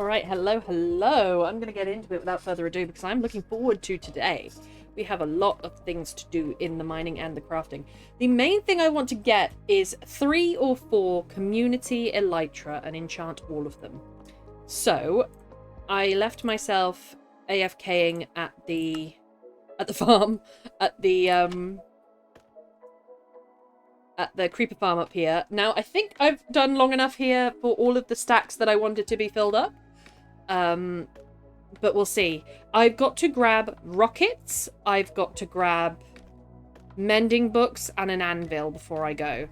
Alright, hello. I'm going to get into it without further ado because I'm looking forward to today. We have a lot of things to do in the mining and the crafting. The main thing I want to get is 3 or 4 community elytra and enchant all of them. So, I left myself AFKing at the farm, at the creeper farm up here. Now, I think I've done long enough here for all of the stacks that I wanted to be filled up. But we'll see. I've got to grab rockets. I've got to grab mending books and an anvil before I go.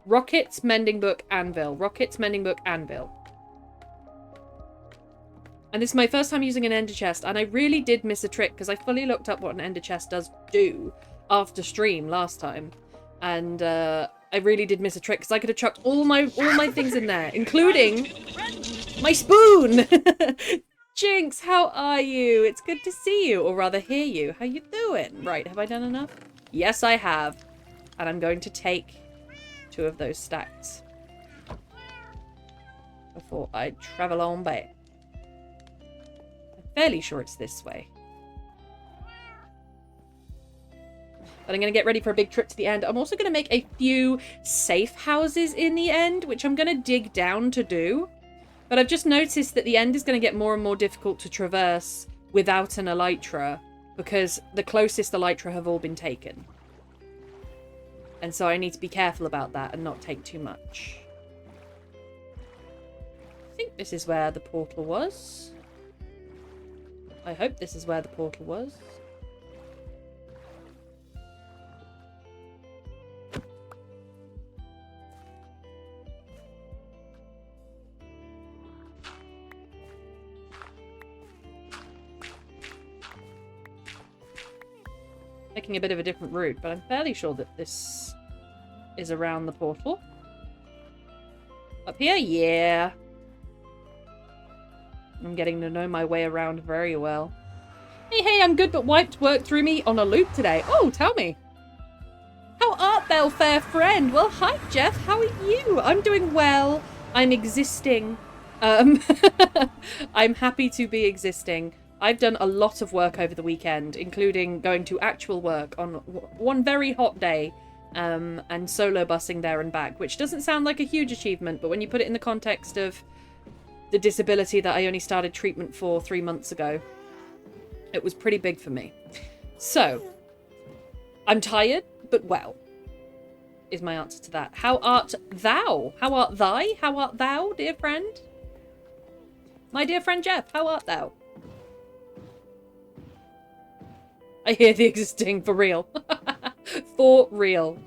Rockets, mending book, anvil. Rockets, mending book, anvil. And this is my first time using an ender chest, and I really did miss a trick because I fully looked up what an ender chest does do after stream last time. And I really did miss a trick because I could have chucked all my things in there, including my spoon. Jinx, how are you? It's good to see you, or rather hear you. How you doing? Right, have I done enough? Yes, I have. And I'm going to take 2 of those stacks before I travel on back. I'm fairly sure it's this way. But I'm going to get ready for a big trip to the end. I'm also going to make a few safe houses in the end, which I'm going to dig down to do. But I've just noticed that the end is going to get more and more difficult to traverse without an elytra, because the closest elytra have all been taken. And so I need to be careful about that and not take too much. I think this is where the portal was. I hope this is where the portal was. Taking a bit of a different route, but I'm fairly sure that this is around the portal. Up here? Yeah. I'm getting to know my way around very well. Hey, I'm good, but wiped worked through me on a loop today. Oh, tell me. How art thou, fair friend? Well, hi, Jeff. How are you? I'm doing well. I'm existing. I'm happy to be existing. I've done a lot of work over the weekend, including going to actual work on one very hot day, and solo busing there and back, which doesn't sound like a huge achievement, but when you put it in the context of the disability that I only started treatment for 3 months ago, it was pretty big for me. So, I'm tired, but well, is my answer to that. How art thou? How art thy? How art thou, dear friend? My dear friend Jeff, how art thou? I hear the existing, for real. For real.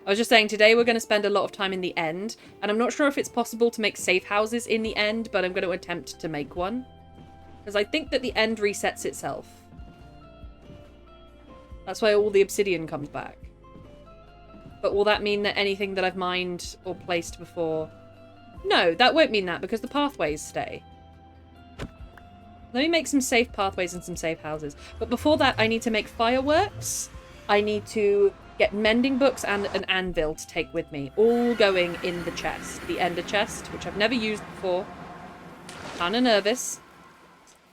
I was just saying, today we're going to spend a lot of time in the end, and I'm not sure if it's possible to make safe houses in the end, but I'm going to attempt to make one. Because I think that the end resets itself. That's why all the obsidian comes back. But will that mean that anything that I've mined or placed before... No, that won't mean that, because the pathways stay. Let me make some safe pathways and some safe houses. But before that, I need to make fireworks. I need to get mending books and an anvil to take with me. All going in the chest. The ender chest, which I've never used before. Kinda nervous.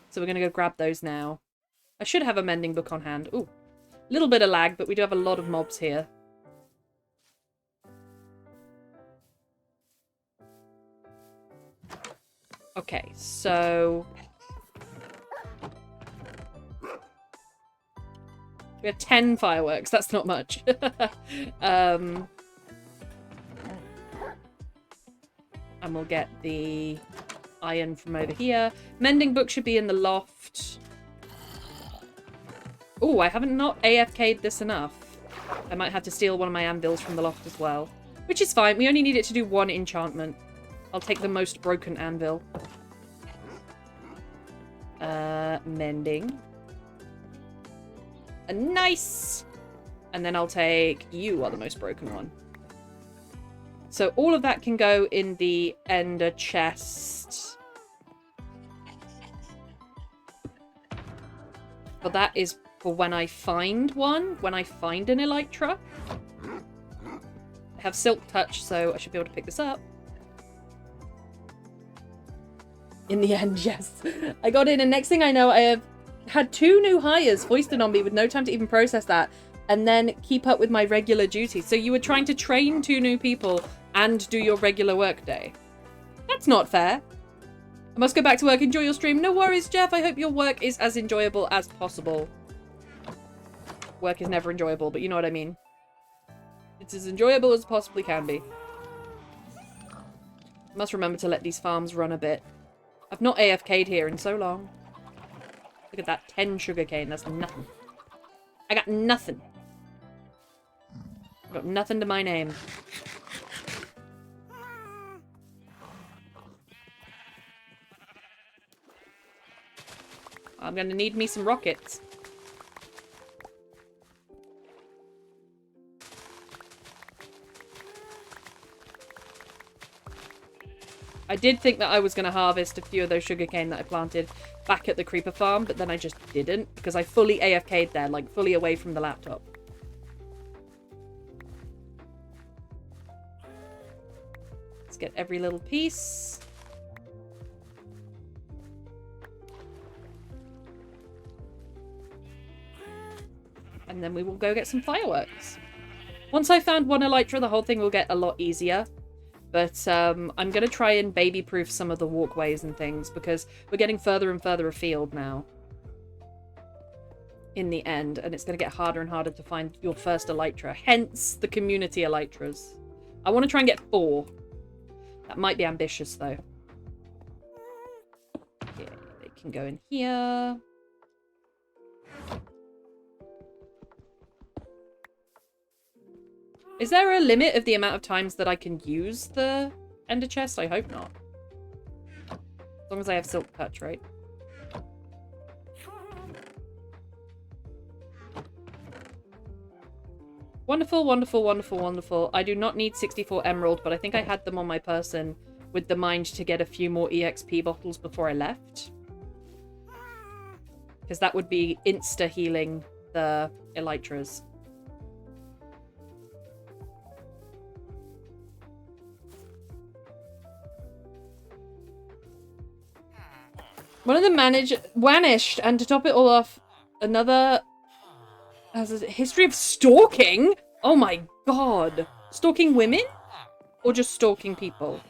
So we're going to go grab those now. I should have a mending book on hand. Ooh. A little bit of lag, but we do have a lot of mobs here. Okay, so... we have 10 fireworks. That's not much. And we'll get the iron from over here. Mending book should be in the loft. Oh, I haven't not AFK'd this enough. I might have to steal one of my anvils from the loft as well. Which is fine. We only need it to do 1 enchantment. I'll take the most broken anvil. Mending. Nice! And then I'll take you are the most broken one. So all of that can go in the ender chest. But that is for when I find one. When I find an elytra. I have silk touch, so I should be able to pick this up. In the end, yes. I got in, and next thing I know, I have had 2 new hires foisted on me with no time to even process that, and then keep up with my regular duties. So you were trying to train 2 new people and do your regular work day. That's not fair. I must go back to work. Enjoy your stream. No worries, Jeff. I hope your work is as enjoyable as possible. Work is never enjoyable, but you know what I mean. It's as enjoyable as it possibly can be. I must remember to let these farms run a bit. I've not AFK'd here in so long. Look at that. 10 sugarcane. That's nothing. I got nothing. I got nothing to my name. I'm gonna need me some rockets. I did think that I was going to harvest a few of those sugarcane that I planted back at the creeper farm, but then I just didn't because I fully AFK'd there, like fully away from the laptop. Let's get every little piece. And then we will go get some fireworks. Once I found one elytra, the whole thing will get a lot easier. But I'm going to try and baby-proof some of the walkways and things because we're getting further and further afield now. In the end. And it's going to get harder and harder to find your first elytra. Hence the community elytras. I want to try and get 4. That might be ambitious though. Yeah, they can go in here. Is there a limit of the amount of times that I can use the ender chest? I hope not. As long as I have silk touch, right? Wonderful, wonderful, wonderful, wonderful. I do not need 64 emerald, but I think I had them on my person with the mind to get a few more EXP bottles before I left. Because that would be insta-healing the elytras. One of them vanished, and to top it all off, another has a history of stalking. Oh my god. Stalking women? Or just stalking people?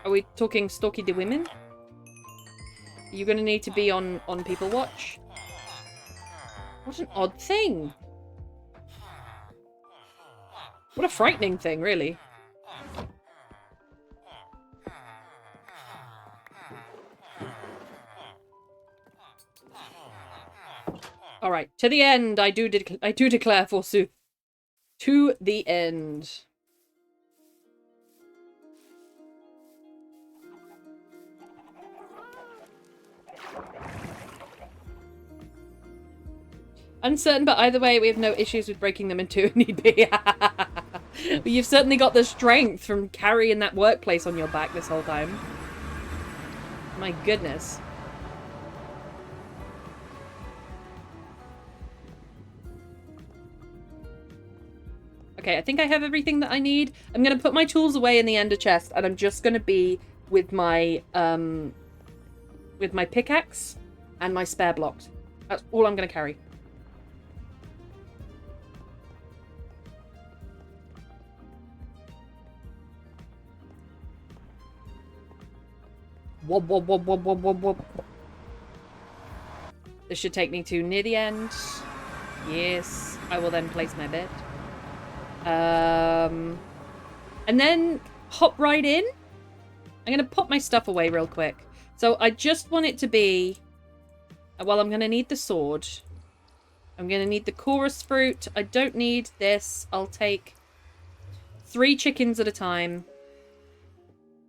Are we talking stalking the women? Are you gonna need to be on People Watch? What an odd thing. What a frightening thing, really. All right, to the end. I do declare, forsooth. To the end. Uncertain, but either way, we have no issues with breaking them in 2 if need be. But you've certainly got the strength from carrying that workplace on your back this whole time. My goodness. Okay, I think I have everything that I need. I'm going to put my tools away in the ender chest, and I'm just going to be with my pickaxe and my spare blocks. That's all I'm going to carry. Wob, wob, wob, wob, wob, wob, wob. This should take me to near the end. Yes, I will then place my bed. And then hop right in. I'm going to put my stuff away real quick. So I just want it to be... Well, I'm going to need the sword. I'm going to need the chorus fruit. I don't need this. I'll take 3 chickens at a time.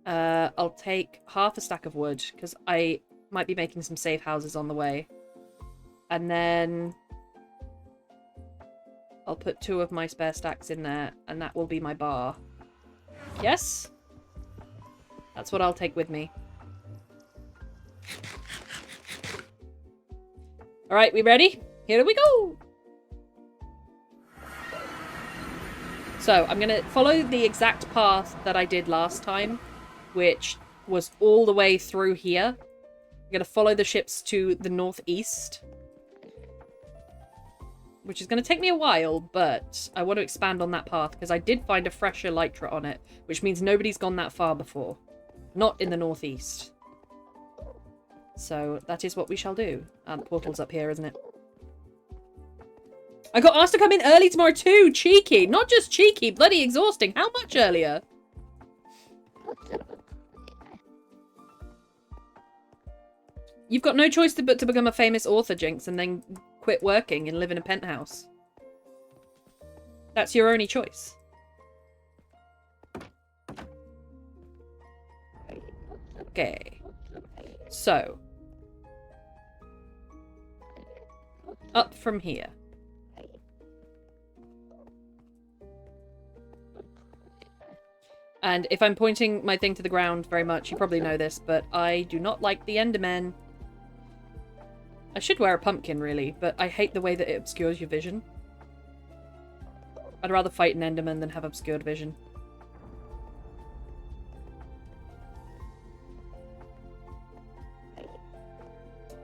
I'll take half a stack of wood because I might be making some safe houses on the way. And then... I'll put 2 of my spare stacks in there, and that will be my bar. Yes? That's what I'll take with me. Alright, we ready? Here we go! So, I'm going to follow the exact path that I did last time, which was all the way through here. I'm going to follow the ships to the northeast. Which is going to take me a while, but I want to expand on that path because I did find a fresh elytra on it, which means nobody's gone that far before. Not in the northeast. So that is what we shall do. The portal's up here, isn't it? I got asked to come in early tomorrow too! Cheeky! Not just cheeky, bloody exhausting. How much earlier? You've got no choice but to become a famous author, Jinx, and then quit working and live in a penthouse. That's your only choice. Okay. So. Up from here. And if I'm pointing my thing to the ground very much, you probably know this, but I do not like the Endermen. I should wear a pumpkin, really, but I hate the way that it obscures your vision. I'd rather fight an Enderman than have obscured vision.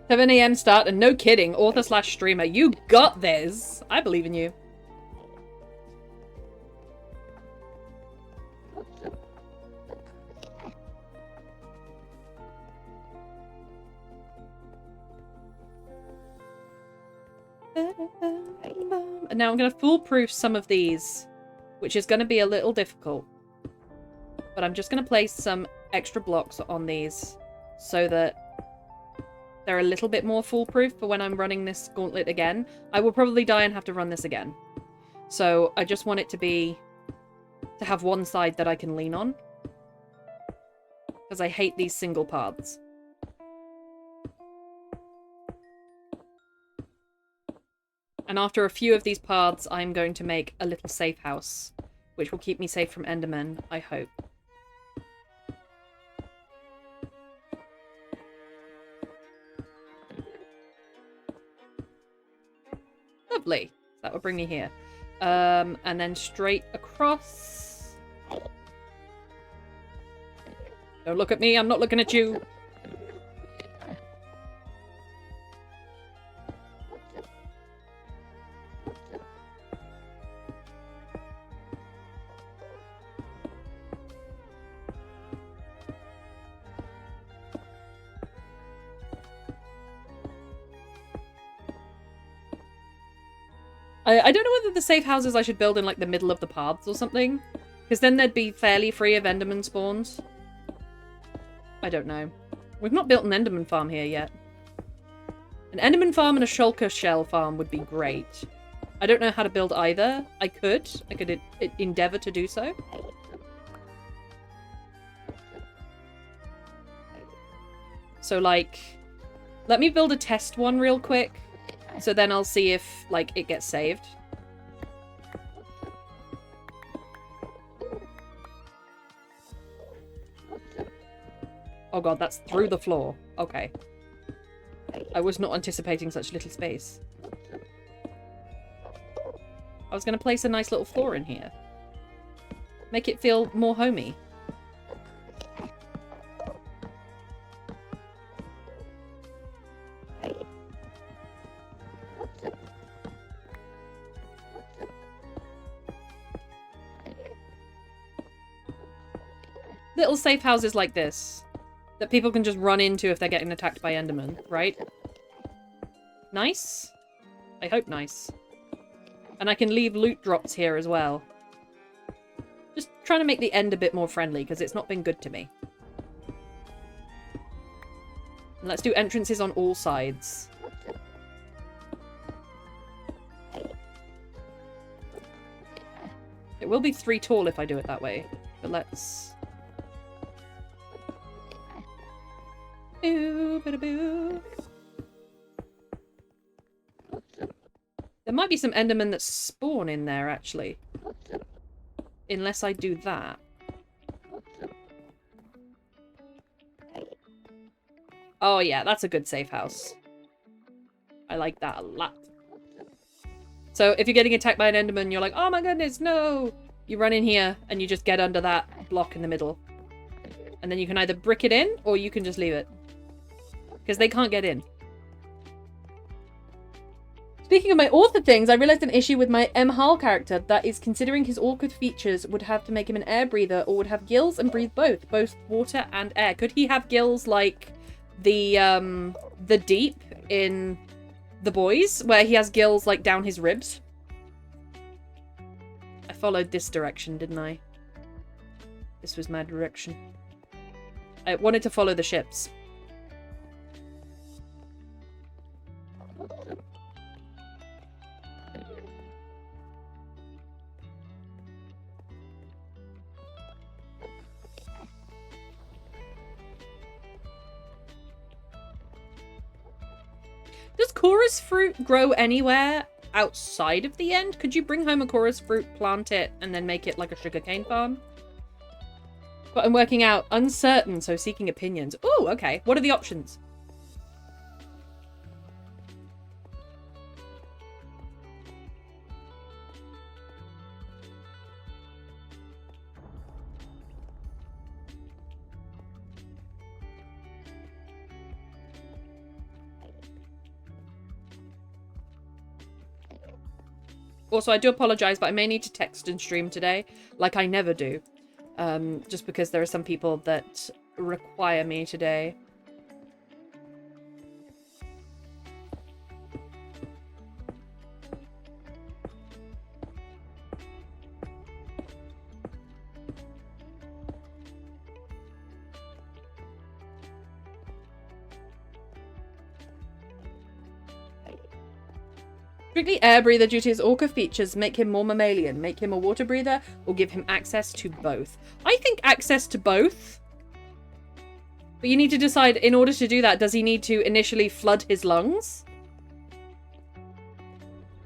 "7 AM start, and no kidding, author/streamer. You got this! I believe in you." And now I'm going to foolproof some of these, which is going to be a little difficult. But I'm just going to place some extra blocks on these so that they're a little bit more foolproof for when I'm running this gauntlet again. I will probably die and have to run this again. So I just want it to have one side that I can lean on. Because I hate these single paths. And after a few of these paths, I'm going to make a little safe house, which will keep me safe from Endermen, I hope. Lovely. That will bring me here. And then straight across. Don't look at me, I'm not looking at you. I don't know whether the safe houses I should build in, like, the middle of the paths or something. Because then they'd be fairly free of Enderman spawns. I don't know. We've not built an Enderman farm here yet. An Enderman farm and a Shulker shell farm would be great. I don't know how to build either. I could endeavor to do so. So, like, let me build a test one real quick. So then I'll see if, like, it gets saved. Oh god, that's through the floor. Okay. I was not anticipating such little space. I was going to place a nice little floor in here. Make it feel more homey. Little safe houses like this that people can just run into if they're getting attacked by Endermen, right? Nice? I hope nice. And I can leave loot drops here as well. Just trying to make the end a bit more friendly because it's not been good to me. And let's do entrances on all sides. It will be 3 tall if I do it that way, but let's... Boo, boo, boo. There might be some Endermen that spawn in there, actually. Unless I do that. Oh yeah, that's a good safe house. I like that a lot. So if you're getting attacked by an Enderman, you're like, oh my goodness, no! You run in here and you just get under that block in the middle. And then you can either brick it in, or you can just leave it. Because they can't get in. Speaking of my author things, I realized an issue with my M. Hall character. That is, considering his awkward features, would have to make him an air breather, or would have gills and breathe both water and air. Could he have gills like the Deep in The Boys, where he has gills like down his ribs? I followed this direction, didn't I? This was my direction. I wanted to follow the ships. Does chorus fruit grow anywhere outside of the end? Could you bring home a chorus fruit, plant it, and then make it like a sugarcane farm? But I'm working out uncertain, so seeking opinions. Oh, okay. What are the options? Also, I do apologize, but I may need to text and stream today, like I never do. Just because there are some people that require me today. Strictly air breather due to his orca features make him more mammalian, make him a water breather, or give him access to both. I think access to both. But you need to decide, in order to do that, does he need to initially flood his lungs?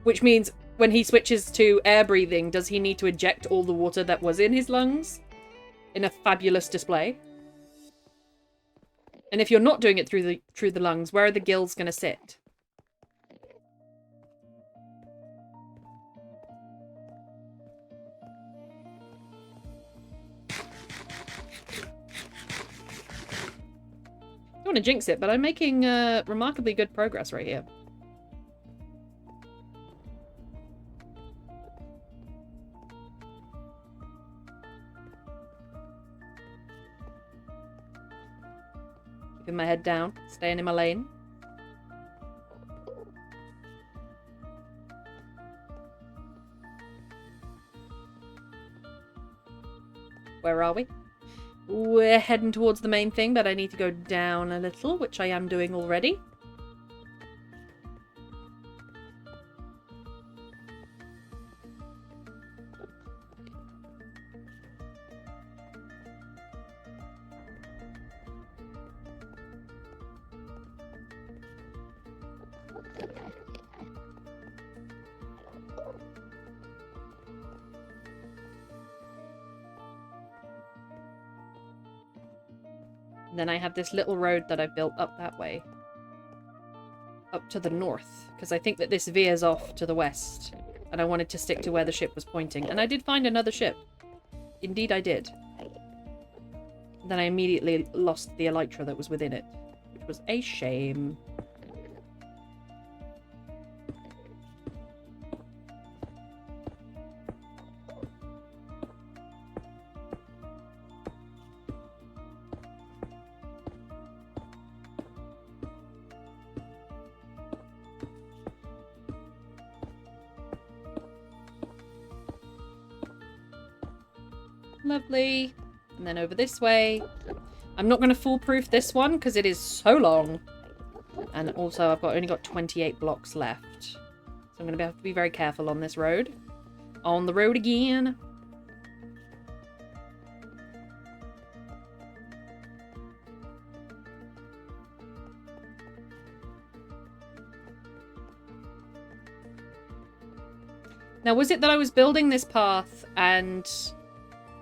Which means when he switches to air breathing, does he need to eject all the water that was in his lungs? In a fabulous display. And if you're not doing it through the lungs, where are the gills going to sit? I don't want to jinx it, but I'm making remarkably good progress right here. Keeping my head down, staying in my lane. Where are we? We're heading towards the main thing, but I need to go down a little, which I am doing already. And then I have this little road that I built up that way. Up to the north. Because I think that this veers off to the west. And I wanted to stick to where the ship was pointing. And I did find another ship. Indeed I did. And then I immediately lost the elytra that was within it. Which was a shame. Lovely. And then over this way. I'm not going to foolproof this one because it is so long. And also I've only got 28 blocks left. So I'm going to have to be very careful on this road. On the road again. Now, was it that I was building this path and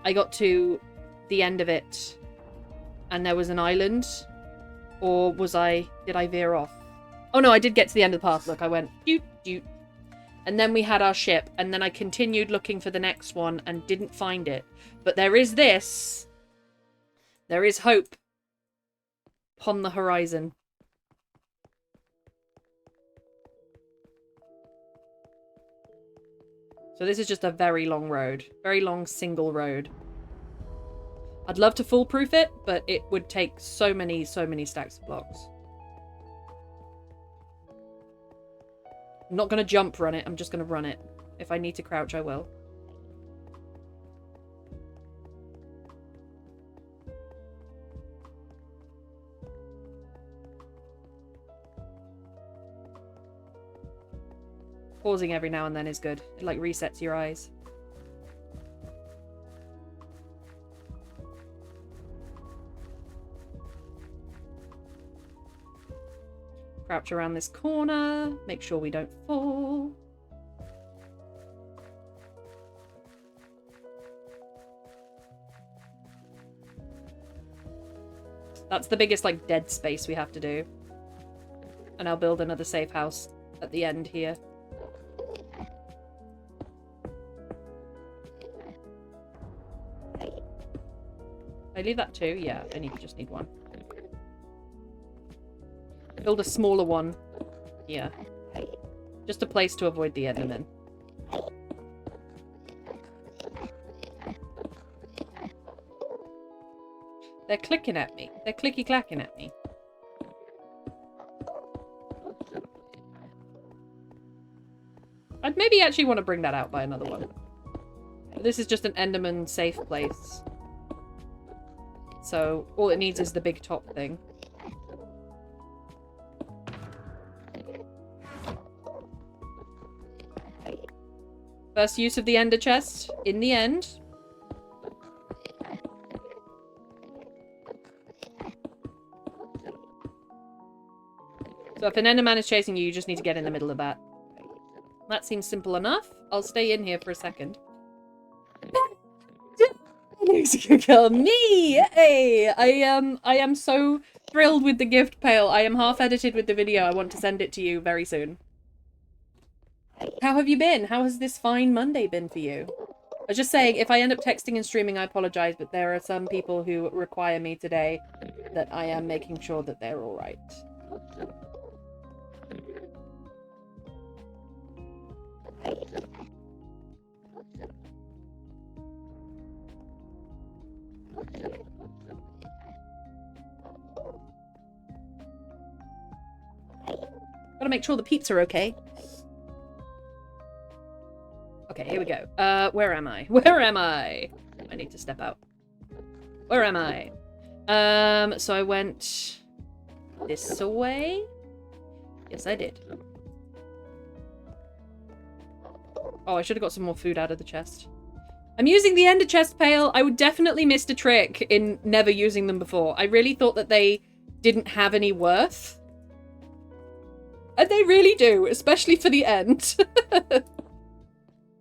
I got to the end of it and there was an island? Or did I veer off? Oh no, I did get to the end of the path. Look, I went doot doot. And then we had our ship, and then I continued looking for the next one and didn't find it. But there is this There is hope upon the horizon. So this is just a very long road. Very long single road. I'd love to foolproof it, but it would take so many stacks of blocks. I'm not going to jump run it. I'm just going to run it. If I need to crouch, I will. Pausing every now and then is good. It like resets your eyes. Crouch around this corner. Make sure we don't fall. That's the biggest like dead space we have to do. And I'll build another safe house at the end here. I leave that too? Yeah, just need one. Build a smaller one. Yeah. Just a place to avoid the Enderman. They're clicking at me. They're clicky-clacking at me. I'd maybe actually want to bring that out by another one. This is just an Enderman safe place. So all it needs is the big top thing. First use of the ender chest in the end. So if an enderman is chasing you, you just need to get in the middle of that. That seems simple enough. I'll stay in here for a second. Girl, me! Hey! I am so thrilled with the gift pail. I am half edited with the video. I want to send it to you very soon. How have you been? How has this fine Monday been for you? I was just saying, if I end up texting and streaming, I apologize, but there are some people who require me today that I am making sure that they're alright. Gotta make sure the peeps are okay. Okay, here we go. Where am I? Where am I? I need to step out. Where am I? So I went this way. Yes, I did. Oh, I should have got some more food out of the chest. I'm using the ender chest pail. I would definitely missed a trick in never using them before. I really thought that they didn't have any worth. And they really do, especially for the end.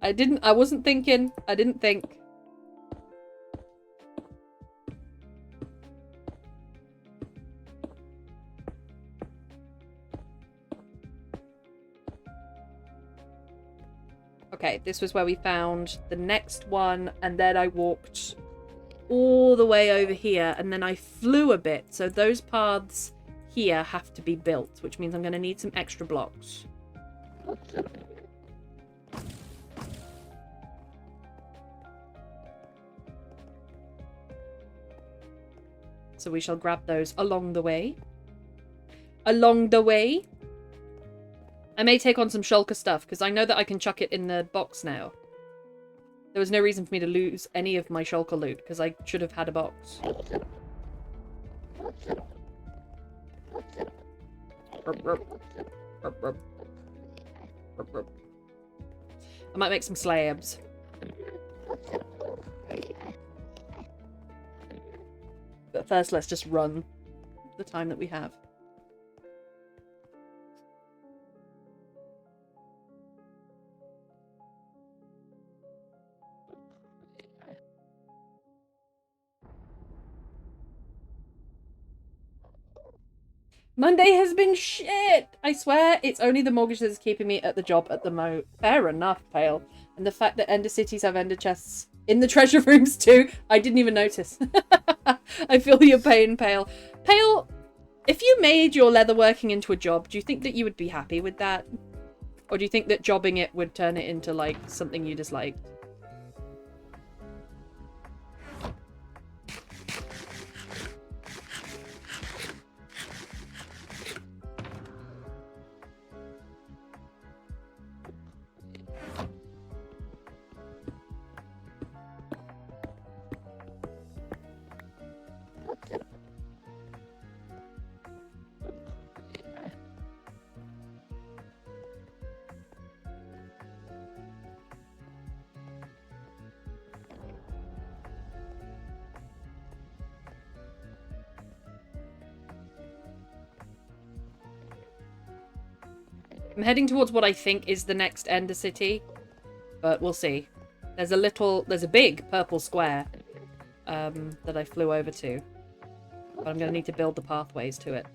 I wasn't thinking. I didn't think. Okay, this was where we found the next one, and then I walked all the way over here, and then I flew a bit, so those paths here have to be built, which means I'm going to need some extra blocks. So we shall grab those along the way. Along the way. I may take on some shulker stuff, because I know that I can chuck it in the box now. There was no reason for me to lose any of my shulker loot, because I should have had a box. I might make some slabs. But first, let's just run the time that we have. Monday has been shit! I swear, it's only the mortgage that's keeping me at the job at the moment. Fair enough, Pale. And the fact that Ender Cities have Ender chests In the treasure rooms too. I didn't even notice. I feel your pain, Pale. Pale, if you made your leatherworking into a job, do you think that you would be happy with that? Or do you think that jobbing it would turn it into, like, something you disliked? I'm heading towards what I think is the next Ender City, but we'll see. There's a big purple square that I flew over to, but I'm going to need to build the pathways to it.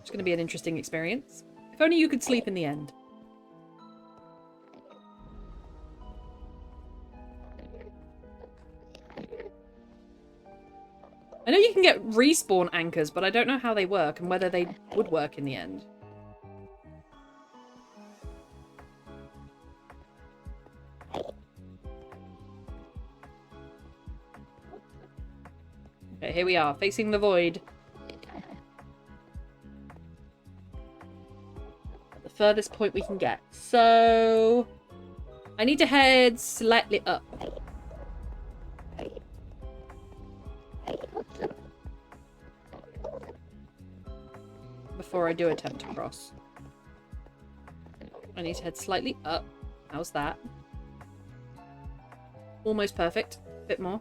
It's going to be an interesting experience. If only you could sleep in the end. I know you can get respawn anchors, but I don't know how they work and whether they would work in the end. Okay, here we are, facing the void. At the furthest point we can get. So I need to head slightly up. Before I do attempt to cross. I need to head slightly up. How's that? Almost perfect. Bit more.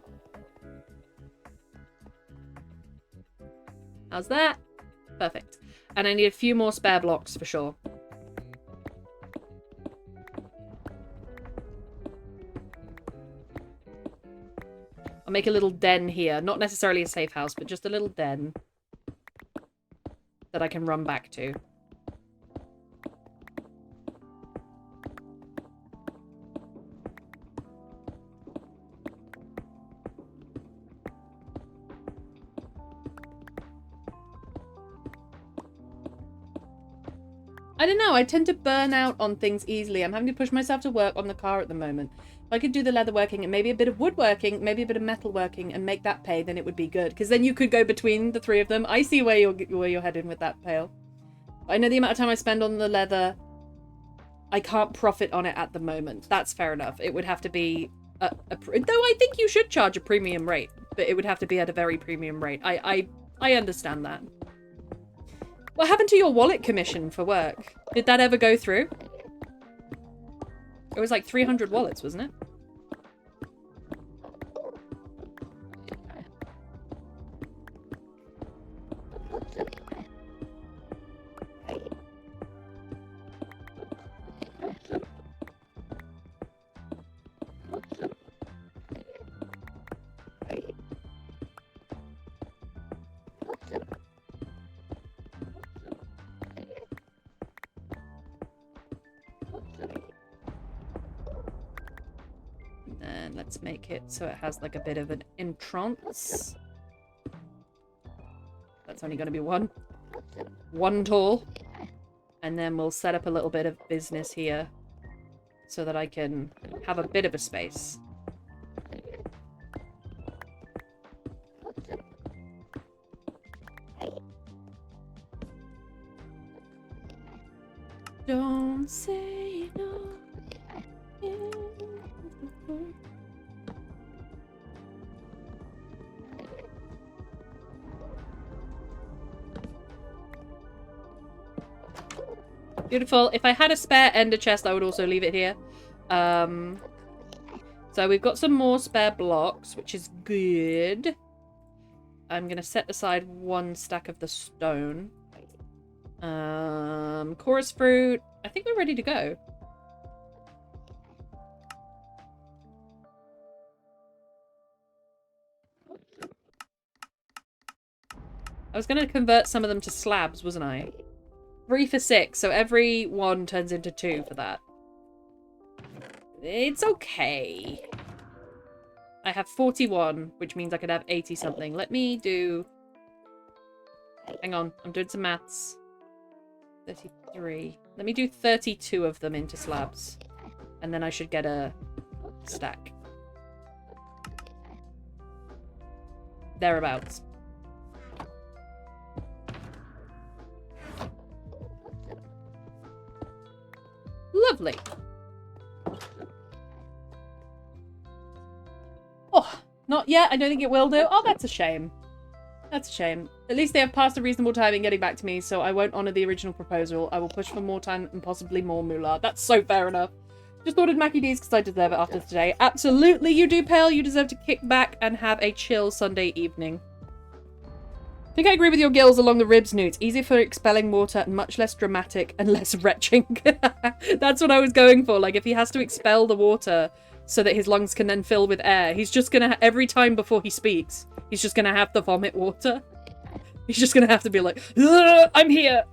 How's that? Perfect. And I need a few more spare blocks for sure. I'll make a little den here. Not necessarily a safe house, but just a little den that I can run back to. I don't know, I tend to burn out on things easily. I'm having to push myself to work on the car at the moment. If I could do the leatherworking and maybe a bit of woodworking, maybe a bit of metalworking and make that pay, then it would be good. Because then you could go between the three of them. I see where you're heading with that, Pale. I know the amount of time I spend on the leather. I can't profit on it at the moment. That's fair enough. It would have to be... though I think you should charge a premium rate. But it would have to be at a very premium rate. I understand that. What happened to your wallet commission for work? Did that ever go through? It was like 300 wallets, wasn't it? Let's make it so it has like a bit of an entrance. That's only going to be one tall. And then we'll set up a little bit of business here so that I can have a bit of a space. Don't say no. Beautiful. If I had a spare ender chest, I would also leave it here. So we've got some more spare blocks, which is good. I'm going to set aside one stack of the stone. Chorus fruit. I think we're ready to go. I was going to convert some of them to slabs, wasn't I? 3 for 6, so every one turns into 2 for that. It's okay. I have 41, which means I could have 80 something. Let me do... Hang on, I'm doing some maths. 33. Let me do 32 of them into slabs. And then I should get a stack. Thereabouts. Lovely. Oh, not yet. I don't think it will do. Oh, that's a shame. That's a shame. At least they have passed a reasonable time in getting back to me, so I won't honour the original proposal. I will push for more time and possibly more moolah. That's so fair enough. Just ordered Mackie D's because I deserve it after today. Absolutely you do, Pale. You deserve to kick back and have a chill Sunday evening. I think I agree with your gills along the ribs, Newt. Easier for expelling water and much less dramatic and less retching. That's what I was going for. Like, if he has to expel the water so that his lungs can then fill with air, he's just gonna, every time before he speaks, he's just gonna have to vomit water. He's just gonna have to be like, I'm here.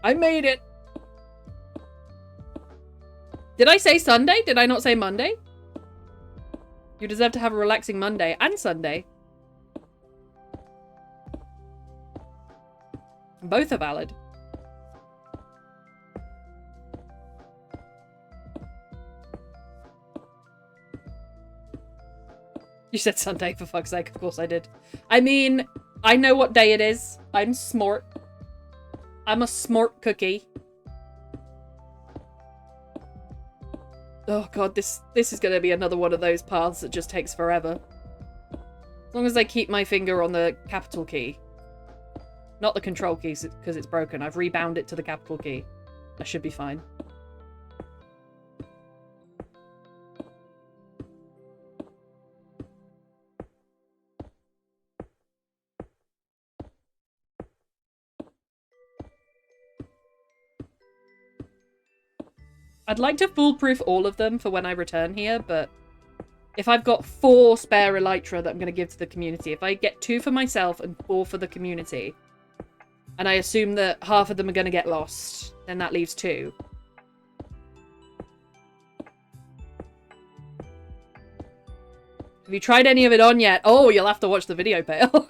I made it. Did I say Sunday? Did I not say Monday? You deserve to have a relaxing Monday and Sunday. Both are valid. You said Sunday, for fuck's sake. Of course I did. I mean, I know what day it is. I'm smart. I'm a smart cookie. Oh god, this is going to be another one of those paths that just takes forever. As long as I keep my finger on the capital key. Not the control key, because it's broken. I've rebound it to the capital key. I should be fine. I'd like to foolproof all of them for when I return here, but if I've got 4 spare elytra that I'm going to give to the community, if I get 2 for myself and 4 for the community, and I assume that half of them are going to get lost, then that leaves 2. Have you tried any of it on yet? Oh, you'll have to watch the video, Pale.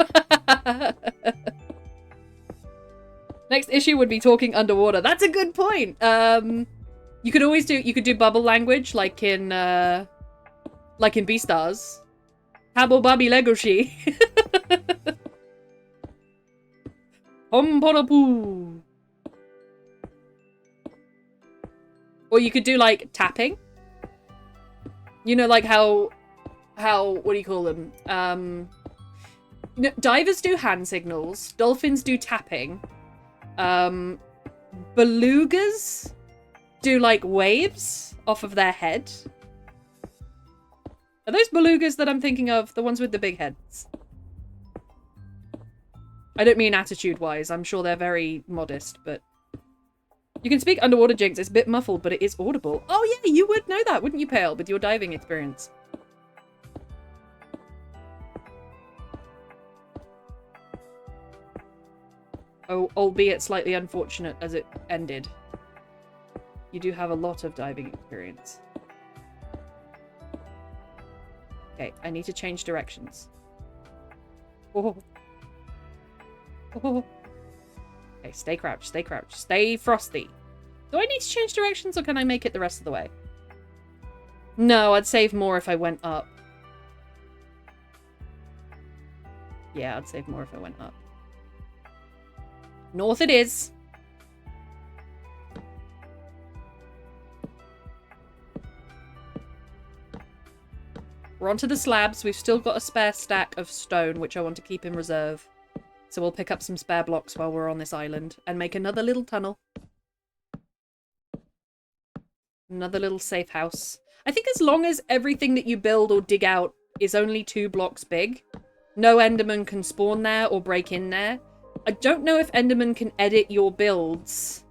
Next issue would be talking underwater. That's a good point. You could always do, you could do bubble language like in Beastars. Habo babi legoshi. Homporapu. Or you could do like tapping. You know, like how what do you call them? Divers do hand signals. Dolphins do tapping. Belugas do like waves off of their head. Are those belugas that I'm thinking of the ones with the big heads? I don't mean attitude-wise. I'm sure they're very modest, but... You can speak underwater, Jinx. It's a bit muffled, but it is audible. Oh yeah, you would know that, wouldn't you, Pale, with your diving experience? Oh, albeit slightly unfortunate as it ended. You do have a lot of diving experience. Okay, I need to change directions. Oh. Oh. Okay, stay crouched, stay crouched, stay frosty. Do I need to change directions or can I make it the rest of the way? No, I'd save more if I went up. Yeah, I'd save more if I went up. North it is. We're onto the slabs. We've still got a spare stack of stone, which I want to keep in reserve. So we'll pick up some spare blocks while we're on this island and make another little tunnel. Another little safe house. I think as long as everything that you build or dig out is only 2 blocks big, no Enderman can spawn there or break in there. I don't know if Enderman can edit your builds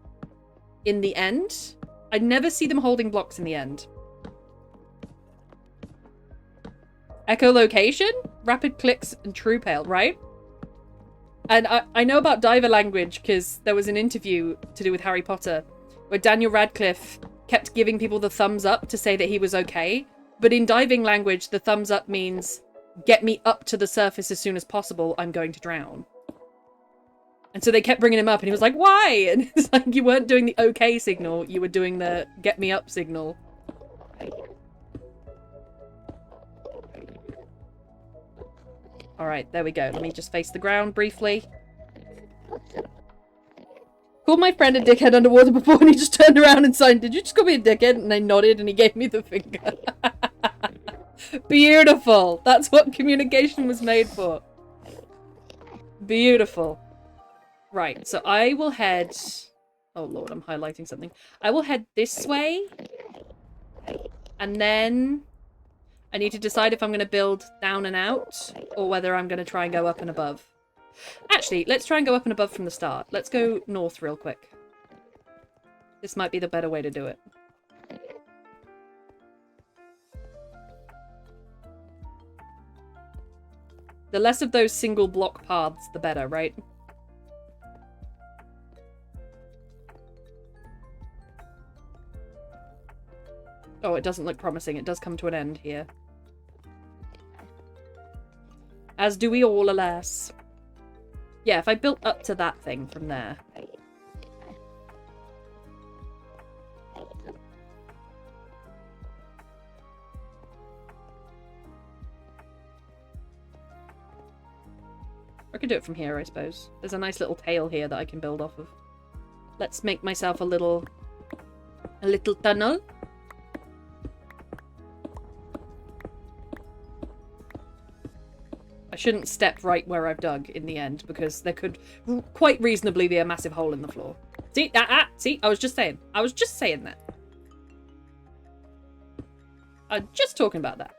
in the end. I never see them holding blocks in the end. Echolocation, rapid clicks, and true pale, right? And I know about diver language because there was an interview to do with Harry Potter where Daniel Radcliffe kept giving people the thumbs up to say that he was okay. But in diving language, the thumbs up means, get me up to the surface as soon as possible, I'm going to drown. And so they kept bringing him up, and he was like, why? And it's like, you weren't doing the okay signal, you were doing the get me up signal. Alright, there we go. Let me just face the ground briefly. Called my friend a dickhead underwater before, and he just turned around and signed, did you just call me a dickhead? And I nodded, and he gave me the finger. Beautiful. That's what communication was made for. Beautiful. Right, so I will head... Oh lord, I'm highlighting something. I will head this way. And then... I need to decide if I'm going to build down and out, or whether I'm going to try and go up and above. Actually, let's try and go up and above from the start. Let's go north real quick. This might be the better way to do it. The less of those single block paths, the better, right? Oh, it doesn't look promising. It does come to an end here. As do we all, alas. Yeah, if I built up to that thing from there. I could do it from here, I suppose. There's a nice little tail here that I can build off of. Let's make myself a little tunnel. I shouldn't step right where I've dug in the end, because there could quite reasonably be a massive hole in the floor. See? See? I was just saying. I was just saying that. I'm just talking about that.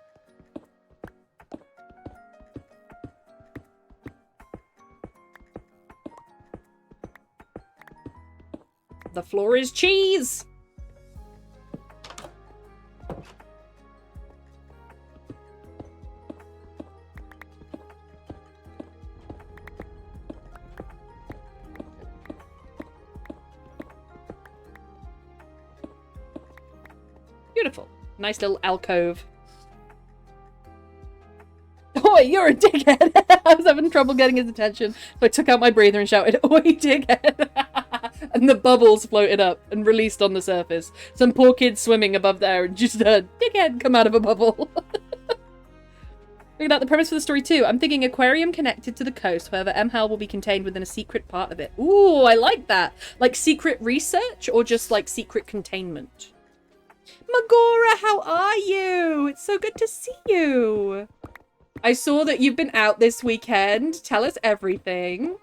The floor is cheese! Beautiful. Nice little alcove. Oi, you're a dickhead! I was having trouble getting his attention, so I took out my breather and shouted, oi, dickhead! And the bubbles floated up and released on the surface. Some poor kid swimming above there and just heard, dickhead, come out of a bubble. Figured out the premise for the story too. I'm thinking aquarium connected to the coast. However, MHAL will be contained within a secret part of it. Ooh, I like that. Like secret research or just like secret containment? Magora, how are you? It's so good to see you. I saw that you've been out this weekend. Tell us everything.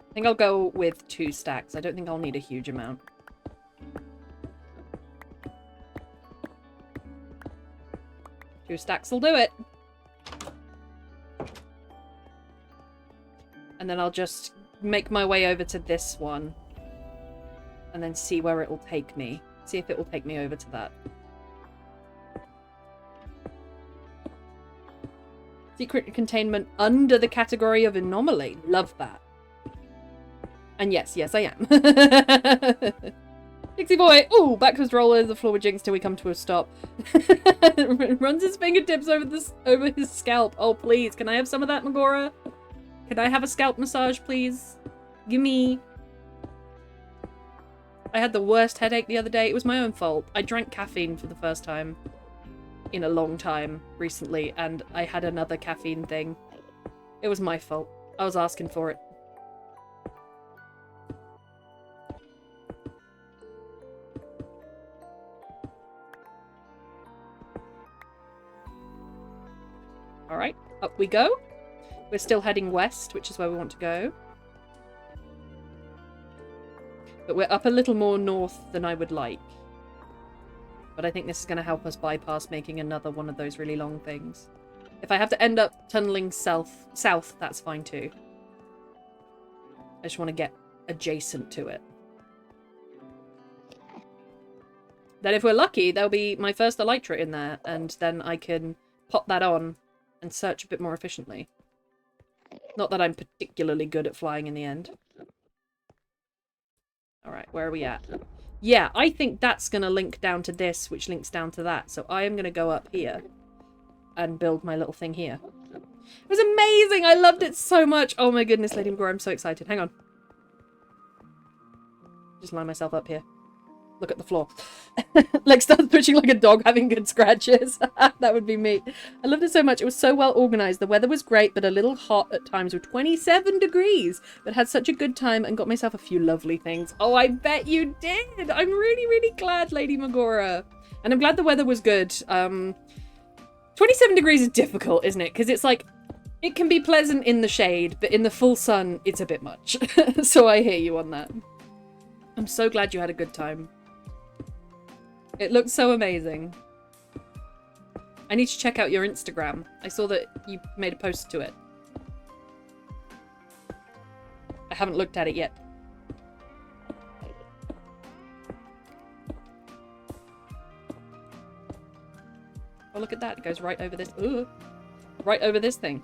I think I'll go with 2 stacks. I don't think I'll need a huge amount. Two stacks will do it. And then I'll just make my way over to this one. And then see where it will take me. See if it will take me over to that. Secret containment under the category of anomaly. Love that. And yes, I am. Dixie boy! Ooh, backwards roller the floor with Jinx till we come to a stop. Runs his fingertips over his scalp. Oh, please. Can I have some of that, Magora? Can I have a scalp massage, please? Gimme. I had the worst headache the other day. It was my own fault. I drank caffeine for the first time in a long time recently, and I had another caffeine thing. It was my fault. I was asking for it. Alright, up we go. We're still heading west, which is where we want to go. But we're up a little more north than I would like. But I think this is going to help us bypass making another one of those really long things. If I have to end up tunneling south, that's fine too. I just want to get adjacent to it. Then if we're lucky, there'll be my first elytra in there, and then I can pop that on and search a bit more efficiently. Not that I'm particularly good at flying in the end. Alright, where are we at? Yeah, I think that's going to link down to this, which links down to that. So I am going to go up here and build my little thing here. It was amazing! I loved it so much! Oh my goodness, Lady Magora, I'm so excited. Hang on. Just line myself up here. Look at the floor. Like, starts twitching like a dog having good scratches. That would be me. I loved it so much. It was so well organized. The weather was great, but a little hot at times with 27 degrees. But had such a good time and got myself a few lovely things. Oh, I bet you did. I'm really, really glad, Lady Magora. And I'm glad the weather was good. 27 degrees is difficult, isn't it? Because it's like, it can be pleasant in the shade, but in the full sun, it's a bit much. So I hear you on that. I'm so glad you had a good time. It looks so amazing. I need to check out your Instagram. I saw that you made a post to it. I haven't looked at it yet. Oh, look at that. It goes right over this. Ooh. Right over this thing.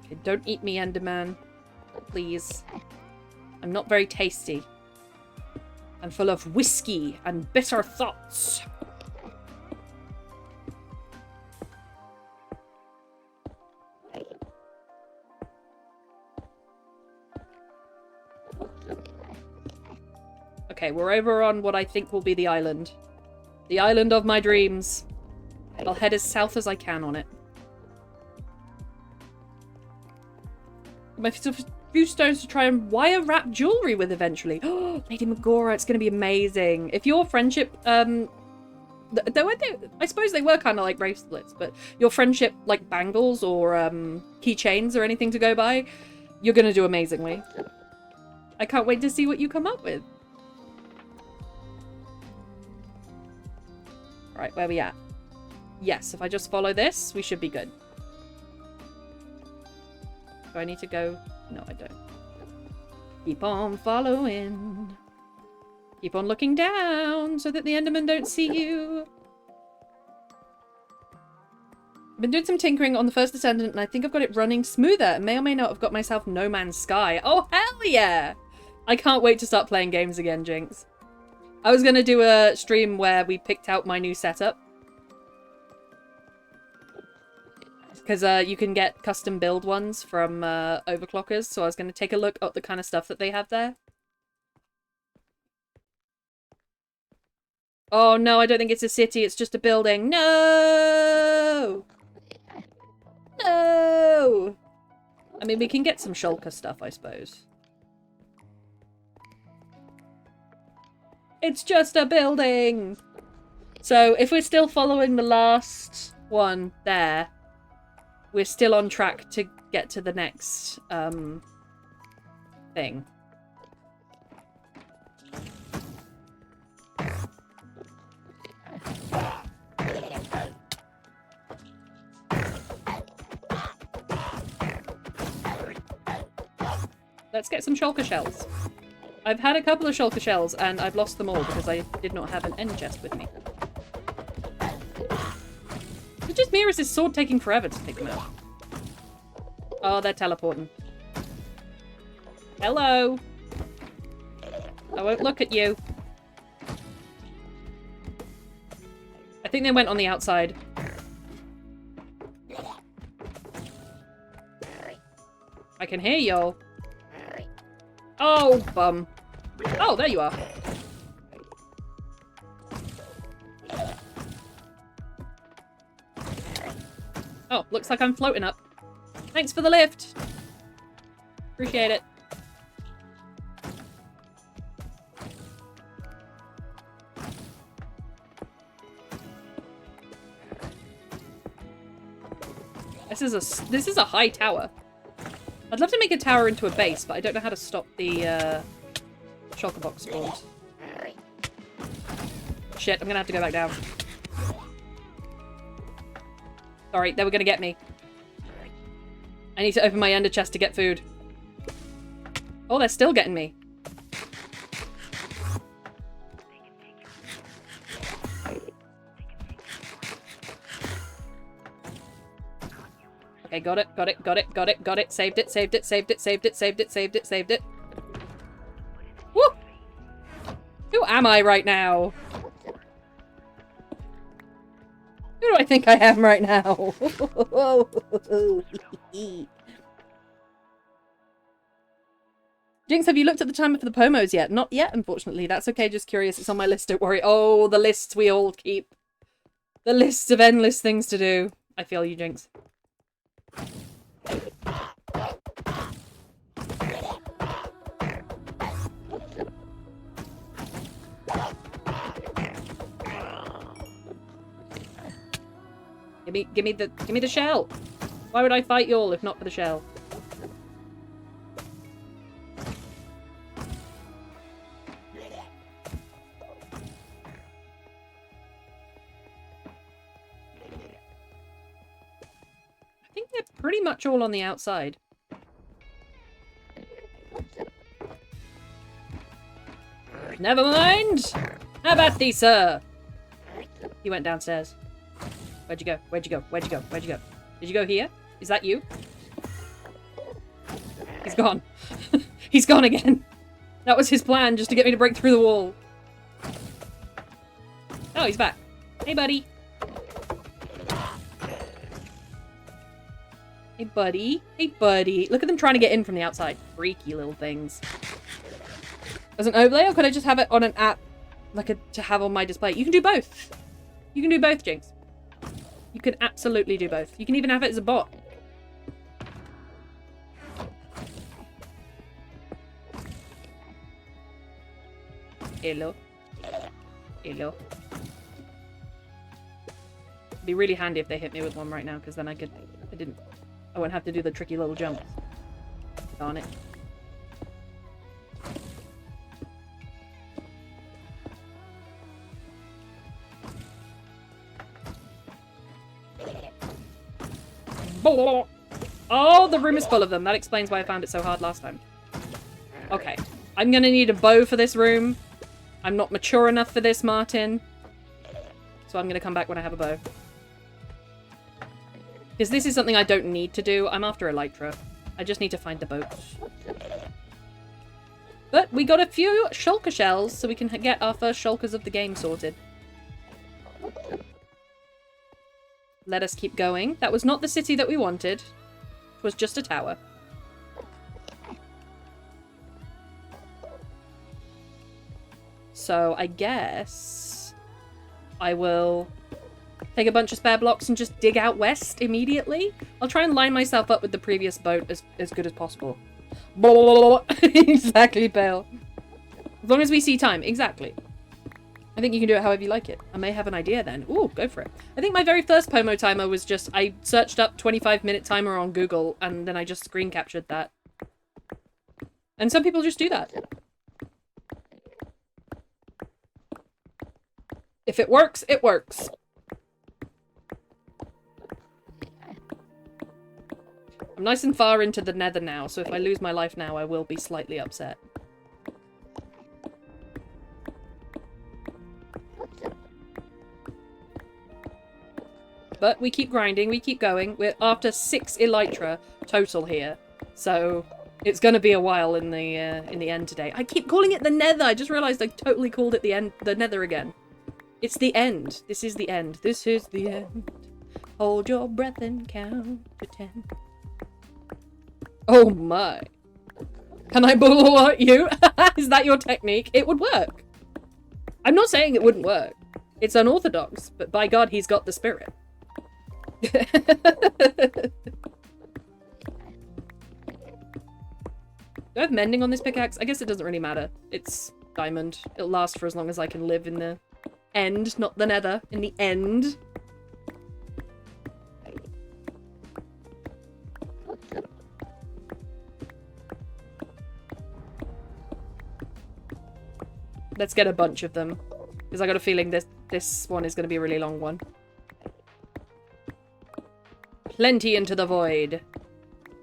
Okay, don't eat me, Enderman. Please. I'm not very tasty. I'm full of whiskey and bitter thoughts. Okay, we're over on what I think will be the island. The island of my dreams. I'll head as south as I can on it. My few stones to try and wire wrap jewelry with eventually. Oh, Lady Magora, it's going to be amazing. If your friendship, I suppose they were kind of like bracelets, but your friendship like bangles or keychains or anything to go by, you're going to do amazingly. I can't wait to see what you come up with. All right, where are we at? Yes, if I just follow this, we should be good. Do I need to go? No, I don't. Keep on following. Keep on looking down so that the Endermen don't see you. I've been doing some tinkering on the first Descendant and I think I've got it running smoother. I may or may not have got myself No Man's Sky. Oh, hell yeah! I can't wait to start playing games again, Jinx. I was going to do a stream where we picked out my new setup. Because you can get custom build ones from Overclockers, so I was going to take a look at the kind of stuff that they have there. Oh no, I don't think it's a city, it's just a building. No! No! I mean, we can get some shulker stuff, I suppose. It's just a building! So, if we're still following the last one there, we're still on track to get to the next thing. Let's get some shulker shells. I've had a couple of shulker shells and I've lost them all because I did not have an end chest with me. Is it just me or is this sword taking forever to pick them out? Oh, they're teleporting. Hello! I won't look at you. I think they went on the outside. I can hear y'all. Oh, bum. Oh, there you are. Oh, looks like I'm floating up. Thanks for the lift. Appreciate it. This is a high tower. I'd love to make a tower into a base, but I don't know how to stop the shulker box spawns. Shit, I'm gonna have to go back down. Sorry, they were gonna get me. I need to open my ender chest to get food. Oh, they're still getting me. Okay, got it, got it, got it, got it, got it. Saved it, saved it, saved it, saved it, saved it, saved it, saved it. Woo! Who am I right now? Who do I think I am right now? Jinx, have you looked at the timer for the Pomos yet? Not yet, unfortunately. That's okay, just curious. It's on my list, don't worry. Oh, the lists we all keep. The list of endless things to do. I feel you, Jinx. Give me the shell. Why would I fight y'all if not for the shell? I think they're pretty much all on the outside. Never mind. How about thee, sir? He went downstairs. Where'd you go? Where'd you go? Where'd you go? Where'd you go? Did you go here? Is that you? He's gone. He's gone again. That was his plan, just to get me to break through the wall. Oh, he's back. Hey, buddy. Hey, buddy. Hey, buddy. Look at them trying to get in from the outside. Freaky little things. As an overlay, or could I just have it on an app, like to have on my display? You can do both. You can do both, Jinx. You can absolutely do both. You can even have it as a bot. Hello. Hello. It'd be really handy if they hit me with one right now, because then I won't have to do the tricky little jumps. Darn it. Oh, the room is full of them. That explains why I found it so hard last time. Okay. I'm gonna need a bow for this room. I'm not mature enough for this, Martin. So I'm gonna come back when I have a bow. Because this is something I don't need to do. I'm after Elytra. I just need to find the boat. But we got a few shulker shells, so we can get our first shulkers of the game sorted. Let us keep going. That was not the city that we wanted. It was just a tower. So I guess I will take a bunch of spare blocks and just dig out west immediately. I'll try and line myself up with the previous boat as good as possible. Exactly, Bale. As long as we see time. Exactly. I think you can do it however you like it. I may have an idea then. Ooh, go for it. I think my very first Pomo timer was just, I searched up 25-minute timer on Google, and then I just screen captured that. And some people just do that. If it works, it works. I'm nice and far into the nether now, so if I lose my life now, I will be slightly upset. But we keep grinding, we keep going. We're after 6 Elytra total here. So it's gonna be a while in the end today. I keep calling it the nether. I just realized I totally called it the nether again. It's the end. This is the end. This is the end. Hold your breath and count to 10. Oh my. Can I bull at you? Is that your technique? It would work. I'm not saying it wouldn't work. It's unorthodox, but by God, he's got the spirit. Do I have mending on this pickaxe? I guess it doesn't really matter. It's diamond. It'll last for as long as I can live in the end, not the nether. In the end. Let's get a bunch of them. Because I got a feeling this one is going to be a really long one. Plenty into the void.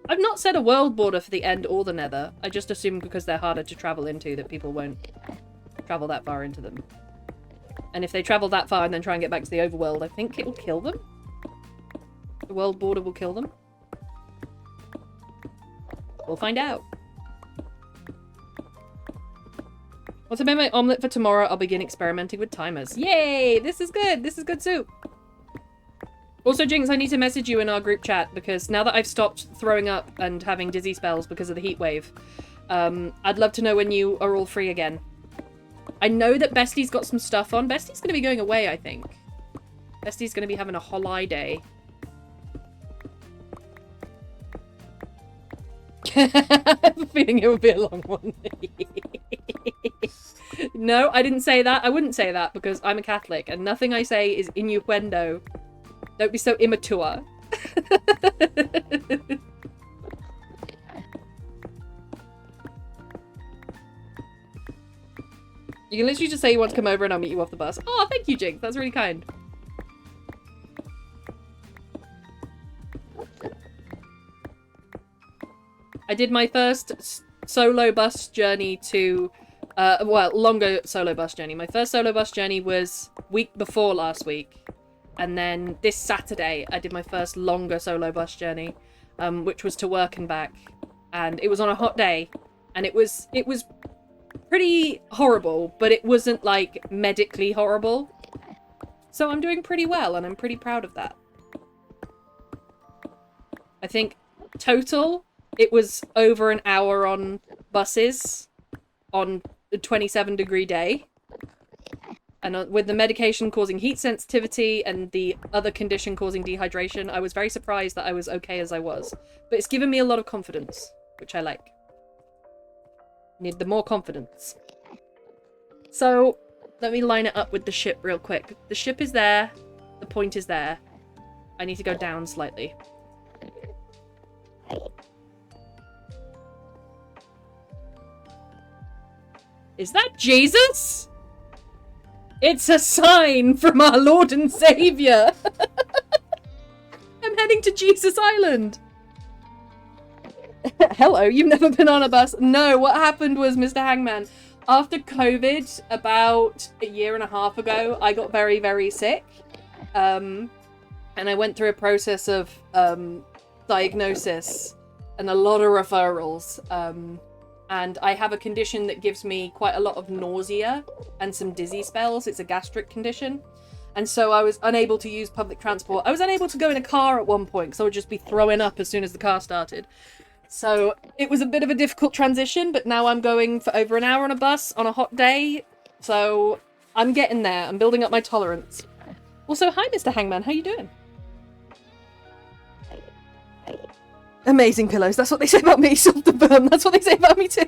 I've not set a world border for the End or the Nether. I just assume because they're harder to travel into that people won't travel that far into them. And if they travel that far and then try and get back to the overworld, I think it will kill them. The world border will kill them. We'll find out. Once I make my omelette for tomorrow, I'll begin experimenting with timers. Yay! This is good. This is good soup. Also, Jinx, I need to message you in our group chat because now that I've stopped throwing up and having dizzy spells because of the heat wave, I'd love to know when you are all free again. I know that Bestie's got some stuff on. Bestie's going to be going away, I think. Bestie's going to be having a holiday. I have a feeling it will be a long one. No, I didn't say that. I wouldn't say that because I'm a Catholic and nothing I say is innuendo. Don't be so immature. You can literally just say you want to come over and I'll meet you off the bus. Oh, thank you, Jinx. That's really kind. I did my first solo bus journey to... well, longer solo bus journey. My first solo bus journey was week before last week. And then this Saturday, I did my first longer solo bus journey, which was to work and back. And it was on a hot day. And it was pretty horrible, but it wasn't, like, medically horrible. So I'm doing pretty well, and I'm pretty proud of that. I think total, it was over an hour on buses on a 27-degree day. And with the medication causing heat sensitivity and the other condition causing dehydration, I was very surprised that I was okay as I was. But it's given me a lot of confidence, which I like. Need the more confidence. So, let me line it up with the ship real quick. The ship is there. The point is there. I need to go down slightly. Is that Jesus? It's a sign from our Lord and Saviour. I'm heading to Jesus Island. Hello, you've never been on a bus? No, what happened was, Mr. Hangman, after COVID, about a year and a half ago, I got very, very sick. And I went through a process of diagnosis and a lot of referrals. And I have a condition that gives me quite a lot of nausea and some dizzy spells. It's a gastric condition. And so I was unable to use public transport. I was unable to go in a car at one point because I would just be throwing up as soon as the car started. So it was a bit of a difficult transition, but now I'm going for over an hour on a bus on a hot day. So I'm getting there. I'm building up my tolerance. Also, hi, Mr. Hangman. How you doing? Amazing pillows. That's what they say about me. Soft and firm. That's what they say about me too.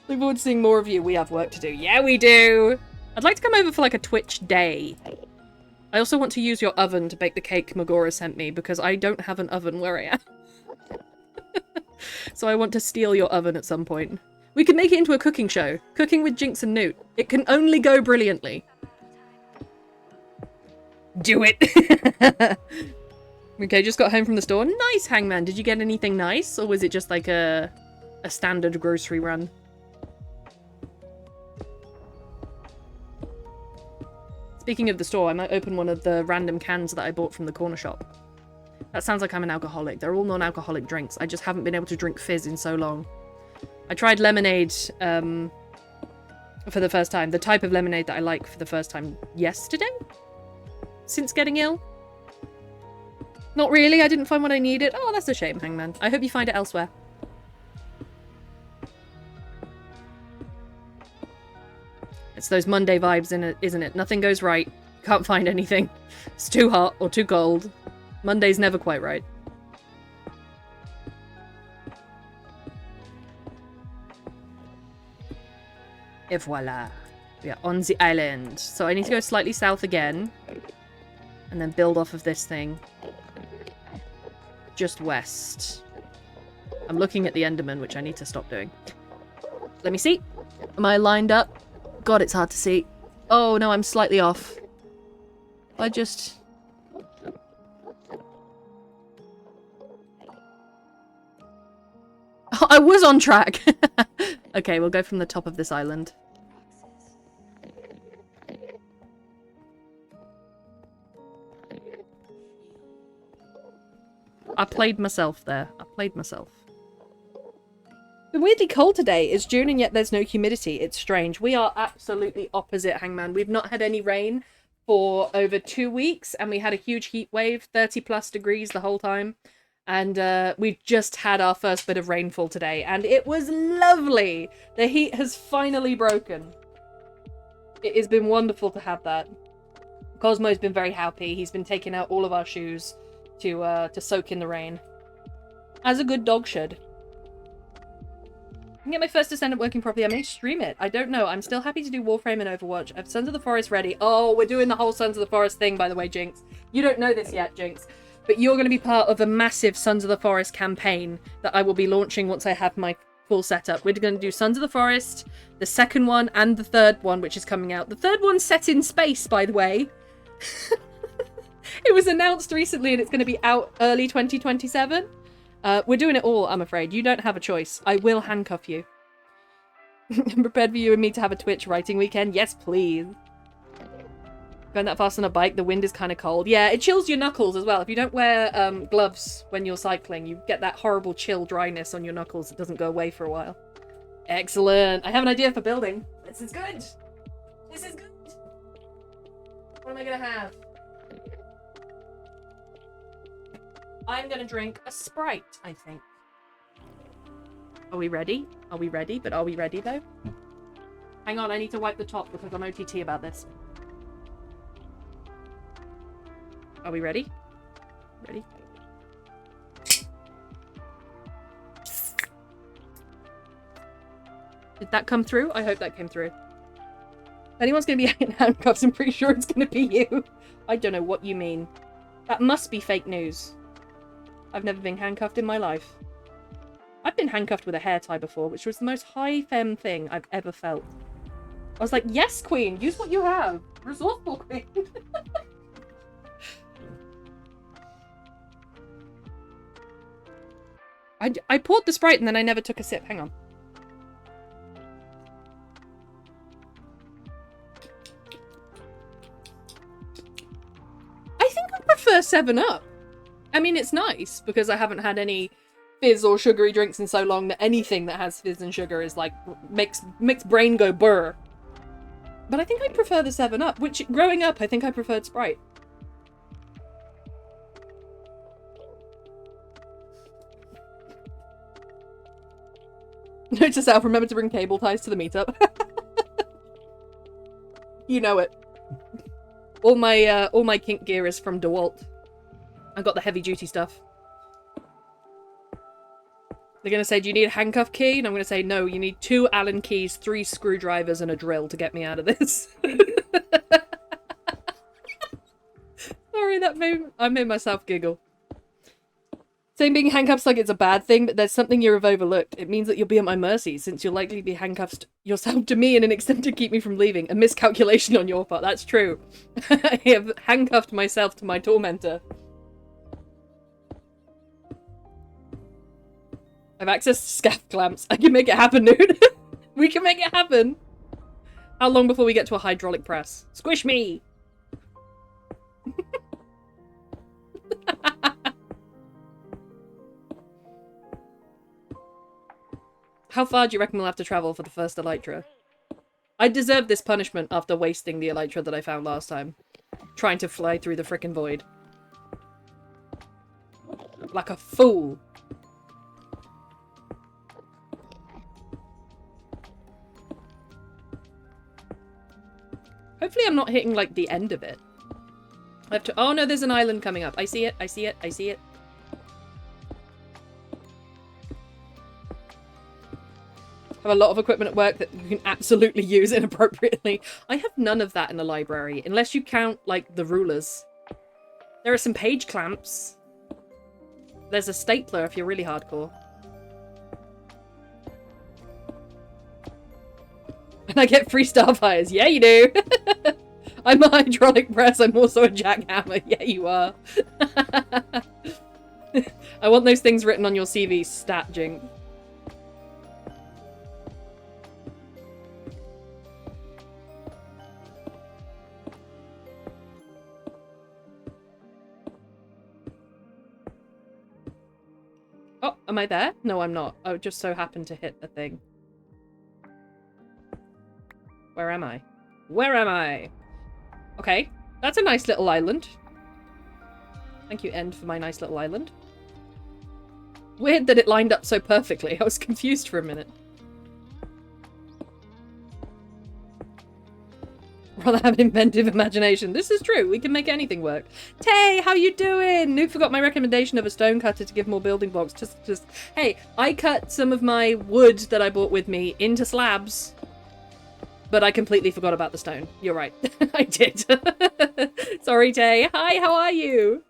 Look forward to seeing more of you. We have work to do. Yeah, we do. I'd like to come over for like a Twitch day. I also want to use your oven to bake the cake Magora sent me because I don't have an oven where I am. So I want to steal your oven at some point. We could make it into a cooking show. Cooking with Jinx and Newt. It can only go brilliantly. Do it. Okay, just got home from the store. Nice, Hangman. Did you get anything nice? Or was it just like a standard grocery run? Speaking of the store, I might open one of the random cans that I bought from the corner shop. That sounds like I'm an alcoholic. They're all non-alcoholic drinks. I just haven't been able to drink fizz in so long. I tried lemonade for the first time. The type of lemonade that I like for the first time yesterday? Since getting ill? Not really, I didn't find what I needed. Oh, that's a shame, Hangman. I hope you find it elsewhere. It's those Monday vibes, isn't it? Nothing goes right. Can't find anything. It's too hot or too cold. Monday's never quite right. Et voila. We are on the island. So I need to go slightly south again. And then build off of this thing. Just west. I'm looking at the Enderman, which I need to stop doing. Let me see. Am I lined up? God, it's hard to see. Oh, no, I'm slightly off. I just... Oh, I was on track. Okay, we'll go from the top of this island. I played myself there. I played myself. It's been weirdly cold today. It's June and yet there's no humidity. It's strange. We are absolutely opposite, Hangman. We've not had any rain for over 2 weeks, and we had a huge heat wave, 30+ degrees the whole time. And we've just had our first bit of rainfall today, and it was lovely. The heat has finally broken. It has been wonderful to have that. Cosmo's been very happy. He's been taking out all of our shoes to soak in the rain. As a good dog should. I can get my first Descendant working properly. I may stream it. I don't know. I'm still happy to do Warframe and Overwatch. I have Sons of the Forest ready. Oh, we're doing the whole Sons of the Forest thing, by the way, Jinx. You don't know this yet, Jinx. But you're going to be part of a massive Sons of the Forest campaign that I will be launching once I have my full setup. We're going to do Sons of the Forest, the second one, and the third one, which is coming out. The third one's set in space, by the way. It was announced recently and it's going to be out early 2027. We're doing it all, I'm afraid. You don't have a choice. I will handcuff you. I'm prepared for you and me to have a Twitch writing weekend. Yes, please. Going that fast on a bike, the wind is kind of cold. Yeah, it chills your knuckles as well. If you don't wear gloves when you're cycling, you get that horrible chill dryness on your knuckles that doesn't go away for a while. Excellent. I have an idea for building. This is good. This is good. What am I going to have? I'm going to drink a Sprite, I think. Are we ready? Are we ready? But are we ready, though? Hang on, I need to wipe the top because I'm OTT about this. Are we ready? Ready? Did that come through? I hope that came through. If anyone's going to be in handcuffs, I'm pretty sure it's going to be you. I don't know what you mean. That must be fake news. I've never been handcuffed in my life. I've been handcuffed with a hair tie before, which was the most high femme thing I've ever felt. I was like, yes, queen, use what you have. Resourceful queen. I poured the Sprite and then I never took a sip. Hang on. I think I prefer 7-Up. I mean, it's nice because I haven't had any fizz or sugary drinks in so long that anything that has fizz and sugar is like, makes brain go burr. But I think I prefer the 7-Up, which growing up, I think I preferred Sprite. Note to self, remember to bring cable ties to the meetup. You know it. All my kink gear is from DeWalt. I got the heavy duty stuff. They're gonna say, do you need a handcuff key? And I'm gonna say, no, you need 2 Allen keys, 3 screwdrivers, and a drill to get me out of this. Sorry, I made myself giggle. Saying being handcuffed like it's a bad thing, but there's something you have overlooked. It means that you'll be at my mercy, since you'll likely be handcuffed yourself to me in an extent to keep me from leaving. A miscalculation on your part, that's true. I have handcuffed myself to my tormentor. I've access to scaff clamps. I can make it happen, dude. We can make it happen. How long before we get to a hydraulic press? Squish me! How far do you reckon we'll have to travel for the first Elytra? I deserve this punishment after wasting the Elytra that I found last time. Trying to fly through the frickin' void. Like a fool. Hopefully I'm not hitting, like, the end of it. I have to- oh no, there's an island coming up. I see it, I see it, I see it. I have a lot of equipment at work that you can absolutely use inappropriately. I have none of that in the library, unless you count, like, the rulers. There are some page clamps. There's a stapler if you're really hardcore. And I get free Starfires. Yeah, you do. I'm a hydraulic press. I'm also a jackhammer. Yeah, you are. I want those things written on your CV, stat, Jink. Oh, am I there? No, I'm not. I just so happened to hit a thing. Where am I? Where am I? Okay, that's a nice little island. Thank you, End, for my nice little island. Weird that it lined up so perfectly. I was confused for a minute. Rather have inventive imagination. This is true. We can make anything work. Tay, how you doing? Noob forgot my recommendation of a stone cutter to give more building blocks. Just. Hey, I cut some of my wood that I brought with me into slabs. But I completely forgot about the stone. You're right. I did. Sorry, Tay. Hi, how are you?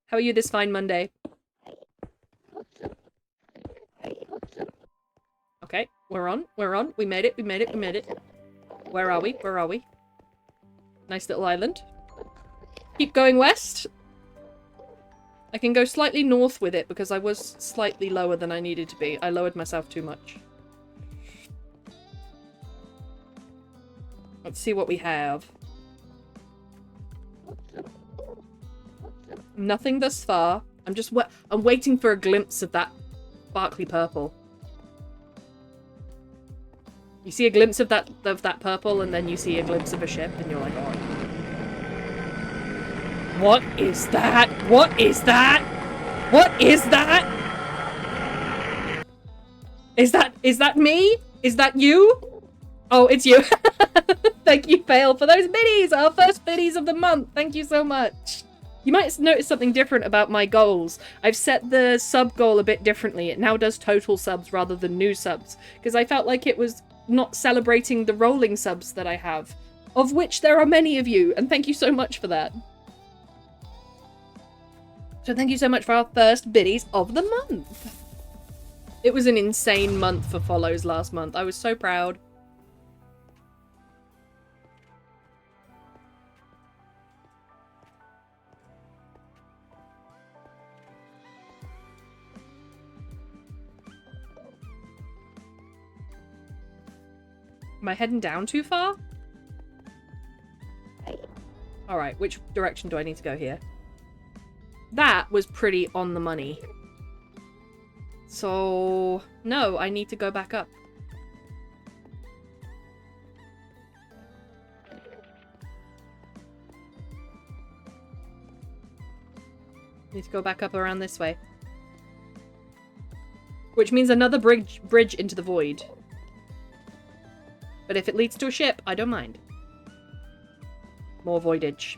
How are you this fine Monday? Okay, we're on. We're on. We made it. We made it. We made it. Where are we? Where are we? Nice little island. Keep going west. I can go slightly north with it because I was slightly lower than I needed to be. I lowered myself too much. Let's see what we have. Nothing thus far. I'm waiting for a glimpse of that sparkly purple. You see a glimpse of that purple, and then you see a glimpse of a ship, and you're like, oh. What is that? What is that? What is that? Is that me? Is that you? Oh, it's you. Thank you, Fail, for those biddies! Our first biddies of the month. Thank you so much. You might notice something different about my goals. I've set the sub goal a bit differently. It now does total subs rather than new subs, because I felt like it was not celebrating the rolling subs that I have, of which there are many of you, and thank you so much for that. So thank you so much for our first biddies of the month. It was an insane month for follows last month. I was so proud. Am I heading down too far? Alright, which direction do I need to go here? That was pretty on the money. So, no, I need to go back up. Need to go back up around this way. Which means another bridge into the void. But if it leads to a ship, I don't mind. More voidage.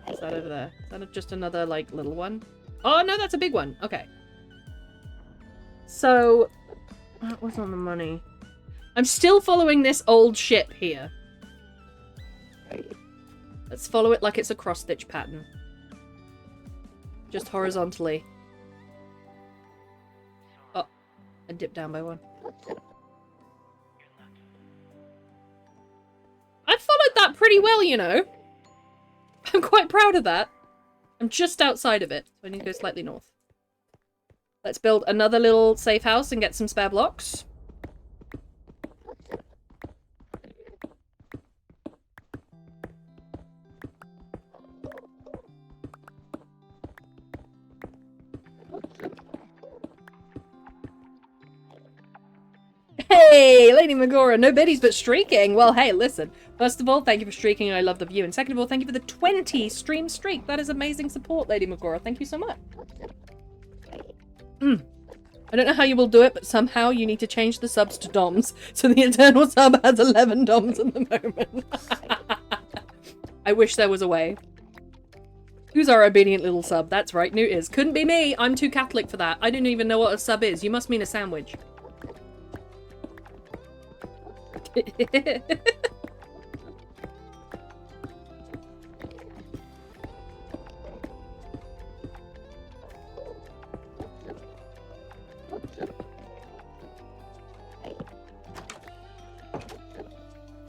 Is that over there? Is that just another, like, little one? Oh, no, that's a big one. Okay. So, that was on the money. I'm still following this old ship here. Let's follow it like it's a cross-stitch pattern. Just horizontally. Oh, I dipped down by one. I followed that pretty well, you know. I'm quite proud of that. I'm just outside of it, so I need to go slightly north. Let's build another little safe house and get some spare blocks. Hey, Lady Megora, no biddies but streaking. Well, hey, listen. First of all, thank you for streaking. I love the view. And second of all, thank you for the 20 stream streak. That is amazing support, Lady Megora. Thank you so much. I don't know how you will do it, but somehow you need to change the subs to DOMs. So the Eternal sub has 11 DOMs at the moment. I wish there was a way. Who's our obedient little sub? That's right, Newt is. Couldn't be me. I'm too Catholic for that. I didn't even know what a sub is. You must mean a sandwich.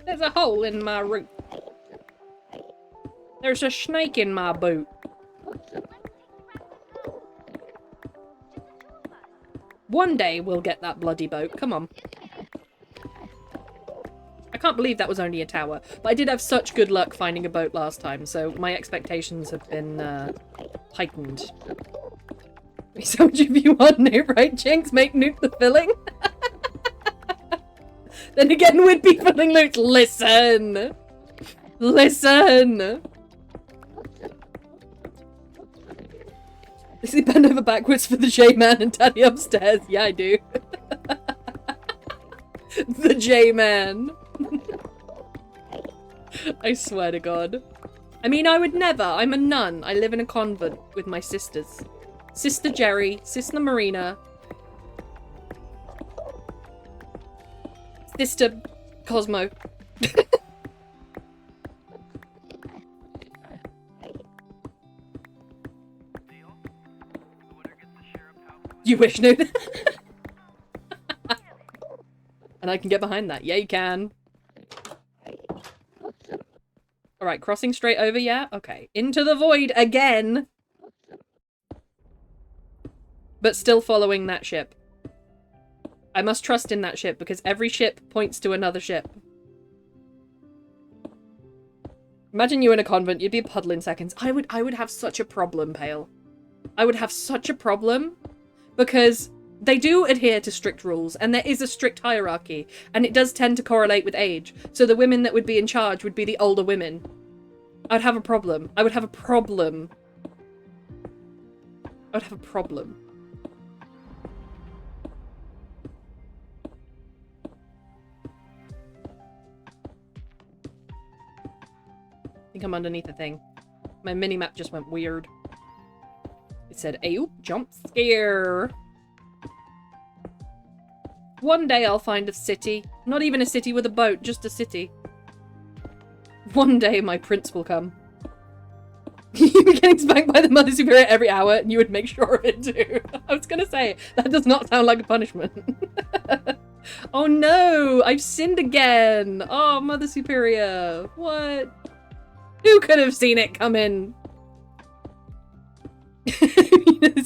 There's a hole in my roof. There's a snake in my boot. One day we'll get that bloody boat. Come on. I can't believe that was only a tower. But I did have such good luck finding a boat last time, so my expectations have been heightened. So much if you want Newt, right, Jinx? Make Newt the filling? Then again, we'd be filling Newt. Listen! Listen! Does he bend over backwards for the J-Man and Daddy upstairs? Yeah, I do. The J-Man. I swear to God. I mean, I would never. I'm a nun. I live in a convent with my sisters. Sister Jerry, Sister Marina, Sister Cosmo. You wish, Newt. And I can get behind that. Yeah, you can. Alright, crossing straight over, yeah? Okay. Into the void again! But still following that ship. I must trust in that ship, because every ship points to another ship. Imagine you in a convent, you'd be a puddle in seconds. I would have such a problem, Pale. I would have such a problem. Because they do adhere to strict rules, and there is a strict hierarchy, and it does tend to correlate with age. So the women that would be in charge would be the older women. I'd have a problem. I would have a problem. I would have a problem. I think I'm underneath the thing. My mini-map just went weird. It said, "Ayoop, jump scare." One day I'll find a city. Not even a city with a boat, just a city. One day my prince will come. You'd be getting spanked by the Mother Superior every hour, and you would make sure of it too. I was gonna say, that does not sound like a punishment. Oh no! I've sinned again! Oh, Mother Superior. What? Who could have seen it coming?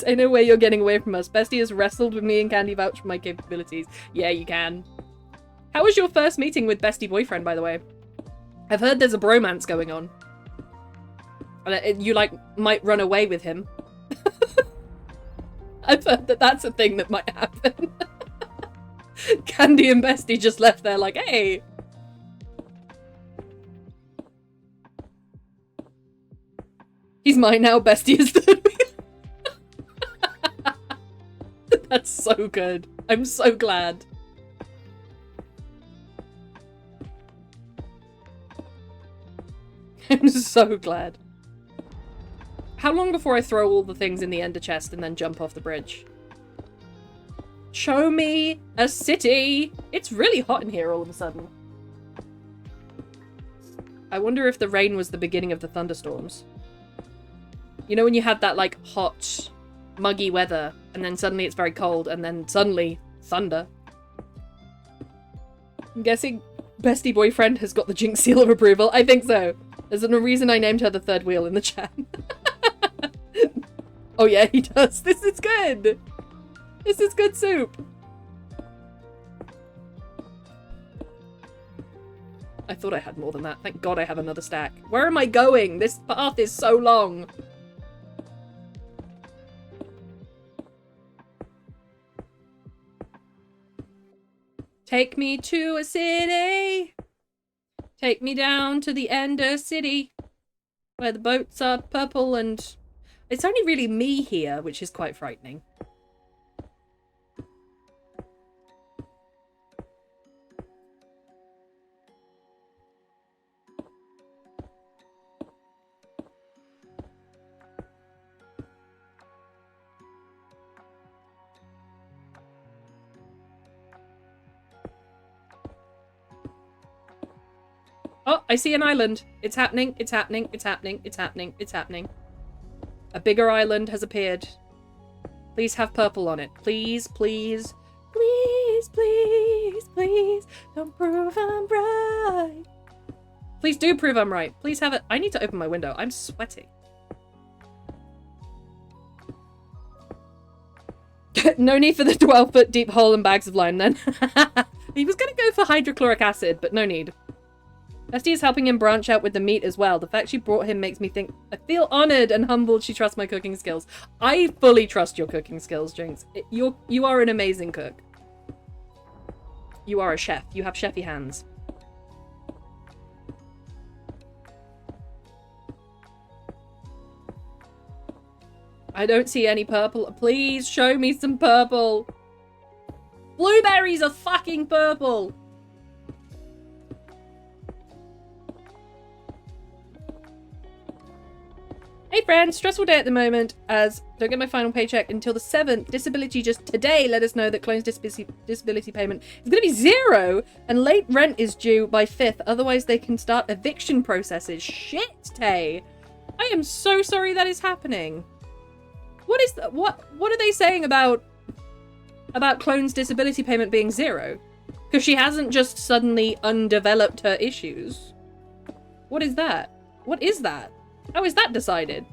I know where you're getting away from us. Bestie has wrestled with me and Candy vouch for my capabilities. Yeah, you can. How was your first meeting with Bestie boyfriend, by the way? I've heard there's a bromance going on. And you, like, might run away with him. I've heard that that's a thing that might happen. Candy and Bestie just left there like, hey! He's mine now, Bestie is third wheel. That's so good. I'm so glad. I'm so glad. How long before I throw all the things in the ender chest and then jump off the bridge? Show me a city! It's really hot in here all of a sudden. I wonder if the rain was the beginning of the thunderstorms. You know when you had that, like, hot, muggy weather, and then suddenly it's very cold, and then suddenly, thunder. I'm guessing Bestie Boyfriend has got the Jinx seal of approval. I think so. There's a reason I named her the third wheel in the chat. Oh yeah, he does. This is good. This is good soup. I thought I had more than that. Thank God I have another stack. Where am I going? This path is so long. Take me to a city. Take me down to the Ender City. Where the boats are purple and... It's only really me here, which is quite frightening. Oh, I see an island. It's happening, it's happening, it's happening, it's happening, it's happening. A bigger island has appeared. Please have purple on it. Please, please. Please, please, please. Don't prove I'm right. Please do prove I'm right. Please have it. I need to open my window. I'm sweating. No need for the 12-foot deep hole and bags of lime then. He was going to go for hydrochloric acid, but no need. Esty is helping him branch out with the meat as well. The fact she brought him makes me think I feel honored and humbled she trusts my cooking skills. I fully trust your cooking skills, Jinx. You are an amazing cook. You are a chef. You have chefy hands. I don't see any purple. Please show me some purple. Blueberries are fucking purple. Hey friends, stressful day at the moment as don't get my final paycheck until the 7th. Disability just today let us know that Clone's disability payment is going to be 0 and late rent is due by 5th. Otherwise they can start eviction processes. Shit, Tay. I am so sorry that is happening. What is that? What are they saying about Clone's disability payment being 0? Because she hasn't just suddenly undeveloped her issues. What is that? What is that? How is that decided?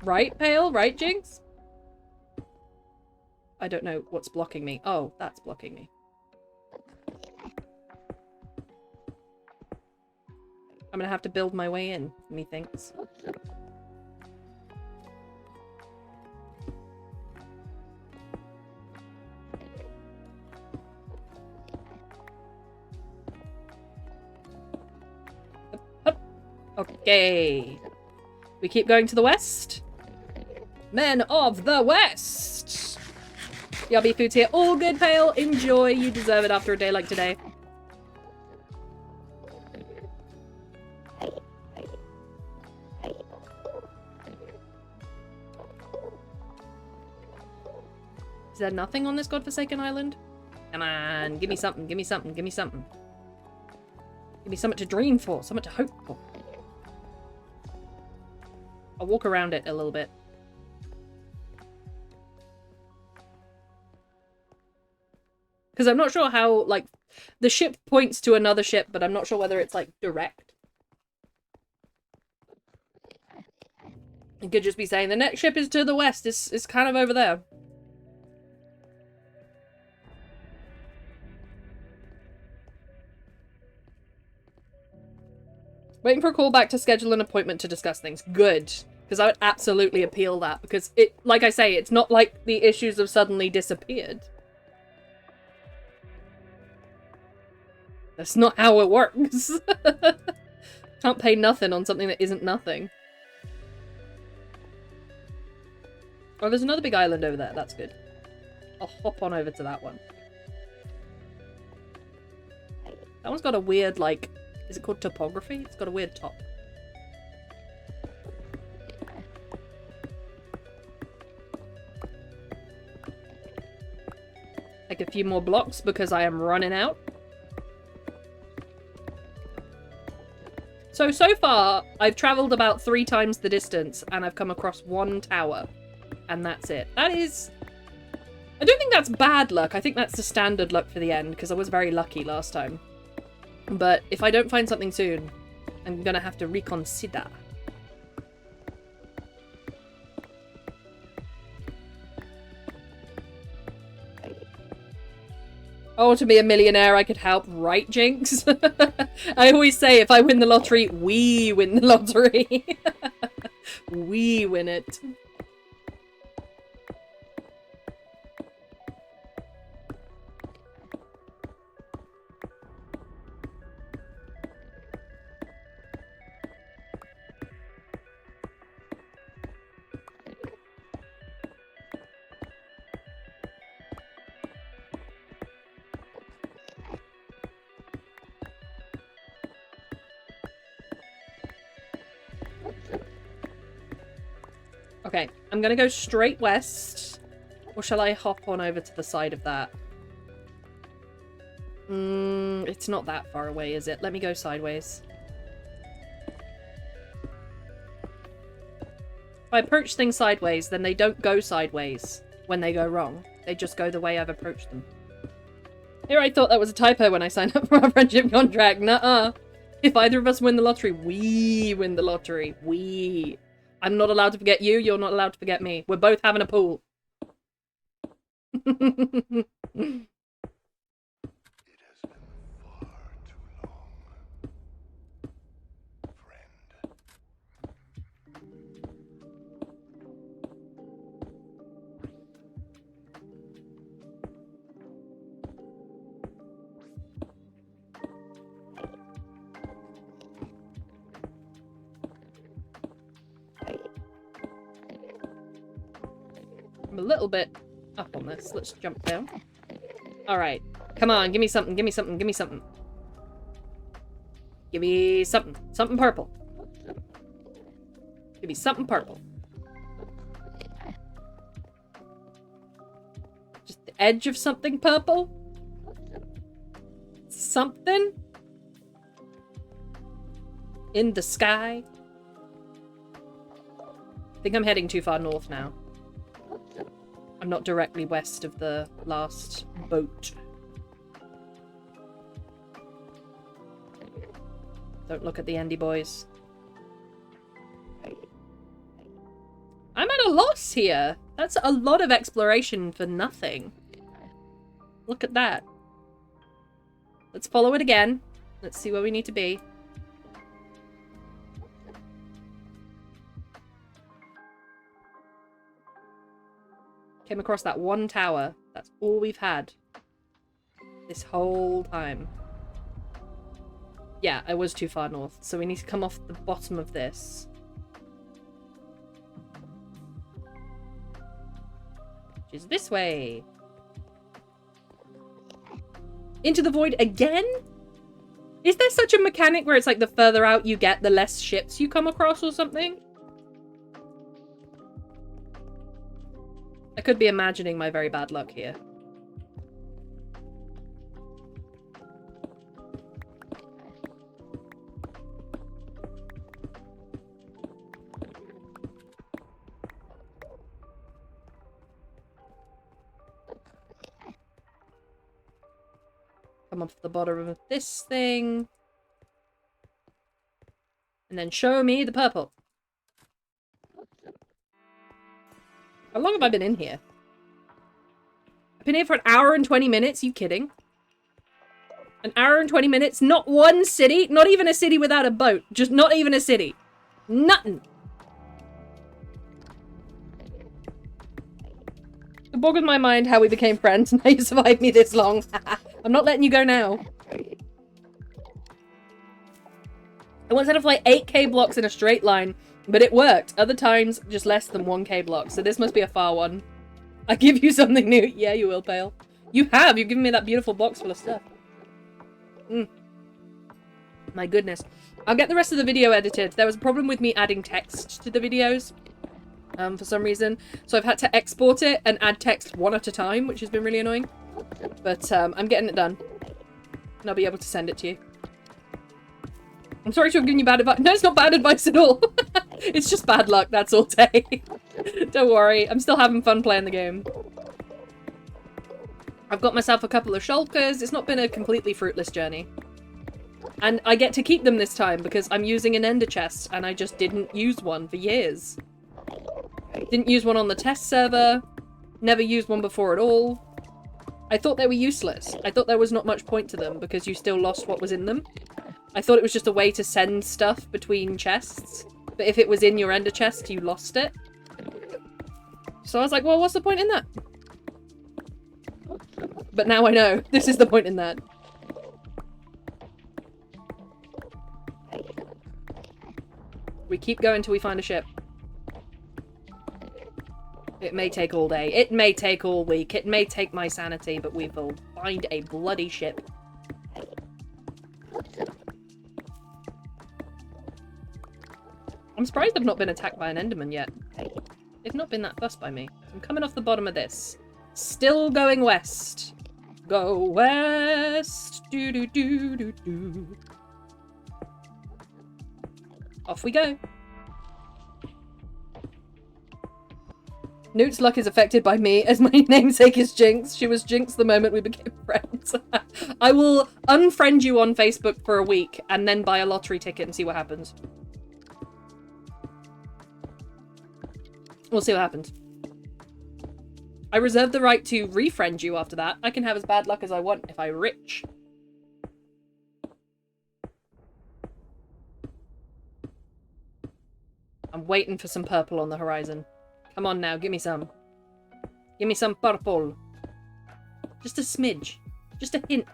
Right, Pale? Right, Jinx? I don't know what's blocking me. Oh, that's blocking me. I'm gonna have to build my way in, methinks. Okay. We keep going to the west. Men of the West! Yummy food's here. All good, Pale. Enjoy. You deserve it after a day like today. Is there nothing on this godforsaken island? Come on, give me something, give me something, give me something. Give me something to dream for, something to hope for. I'll walk around it a little bit. Because I'm not sure how, like, the ship points to another ship, but I'm not sure whether it's, like, direct. It could just be saying the next ship is to the west, it's kind of over there. Waiting for a call back to schedule an appointment to discuss things. Good. Because I would absolutely appeal that. Because it, like I say, it's not like the issues have suddenly disappeared. That's not how it works. Can't pay nothing on something that isn't nothing. Oh, there's another big island over there. That's good. I'll hop on over to that one. That one's got a weird, like... Is it called topography? It's got a weird top. Take a few more blocks because I am running out. So far, I've travelled about 3 times the distance and I've come across 1 tower. And that's it. That is... I don't think that's bad luck. I think that's the standard luck for the end because I was very lucky last time. But if I don't find something soon, I'm gonna have to reconsider. Oh, to be a millionaire, I could help, right, Jinx? I always say, if I win the lottery, we win the lottery. We win it. Okay, I'm gonna go straight west. Or shall I hop on over to the side of that? It's not that far away, is it? Let me go sideways. If I approach things sideways, then they don't go sideways when they go wrong. They just go the way I've approached them. Here, I thought that was a typo when I signed up for our friendship contract. Nuh-uh. If either of us win the lottery, we win the lottery. We. I'm not allowed to forget you, you're not allowed to forget me. We're both having a pool. I'm a little bit up on this. Let's jump down. Alright. Come on, give me something, give me something, give me something. Give me something. Something purple. Give me something purple. Just the edge of something purple? Something? In the sky? I think I'm heading too far north now. I'm not directly west of the last boat. Don't look at the Endy boys. I'm at a loss here. That's a lot of exploration for nothing. Look at that. Let's follow it again. Let's see where we need to be. Came across that one tower. That's all we've had. This whole time. Yeah, I was too far north, so we need to come off the bottom of this. Which is this way. Into the void again? Is there such a mechanic where it's like the further out you get, the less ships you come across or something? I could be imagining my very bad luck here. Come off the bottom of this thing. And then show me the purple. How long have I been in here? I've been here for an hour and 20 minutes. Are you kidding? An hour and 20 minutes? Not one city? Not even a city without a boat. Just not even a city. Nothing. It boggles my mind how we became friends and how you survived me this long. I'm not letting you go now. I once had to fly 8k blocks in a straight line, but it worked. Other times, just less than 1k blocks, so this must be a far one. I give you something new. Yeah, you will, Pale. You have! You've given me that beautiful box full of stuff. My goodness. I'll get the rest of the video edited. There was a problem with me adding text to the videos. For some reason. So I've had to export it and add text one at a time, which has been really annoying. But I'm getting it done. And I'll be able to send it to you. I'm sorry to have given you bad advice. No, it's not bad advice at all. It's just bad luck, that's all day. Don't worry, I'm still having fun playing the game. I've got myself a couple of shulkers. It's not been a completely fruitless journey. And I get to keep them this time because I'm using an ender chest and I just didn't use one for years. Didn't use one on the test server. Never used one before at all. I thought they were useless. I thought there was not much point to them because you still lost what was in them. I thought it was just a way to send stuff between chests. But if it was in your ender chest, you lost it. So I was like, well, what's the point in that? But now I know. This is the point in that. We keep going till we find a ship. It may take all day. It may take all week. It may take my sanity, but we will find a bloody ship. I'm surprised I've not been attacked by an Enderman yet. They've not been that fussed by me. I'm coming off the bottom of this. Still going west. Go west. Do do do do do. Off we go. Newt's luck is affected by me, as my namesake is Jinx. She was Jinx the moment we became friends. I will unfriend you on Facebook for a week, and then buy a lottery ticket and see what happens. We'll see what happens. I reserve the right to refriend you after that. I can have as bad luck as I want if I'm rich. I'm waiting for some purple on the horizon. Come on now, give me some. Give me some purple. Just a smidge. Just a hint.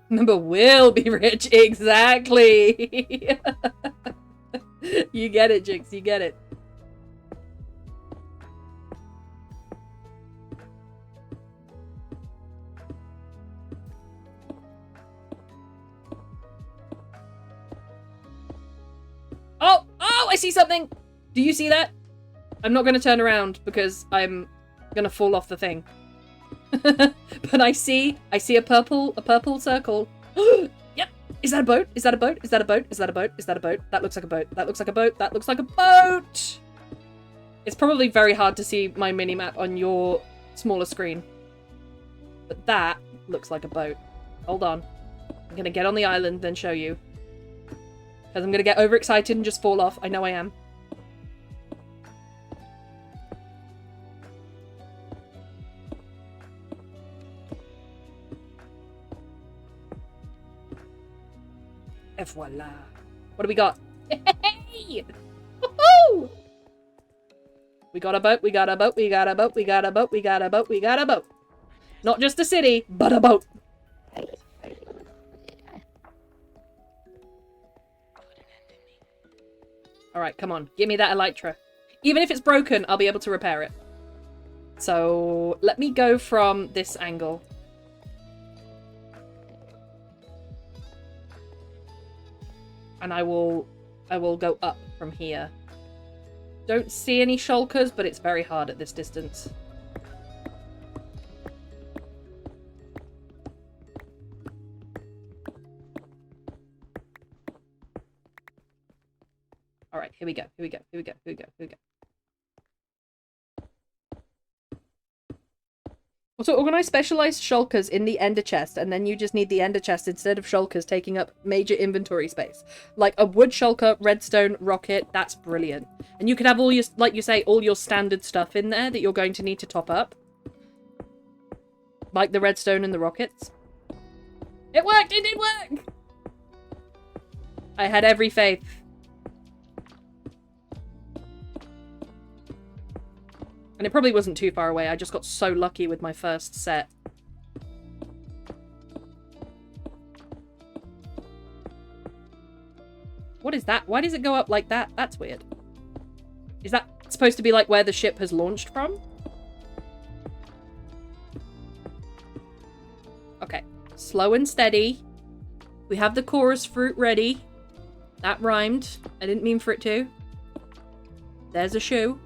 Remember, we'll be rich. Exactly. You get it, Jinx. You get it. Oh! Oh! I see something! Do you see that? I'm not going to turn around because I'm going to fall off the thing. But I see a purple circle. Yep. Is that a boat? Is that a boat? Is that a boat? Is that a boat? Is that a boat? That looks like a boat. That looks like a boat. That looks like a boat. It's probably very hard to see my mini-map on your smaller screen. But that looks like a boat. Hold on. I'm going to get on the island, then show you. Because I'm going to get overexcited and just fall off. I know I am. Et voila. What do we got? Hey! Woohoo! We got a boat, we got a boat, we got a boat, we got a boat, we got a boat, we got a boat. Not just a city, but a boat. Alright, come on. Give me that elytra. Even if it's broken, I'll be able to repair it. So, let me go from this angle. And I will go up from here. Don't see any shulkers, but it's very hard at this distance. Alright, here we go, here we go, here we go, here we go, here we go. Also, organize specialized shulkers in the ender chest, and then you just need the ender chest instead of shulkers taking up major inventory space. Like a wood shulker, redstone, rocket, that's brilliant. And you can have all your, like you say, all your standard stuff in there that you're going to need to top up. Like the redstone and the rockets. It worked! It did work! I had every faith. And it probably wasn't too far away. I just got so lucky with my first set. What is that? Why does it go up like that? That's weird. Is that supposed to be like where the ship has launched from? Okay. Slow and steady. We have the chorus fruit ready. That rhymed. I didn't mean for it to. There's a shoe.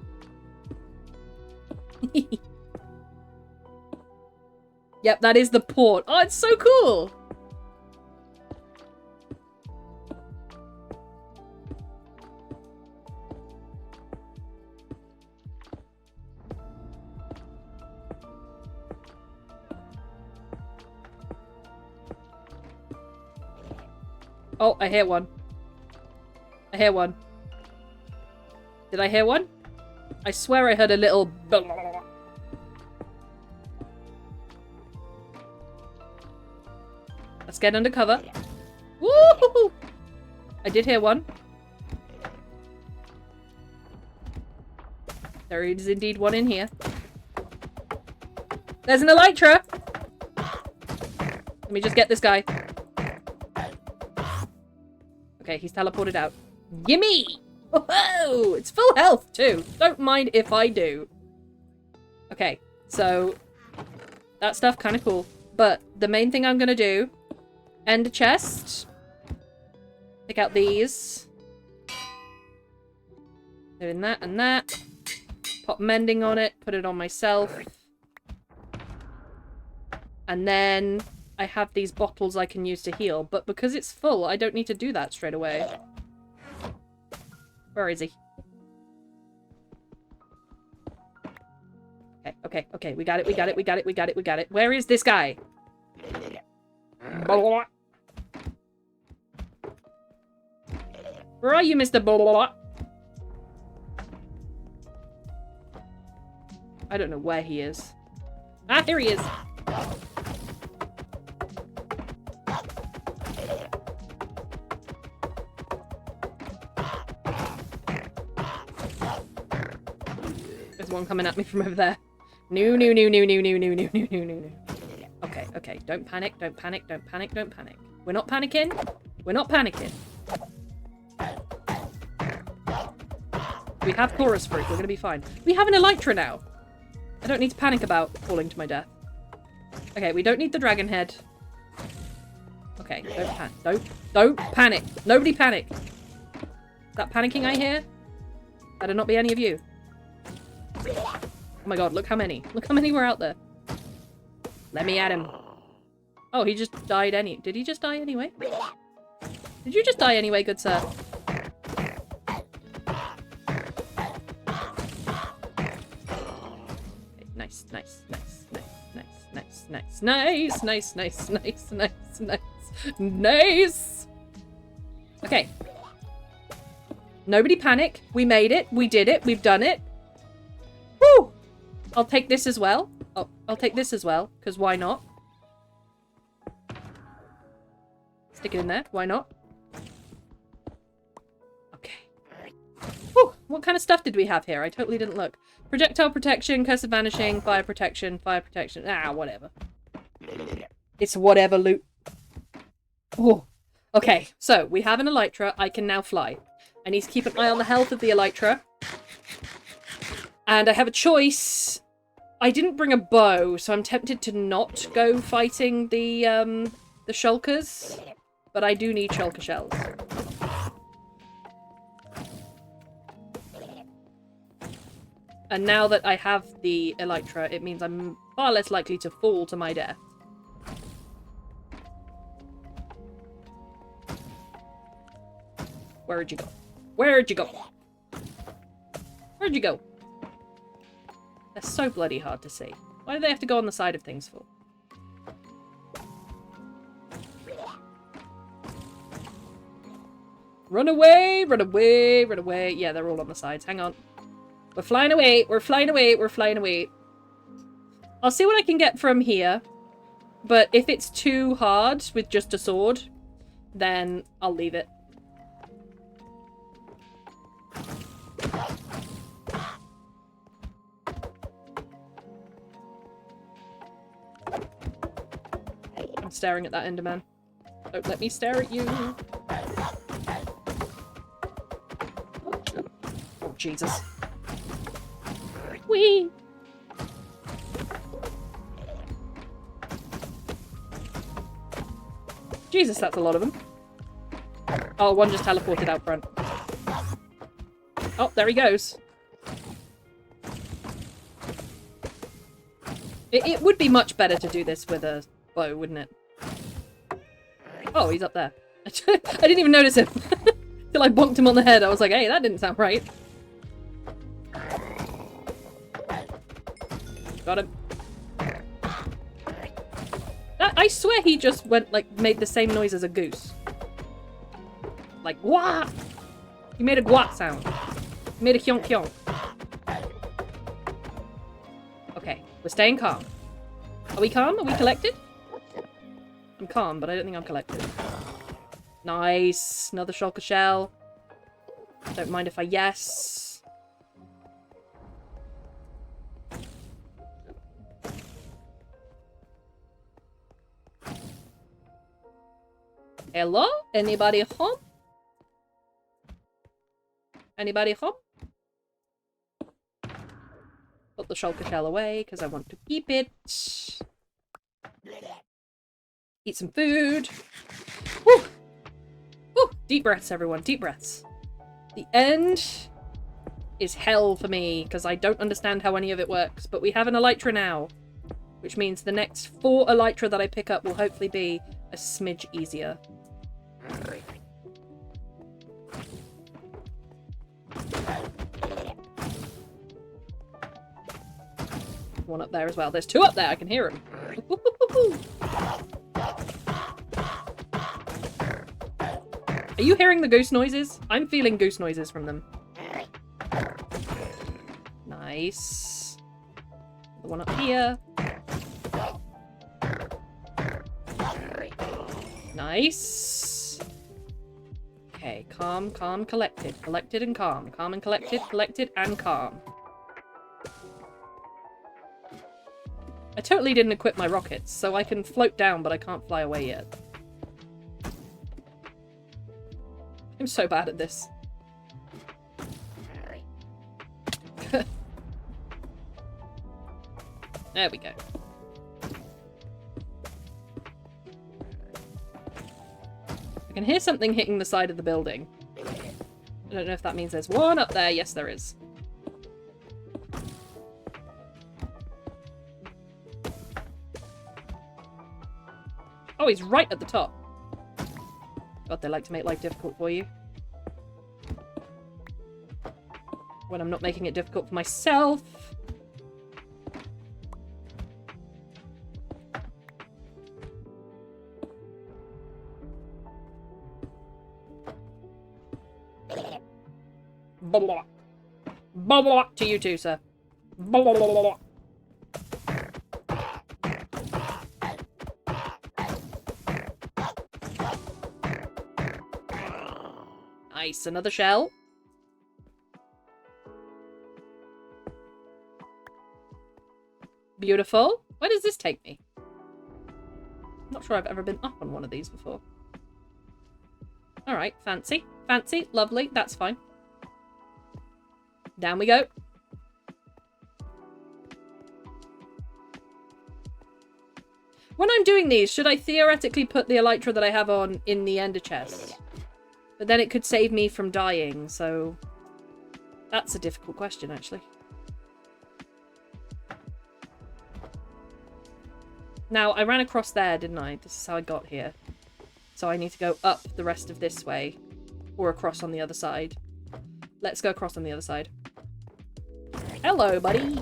Yep, that is the port. Oh, it's so cool! Oh, I hear one. I hear one. Did I hear one? I swear I heard a little... Let's get under cover. Woo! I did hear one. There is indeed one in here. There's an elytra! Let me just get this guy. Okay, he's teleported out. Gimme! Whoa! It's full health, too. Don't mind if I do. Okay, so... that stuff, kind of cool. But the main thing I'm gonna do... end a chest. Pick out these. Doing that and that. Pop mending on it. Put it on myself. And then... I have these bottles I can use to heal. But because it's full, I don't need to do that straight away. Where is he? Okay, okay, okay. We got it, we got it, we got it, we got it, we got it. Where is this guy? Where are you, Mr. Blah, blah, blah? I don't know where he is. Ah, here he is. There's one coming at me from over there. No, no, no, no, no, no, no, no, no, no, no. Okay, okay. Don't panic, don't panic, don't panic, don't panic. We're not panicking. We're not panicking. We have chorus fruit. We're gonna be fine. We have an elytra now. I don't need to panic about falling to my death. Okay, we don't need the dragon head. Okay, don't panic. Don't panic. Nobody panic. Is that panicking I hear? Better not be any of you. Oh my god, look how many. Look how many were out there. Let me at him. Oh, he just died Did he just die anyway? Did you just die anyway, good sir? Nice, nice, nice, nice, nice, nice, nice, nice, nice, nice, nice, nice, nice. Okay. Nobody panic. We made it. We did it. We've done it. Woo! I'll take this as well. Oh, I'll take this as well, because why not? Stick it in there. Why not? Okay. Whew, what kind of stuff did we have here? I totally didn't look. Projectile protection, curse of vanishing, fire protection, ah, whatever. It's whatever loot. Oh. Okay, so we have an elytra. I can now fly. I need to keep an eye on the health of the elytra. And I have a choice. I didn't bring a bow, so I'm tempted to not go fighting the shulkers. But I do need shulker shells. And now that I have the elytra, it means I'm far less likely to fall to my death. Where'd you go? Where'd you go? Where'd you go? They're so bloody hard to see. Why do they have to go on the side of things for? Run away! Run away! Run away! Yeah, they're all on the sides. Hang on. We're flying away. We're flying away. We're flying away. I'll see what I can get from here. But if it's too hard with just a sword, then I'll leave it. I'm staring at that Enderman. Don't let me stare at you. Oh, Jesus. Whee! Jesus, that's a lot of them. Oh, one just teleported out front. Oh, there he goes. It would be much better to do this with a bow, wouldn't it? Oh, he's up there. I didn't even notice him. Till I bonked him on the head. I was like, hey, that didn't sound right. Got him. I swear he just went, like, made the same noise as a goose. Like, wah! He made a gwat sound. He made a kyonk kyonk. Okay, we're staying calm. Are we calm? Are we collected? I'm calm, but I don't think I'm collected. Nice. Another shulker shell. Don't mind if I yes. Hello? Anybody home? Anybody home? Put the shulker shell away because I want to keep it. Eat some food. Woo! Woo! Deep breaths, everyone. Deep breaths. The end is hell for me because I don't understand how any of it works. But we have an elytra now, which means the next 4 elytra that I pick up will hopefully be a smidge easier. One up there as well. There's 2 up there. I can hear them. Are you hearing the goose noises? I'm feeling goose noises from them. Nice. The one up here. Nice. Okay, calm, calm, collected. Collected and calm. Calm and collected, collected and calm. I totally didn't equip my rockets, so I can float down, but I can't fly away yet. I'm so bad at this. There we go. I can hear something hitting the side of the building. I don't know if that means there's one up there. Yes, there is. Oh, he's right at the top. God, they like to make life difficult for you. When I'm not making it difficult for myself. Blah, blah, blah, blah, to you too, sir. Blah, blah, blah, blah. Nice, another shell. Beautiful. Where does this take me? I'm not sure I've ever been up on one of these before. Alright, fancy. Fancy, lovely, that's fine. Down we go. When I'm doing these, should I theoretically put the elytra that I have on in the ender chest? But then it could save me from dying, so... That's a difficult question, actually. Now, I ran across there, didn't I? This is how I got here. So I need to go up the rest of this way. Or across on the other side. Let's go across on the other side. Hello, buddy!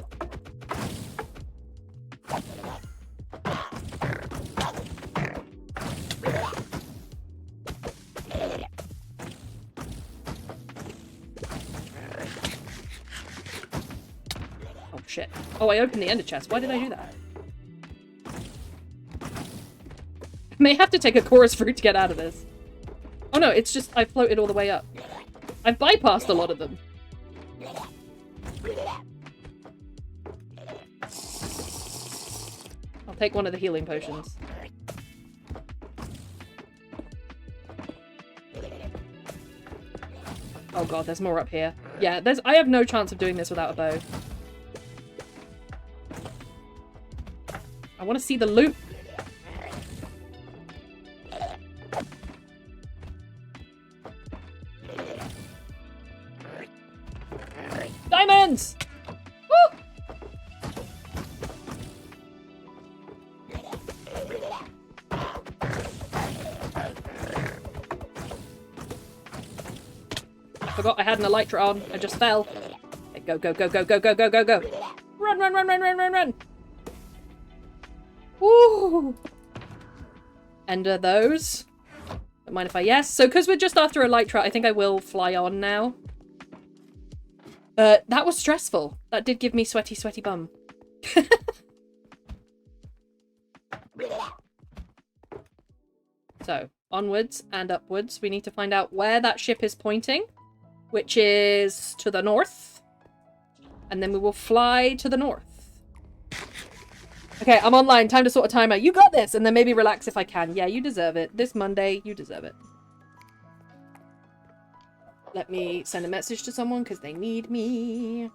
Oh, shit. Oh, I opened the ender chest. Why did I do that? I may have to take a chorus fruit to get out of this. Oh no, it's just I floated all the way up. I've bypassed a lot of them. I'll take one of the healing potions. Oh god, there's more up here. Yeah, I have no chance of doing this without a bow. I want to see the loot. Diamonds! Woo! I forgot I had an elytra on. I just fell. Okay, go, go, go, go, go, go, go, go, go. Run, run, run, run, run, run, run. Woo! Ender those. Don't mind if I yes. So because we're just after elytra, I think I will fly on now. That was stressful. That did give me sweaty, sweaty bum. So, onwards and upwards. We need to find out where that ship is pointing, which is to the north. And then we will fly to the north. Okay, I'm online. Time to sort a timer. You got this! And then maybe relax if I can. Yeah, you deserve it. This Monday, you deserve it. Let me send a message to someone because they need me.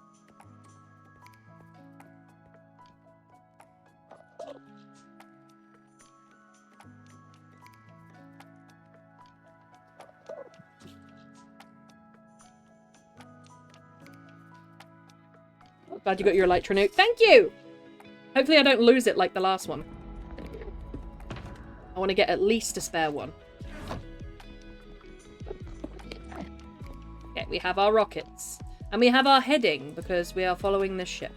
Glad you got your elytra nuke. Thank you! Hopefully I don't lose it like the last one. I want to get at least a spare one. Okay, we have our rockets. And we have our heading, because we are following this ship.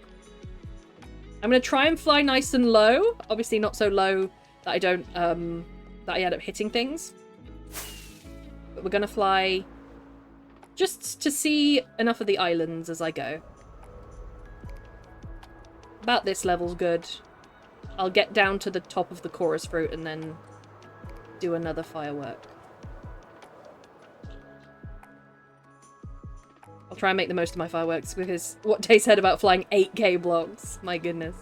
I'm going to try and fly nice and low. Obviously not so low that I don't, that I end up hitting things. But we're going to fly just to see enough of the islands as I go. About this level's good. I'll get down to the top of the chorus fruit and then do another firework. I'll try and make the most of my fireworks because what Tay said about flying 8k blocks. My goodness.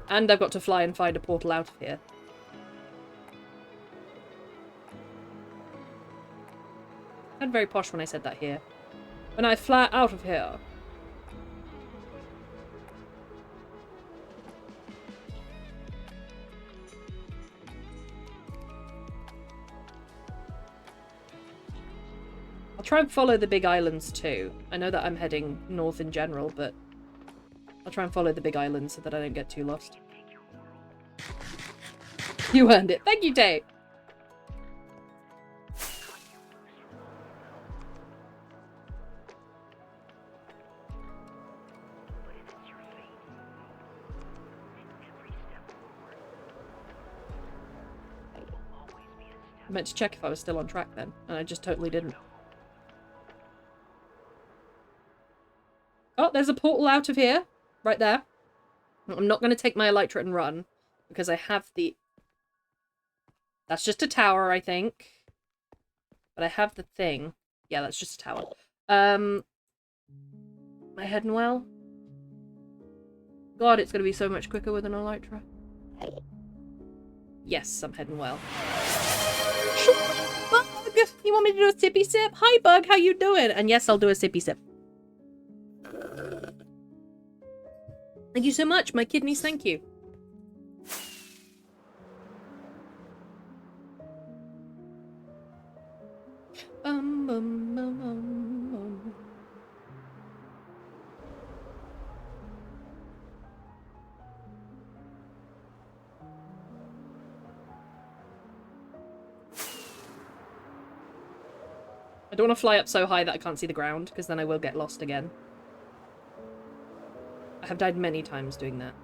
And I've got to fly and find a portal out of here. I sounded very posh when I said that here. When I fly out of here. I'll try and follow the big islands too. I know that I'm heading north in general, but I'll try and follow the big islands so that I don't get too lost. You earned it. Thank you, Dave. I meant to check if I was still on track then, and I just totally didn't. Oh, there's a portal out of here. Right there. I'm not going to take my Elytra and run, because I have the... That's just a tower, I think. But I have the thing. Yeah, that's just a tower. Am I heading well? God, it's going to be so much quicker with an Elytra. Yes, I'm heading well. Bug! You want me to do a sippy sip? Hi, Bug, how you doing? And yes, I'll do a sippy sip. Thank you so much, my kidneys, thank you. Bum, bum, bum, bum, bum. I don't want to fly up so high that I can't see the ground, because then I will get lost again. I have died many times doing that.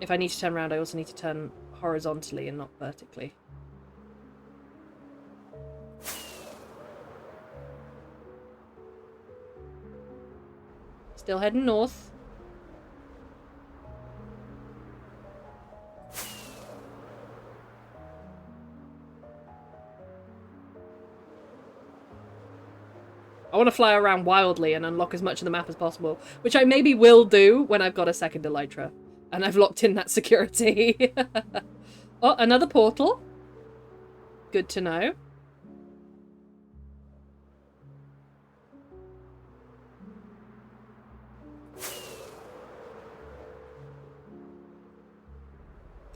If I need to turn around, I also need to turn horizontally and not vertically. Still heading north. I want to fly around wildly and unlock as much of the map as possible, which I maybe will do when I've got a second Elytra. And I've locked in that security. Oh, another portal. Good to know.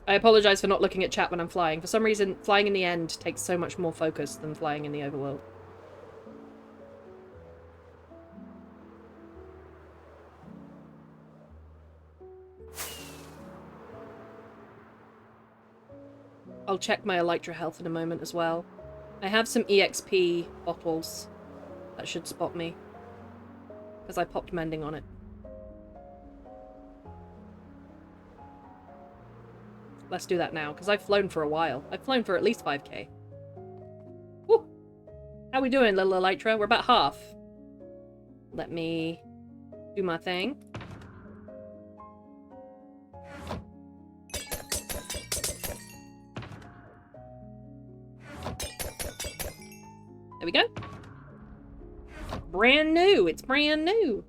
I apologise for not looking at chat when I'm flying. For some reason, flying in the end takes so much more focus than flying in the overworld. I'll check my Elytra health in a moment as well. I have some EXP bottles that should spot me, because I popped mending on it. Let's do that now, because I've flown for a while. I've flown for at least 5k. Woo! How we doing, little Elytra? We're about half. Let me do my thing. There we go. Brand new. It's brand new.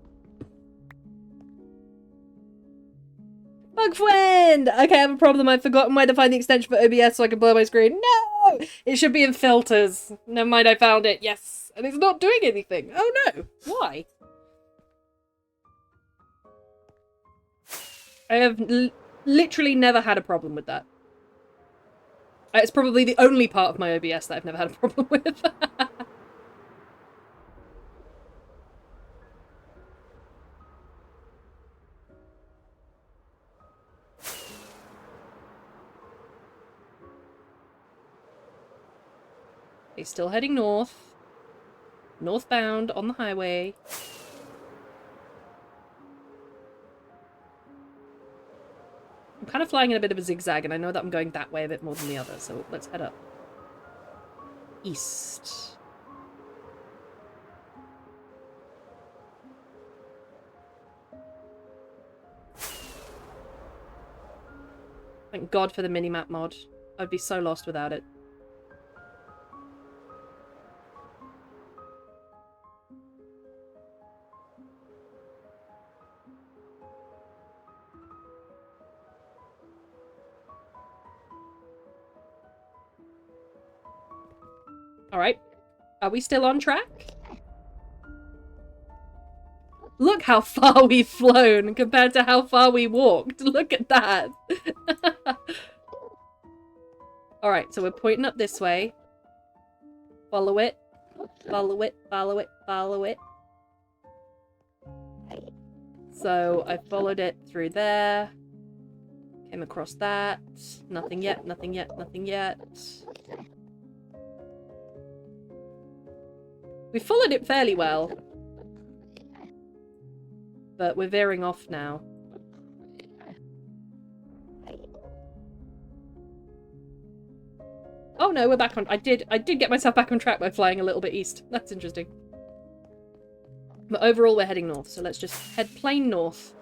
Bug friend! Okay, I have a problem. I've forgotten where to find the extension for OBS so I can blur my screen. No! It should be in filters. Never mind, I found it. Yes. And it's not doing anything. Oh no. Why? I have literally never had a problem with that. It's probably the only part of my OBS that I've never had a problem with. He's still heading north. Northbound on the highway. kind of flying in a bit of a zigzag, and I know that I'm going that way a bit more than the other, so let's head up. East. Thank God for the minimap mod. I'd be so lost without it. Alright. Are we still on track? Look how far we've flown compared to how far we walked. Look at that. Alright, so we're pointing up this way. Follow it. Follow it, follow it, follow it. So I followed it through there. Came across that. Nothing yet, nothing yet, nothing yet. We followed it fairly well. But we're veering off now. Oh no, we're back on. I did get myself back on track by flying a little bit east. That's interesting. But overall, we're heading north, so let's just head plain north.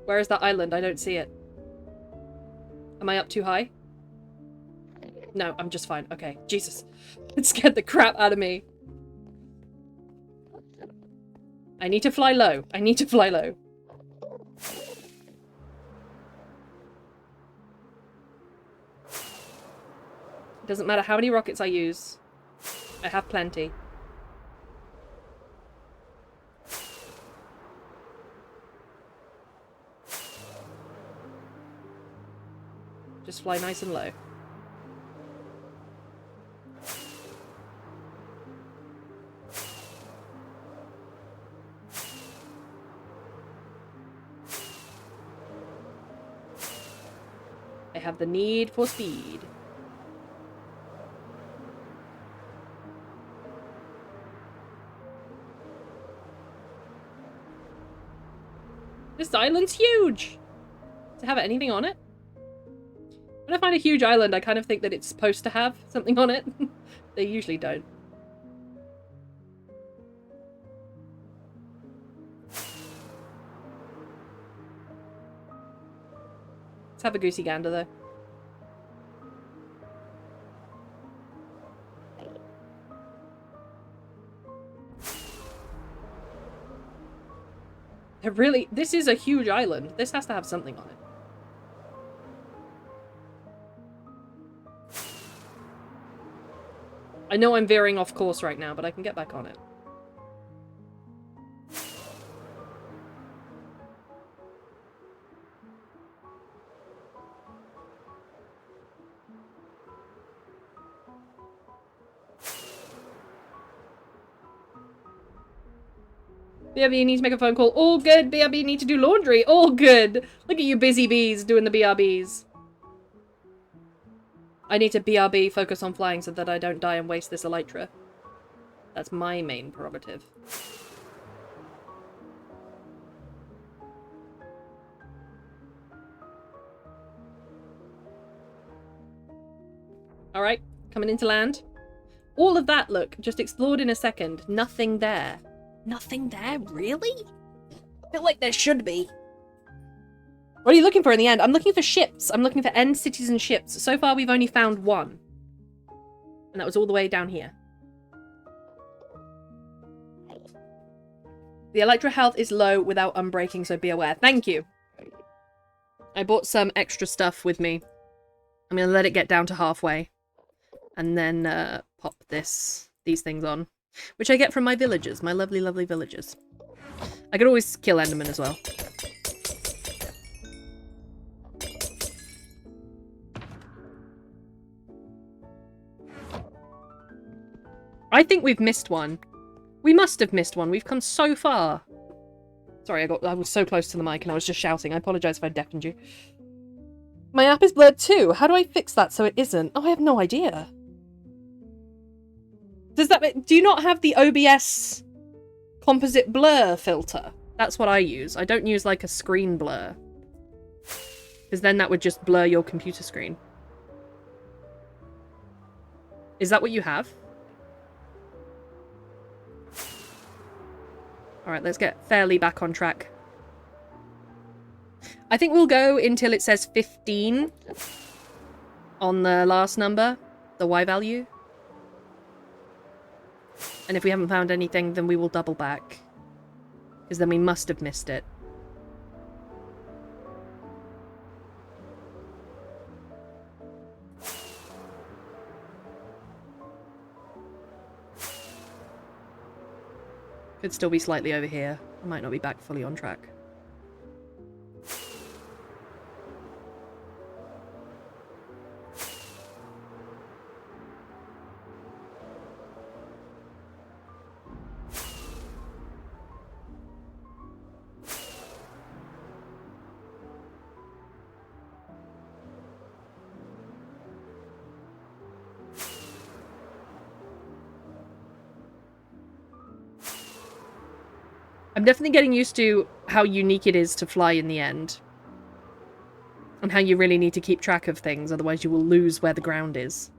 Where is that island? I don't see it. Am I up too high? No, I'm just fine. Okay. Jesus. It scared the crap out of me. I need to fly low. I need to fly low. It doesn't matter how many rockets I use. I have plenty. Just fly nice and low. I have the need for speed. This island's huge! Does it have anything on it? When I find a huge island, I kind of think that it's supposed to have something on it. They usually don't. Let's have a goosey gander, though. This is a huge island. This has to have something on it. I know I'm veering off course right now, but I can get back on it. BRB needs to make a phone call. All good. BRB need to do laundry. All good. Look at you busy bees doing the BRBs. I need to BRB focus on flying so that I don't die and waste this elytra. That's my main prerogative. Alright, coming into land. All of that, look, just explored in a second. Nothing there. Nothing there? Really? I feel like there should be. What are you looking for in the end? I'm looking for ships. I'm looking for end cities and ships. So far, we've only found one. And that was all the way down here. The elytra health is low without unbreaking, so be aware. Thank you. I bought some extra stuff with me. I'm going to let it get down to halfway. And then pop these things on. Which I get from my villagers. My lovely, lovely villagers. I could always kill Enderman as well. I think we've missed one. We must have missed one. We've come so far. Sorry, I was so close to the mic and I was just shouting. I apologise if I deafened you. My app is blurred too. How do I fix that so it isn't? Oh, I have no idea. Do you not have the OBS composite blur filter? That's what I use. I don't use like a screen blur. Because then that would just blur your computer screen. Is that what you have? Alright, let's get fairly back on track. I think we'll go until it says 15 on the last number, the Y value. And if we haven't found anything, then we will double back. Because then we must have missed it. Could still be slightly over here. I might not be back fully on track. I'm definitely getting used to how unique it is to fly in the end. And how you really need to keep track of things, otherwise you will lose where the ground is.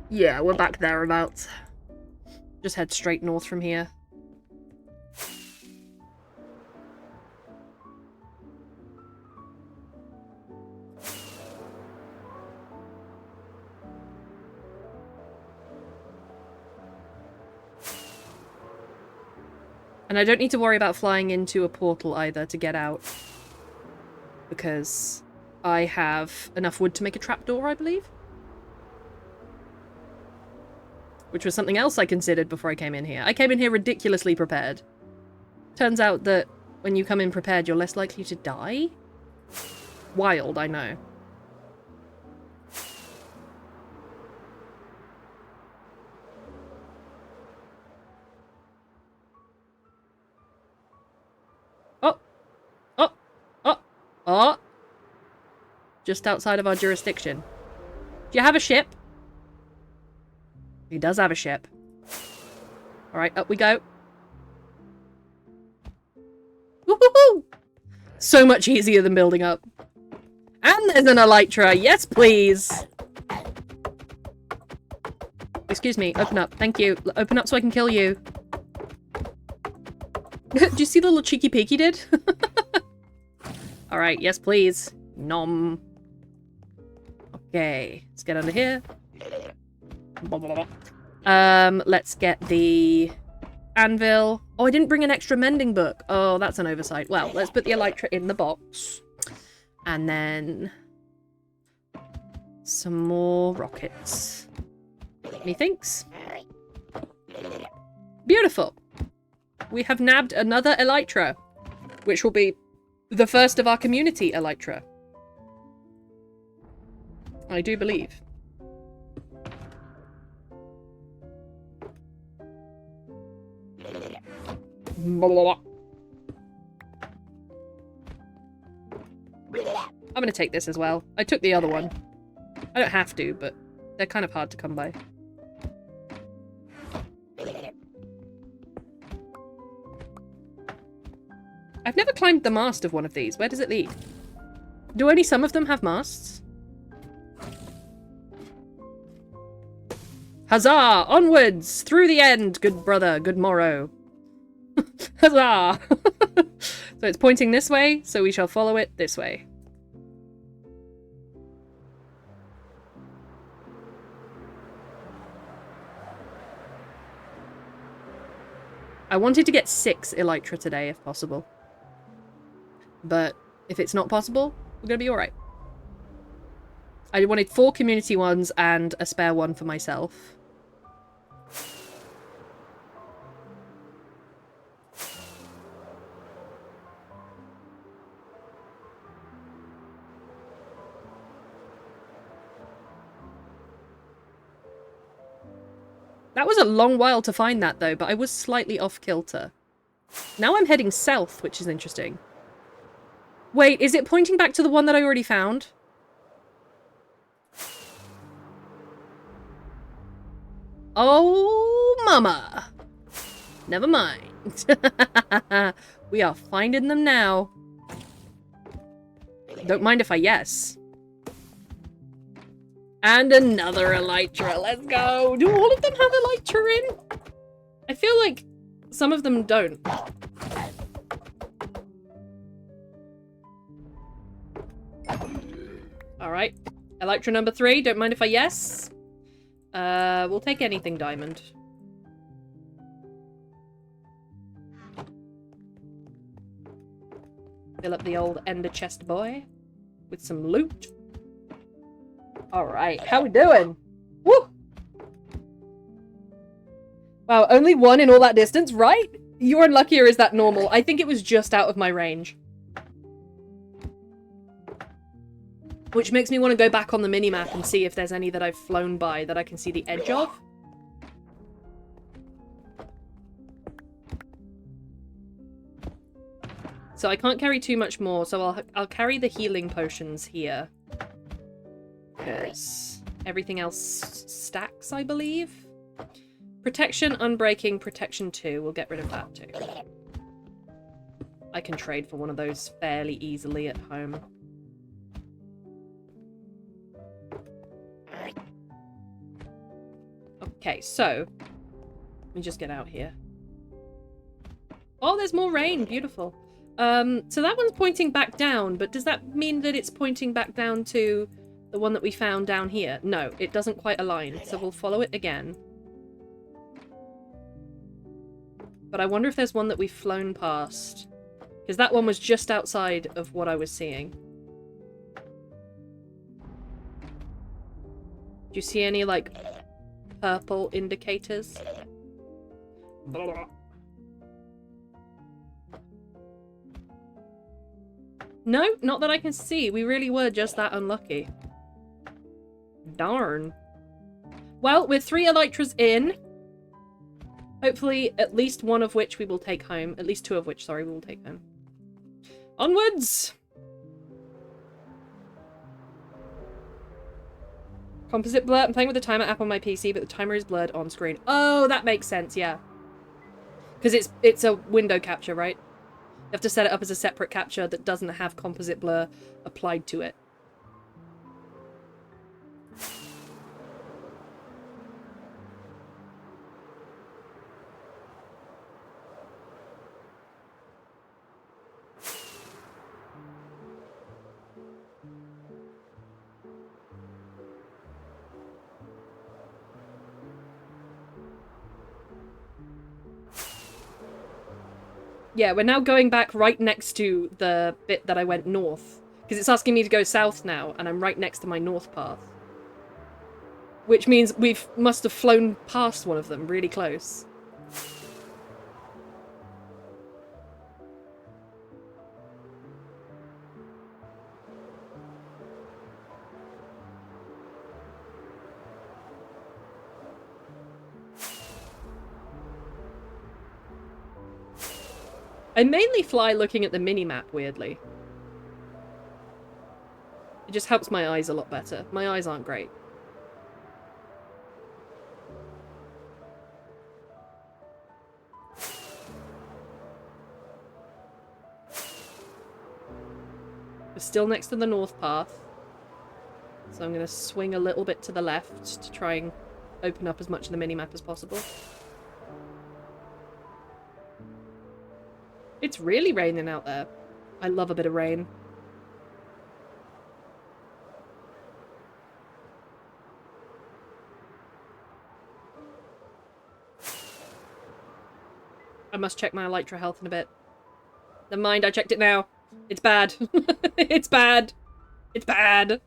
Yeah, we're back thereabouts. Just head straight north from here. And I don't need to worry about flying into a portal either to get out. Because I have enough wood to make a trapdoor, I believe. Which was something else I considered before I came in here. I came in here ridiculously prepared. Turns out that when you come in prepared, you're less likely to die. Wild, I know. Oh! Oh! Oh! Oh! Just outside of our jurisdiction. Do you have a ship? He does have a ship. Alright, up we go. Woohoo! So much easier than building up. And there's an elytra. Yes, please. Excuse me. Open up. Thank you. Open up so I can kill you. Do you see the little cheeky peek he did? Alright, yes, please. Nom. Okay. Let's get under here. Let's get the anvil. Oh, I didn't bring an extra mending book. Oh, that's an oversight. Well, let's put the elytra in the box. And then some more rockets. Methinks. Beautiful. We have nabbed another elytra, which will be the first of our community elytra. I do believe. I'm gonna take this as well. I took the other one. I don't have to, but they're kind of hard to come by. I've never climbed the mast of one of these. Where does it lead? Do only some of them have masts? Huzzah! Onwards! Through the end, good brother, good morrow. Huzzah! So it's pointing this way, so we shall follow it this way. I wanted to get 6 elytra today, if possible. But if it's not possible, we're gonna be alright. I wanted 4 community ones and a spare one for myself. That was a long while to find that, though, but I was slightly off kilter. Now I'm heading south, which is interesting. Wait, is it pointing back to the one that I already found? Oh, mama. Never mind. We are finding them now. Don't mind if I yes. And another elytra. Let's go. Do all of them have elytra in? I feel like some of them don't. Alright. Elytra number 3. Don't mind if I yes. We'll take anything diamond. Fill up the old ender chest boy with some loot. Alright, how we doing? Woo! Wow, only one in all that distance, right? You're unlucky, or is that normal? I think it was just out of my range. Which makes me want to go back on the minimap and see if there's any that I've flown by that I can see the edge of. So I can't carry too much more, so I'll carry the healing potions here. Because everything else stacks, I believe. Protection, unbreaking, protection 2. We'll get rid of that too. I can trade for one of those fairly easily at home. Okay, so let me just get out here. Oh, there's more rain. Beautiful. So that one's pointing back down, but does that mean that it's pointing back down to the one that we found down here? No, it doesn't quite align, so we'll follow it again. But I wonder if there's one that we've flown past. Because that one was just outside of what I was seeing. Do you see any, like, purple indicators? Blah. No, not that I can see. We really were just that unlucky. Darn. Well, with 3 elytras in, hopefully at least one of which we will take home. At least 2 of which, sorry, we will take home. Onwards! Composite blur. I'm playing with the timer app on my PC, but the timer is blurred on screen. Oh, that makes sense, yeah. Because it's a window capture, right? You have to set it up as a separate capture that doesn't have composite blur applied to it. Yeah, we're now going back right next to the bit that I went north. Because it's asking me to go south now, and I'm right next to my north path. Which means we must have flown past one of them really close. I mainly fly looking at the minimap, weirdly. It just helps my eyes a lot better. My eyes aren't great. We're still next to the north path. So I'm going to swing a little bit to the left to try and open up as much of the minimap as possible. It's really raining out there. I love a bit of rain. I must check my elytra health in a bit. Never mind, I checked it now. It's bad. It's bad. It's bad.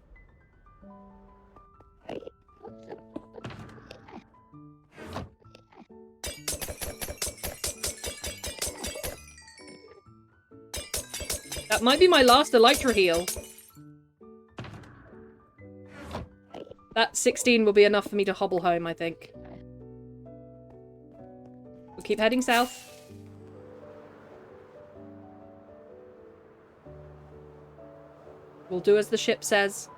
That might be my last elytra heal. That 16 will be enough for me to hobble home, I think. We'll keep heading south. We'll do as the ship says.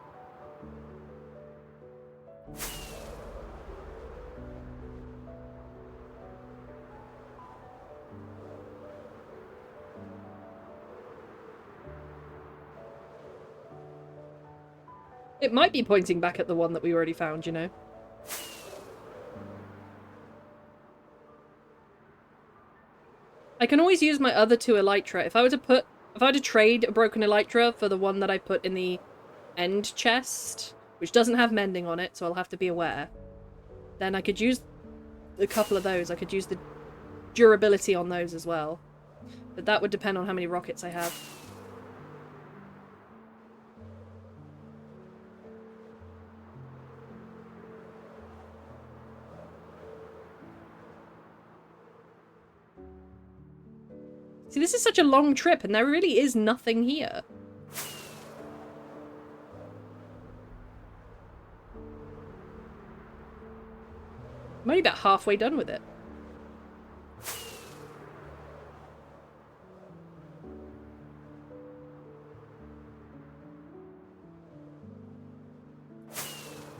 It might be pointing back at the one that we already found, you know? I can always use my other 2 elytra. If I were to trade a broken elytra for the one that I put in the end chest, which doesn't have mending on it, so I'll have to be aware, then I could use a couple of those. I could use the durability on those as well. But that would depend on how many rockets I have. See, this is such a long trip, and there really is nothing here. I'm only about halfway done with it.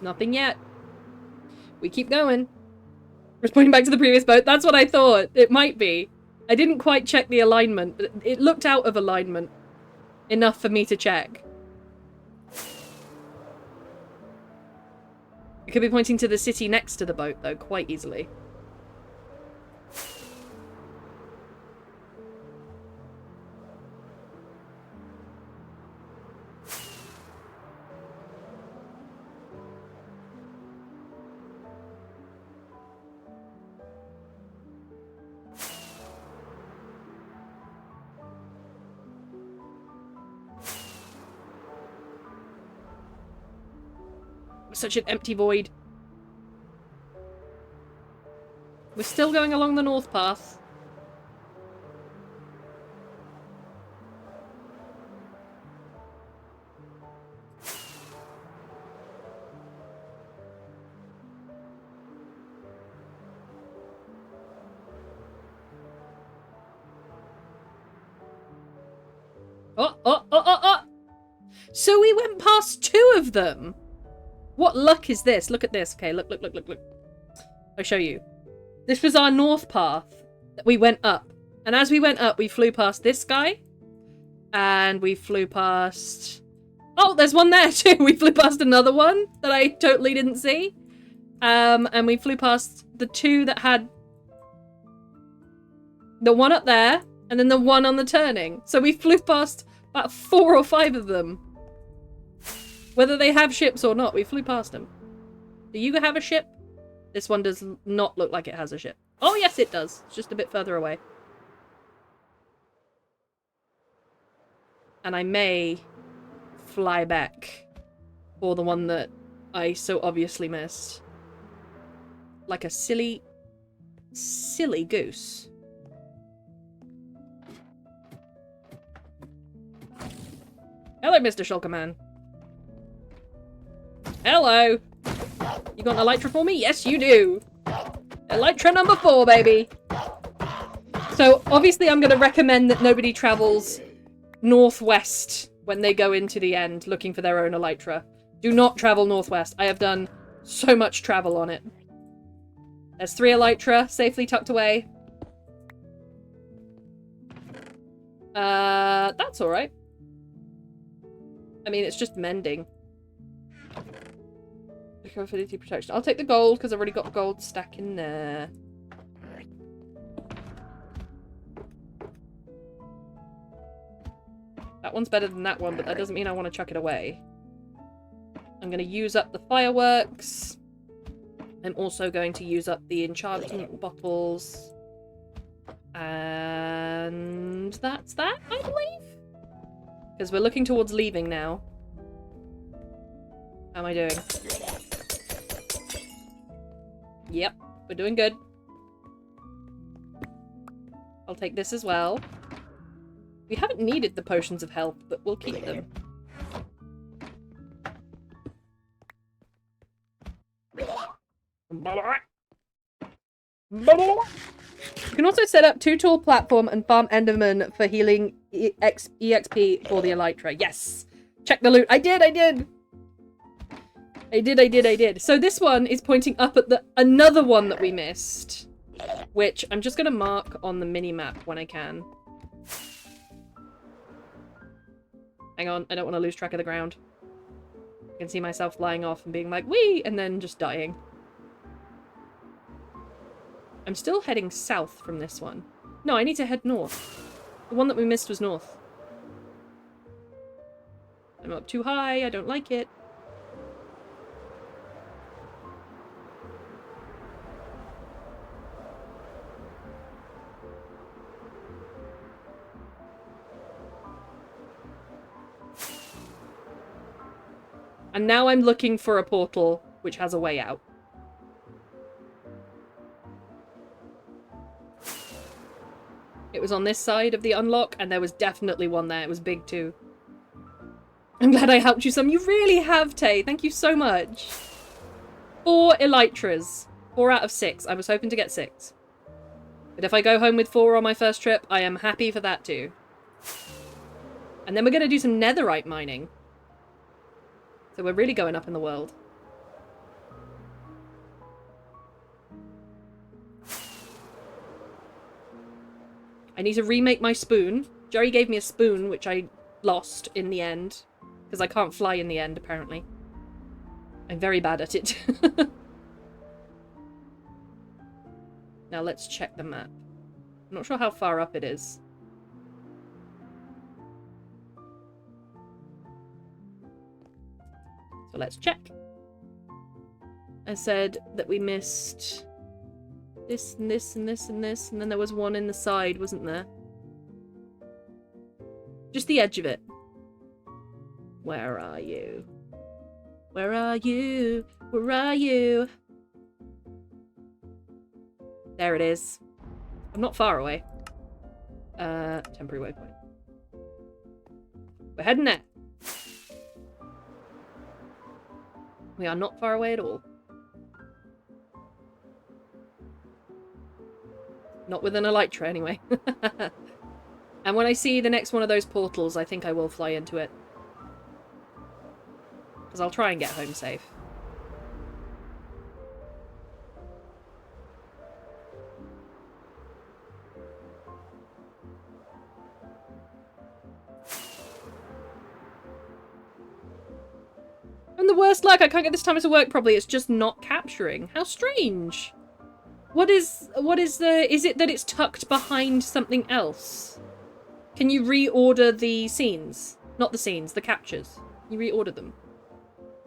Nothing yet. We keep going. We're pointing back to the previous boat. That's what I thought. It might be. I didn't quite check the alignment, but it looked out of alignment enough for me to check. It could be pointing to the city next to the boat, though, quite easily. Such an empty void. We're still going along the north path. Oh! So we went past 2 of them. What luck is this? Look at this. Okay, look. I'll show you. This was our north path that we went up. And as we went up, we flew past this guy. And we flew past... Oh, there's one there too! We flew past another one that I totally didn't see. And we flew past the 2 that had... the one up there, and then the one on the turning. So we flew past about 4 or 5 of them. Whether they have ships or not, we flew past them. Do you have a ship? This one does not look like it has a ship. Oh, yes, it does. It's just a bit further away. And I may fly back for the one that I so obviously missed. Like a silly goose. Hello, Mr. Shulkerman. Hello! You got an elytra for me? Yes, you do! Elytra number 4, baby! So, obviously I'm going to recommend that nobody travels northwest when they go into the end looking for their own elytra. Do not travel northwest. I have done so much travel on it. There's 3 elytra safely tucked away. That's alright. I mean, it's just mending. Affinity protection. I'll take the gold because I've already got a gold stack in there. That one's better than that one, but that doesn't mean I want to chuck it away. I'm going to use up the fireworks. I'm also going to use up the enchantment bottles. And that's that, I believe? Because we're looking towards leaving now. How am I doing? Yep, we're doing good. I'll take this as well. We haven't needed the potions of health, but we'll keep them. You can can also set up 2-tool platform and farm Enderman for healing EXP for the Elytra. Yes! Check the loot. I did! So this one is pointing up at the another one that we missed. Which I'm just going to mark on the mini-map when I can. Hang on, I don't want to lose track of the ground. I can see myself flying off and being like, whee! And then just dying. I'm still heading south from this one. No, I need to head north. The one that we missed was north. I'm up too high, I don't like it. And now I'm looking for a portal which has a way out. It was on this side of the unlock, and there was definitely one there. It was big too. I'm glad I helped you some. You really have, Tay. Thank you so much. 4 Elytras. 4 out of 6. I was hoping to get 6. But if I go home with 4 on my first trip, I am happy for that too. And then we're going to do some netherite mining. So we're really going up in the world. I need to remake my spoon. Jerry gave me a spoon, which I lost in the end. Because I can't fly in the end, apparently. I'm very bad at it. Now let's check the map. I'm not sure how far up it is. So let's check. I said that we missed this and this and this and this, and then there was one in the side, wasn't there? Just the edge of it. Where are you? Where are you? Where are you? There it is. I'm not far away. Temporary waypoint. We're heading there. We are not far away at all. Not with an Elytra, anyway. And when I see the next one of those portals, I think I will fly into it. Because I'll try and get home safe. And the worst luck, I can't get this timer to work properly. It's just not capturing. How strange. What is it that it's tucked behind something else? Can you reorder the scenes? Not the scenes, the captures. You reorder them.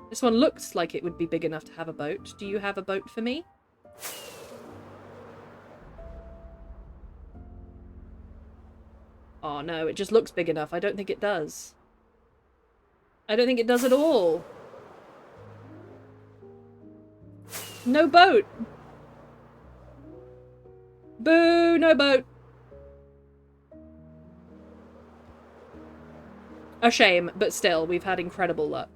This one looks like it would be big enough to have a boat. Do you have a boat for me? Oh no, it just looks big enough. I don't think it does. I don't think it does at all. No boat. Boo, no boat. A shame, but still, we've had incredible luck.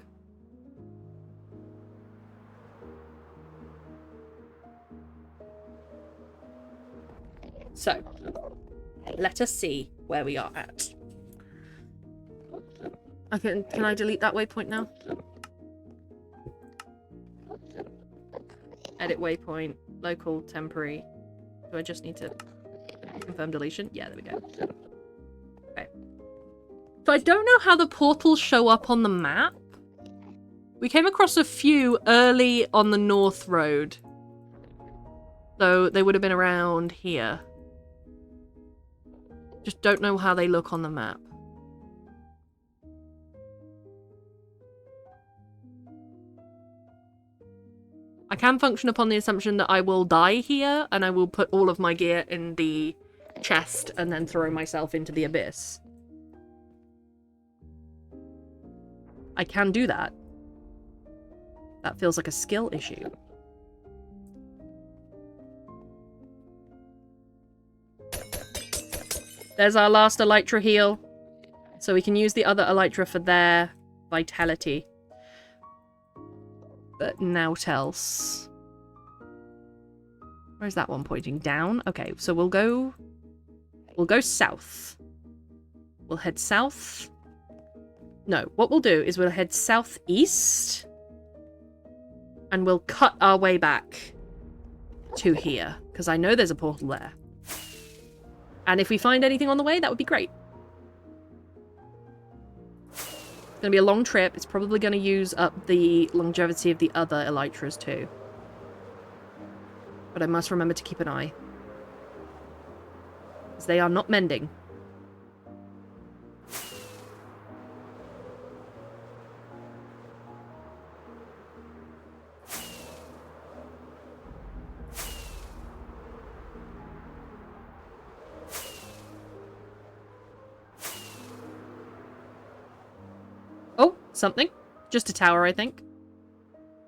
So, let us see where we are at. Okay, can I delete that waypoint now? Edit waypoint, local, temporary. Do I just need to confirm deletion? Yeah, there we go. Okay. So I don't know how the portals show up on the map. We came across a few early on the North Road. So they would have been around here. Just don't know how they look on the map. I can function upon the assumption that I will die here, and I will put all of my gear in the chest and then throw myself into the abyss. I can do that. That feels like a skill issue. There's our last Elytra heal. So we can use the other Elytra for their vitality. But now else. Where's that one pointing? Down? Okay, so we'll go south. We'll head south. No, what we'll do is we'll head southeast. And we'll cut our way back to here. Because I know there's a portal there. And if we find anything on the way, that would be great. It's going to be a long trip. It's probably going to use up the longevity of the other elytras too. But I must remember to keep an eye. Because they are not mending. Oh, something. Just a tower, I think.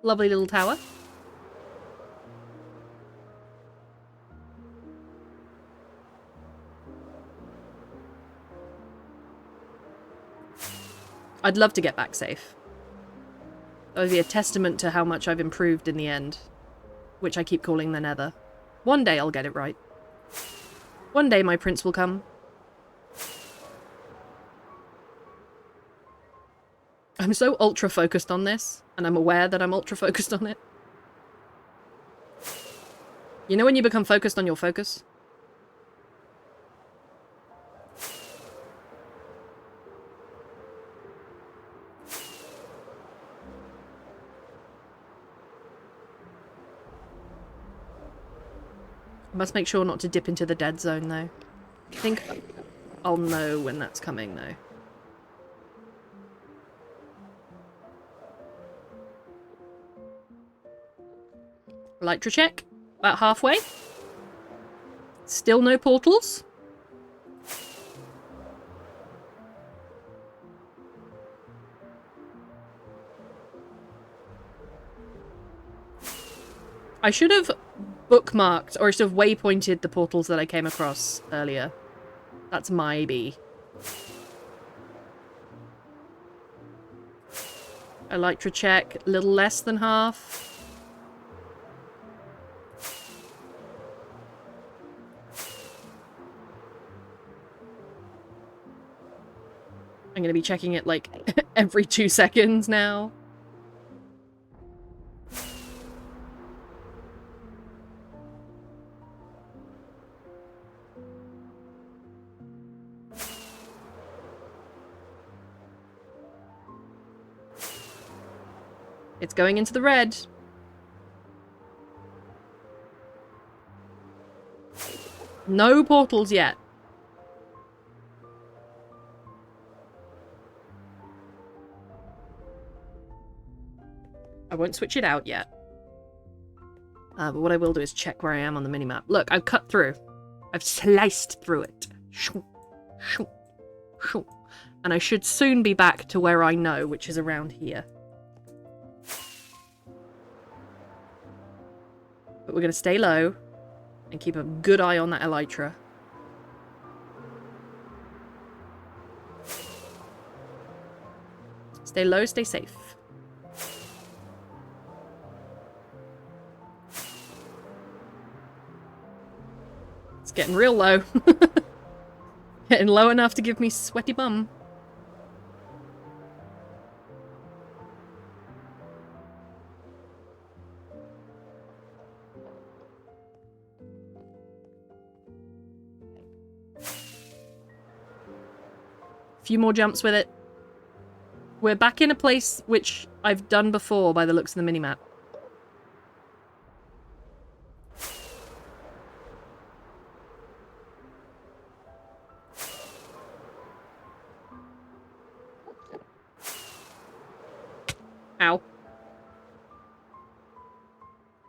Lovely little tower. I'd love to get back safe. That would be a testament to how much I've improved in the end. Which I keep calling the Nether. One day I'll get it right. One day my prince will come. I'm so ultra focused on this, and I'm aware that I'm ultra focused on it. You know when you become focused on your focus? I must make sure not to dip into the dead zone, though. I think I'll know when that's coming, though. Elytra check. About halfway. Still no portals. I should have bookmarked, or sort of waypointed the portals that I came across earlier. That's my B. Elytra check. A little less than half. I'm gonna be checking it, like, every 2 seconds now. It's going into the red. No portals yet. I won't switch it out yet. But what I will do is check where I am on the minimap. Look, I've cut through. I've sliced through it. Shoo, shoo, shoo. And I should soon be back to where I know, which is around here. But we're going to stay low and keep a good eye on that elytra. Stay low, stay safe. It's getting real low. Getting low enough to give me sweaty bum. Few more jumps with it. We're back in a place which I've done before by the looks of the minimap. Ow.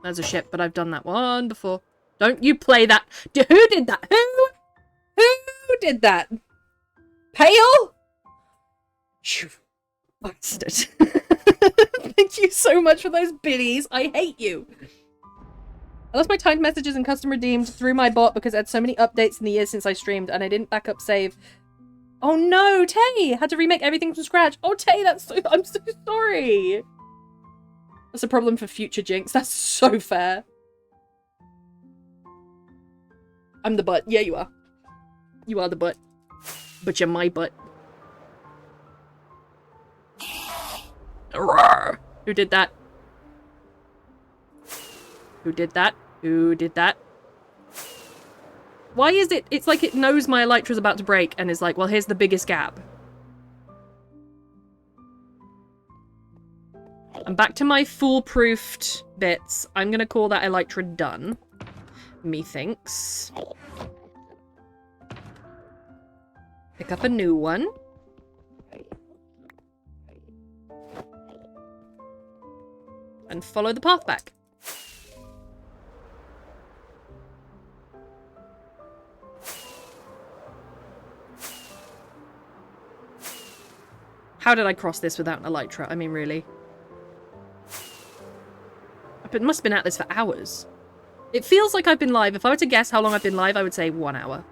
There's a ship, but I've done that one before. Don't you play that. Who did that? Who did that? Pale? You bastard. Thank you so much for those biddies. I hate you. I lost my timed messages and custom redeemed through my bot because I had so many updates in the years since I streamed and I didn't back up save. Oh no, Tay! Had to remake everything from scratch. Oh, Tay, I'm so sorry. That's a problem for future Jinx. That's so fair. I'm the butt. Yeah, you are. You are the butt. But you're my butt. Who did that? Who did that? Who did that? Why is it? It's like it knows my elytra's about to break and is like, well, here's the biggest gap. I'm back to my foolproofed bits. I'm gonna call that elytra done. Methinks. Pick up a new one. And follow the path back. How did I cross this without an elytra? I mean, really? It must have been at this for hours. It feels like I've been live. If I were to guess how long I've been live, I would say 1 hour.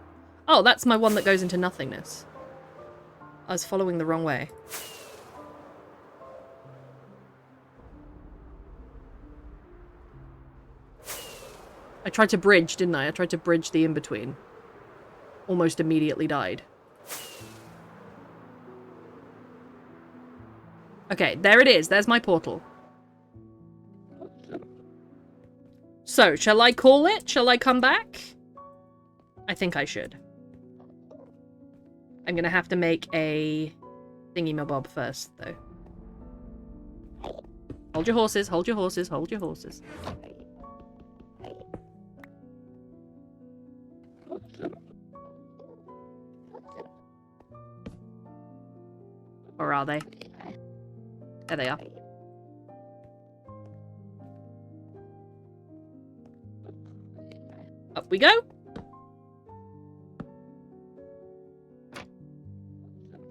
Oh, that's my one that goes into nothingness. I was following the wrong way. I tried to bridge, didn't I? I tried to bridge the in-between. Almost immediately died. Okay, there it is. There's my portal. So, shall I call it? Shall I come back? I think I should. I'm gonna have to make a thingy-mabob first, though. Hold your horses, hold your horses, hold your horses. Or are they? There they are. Up we go.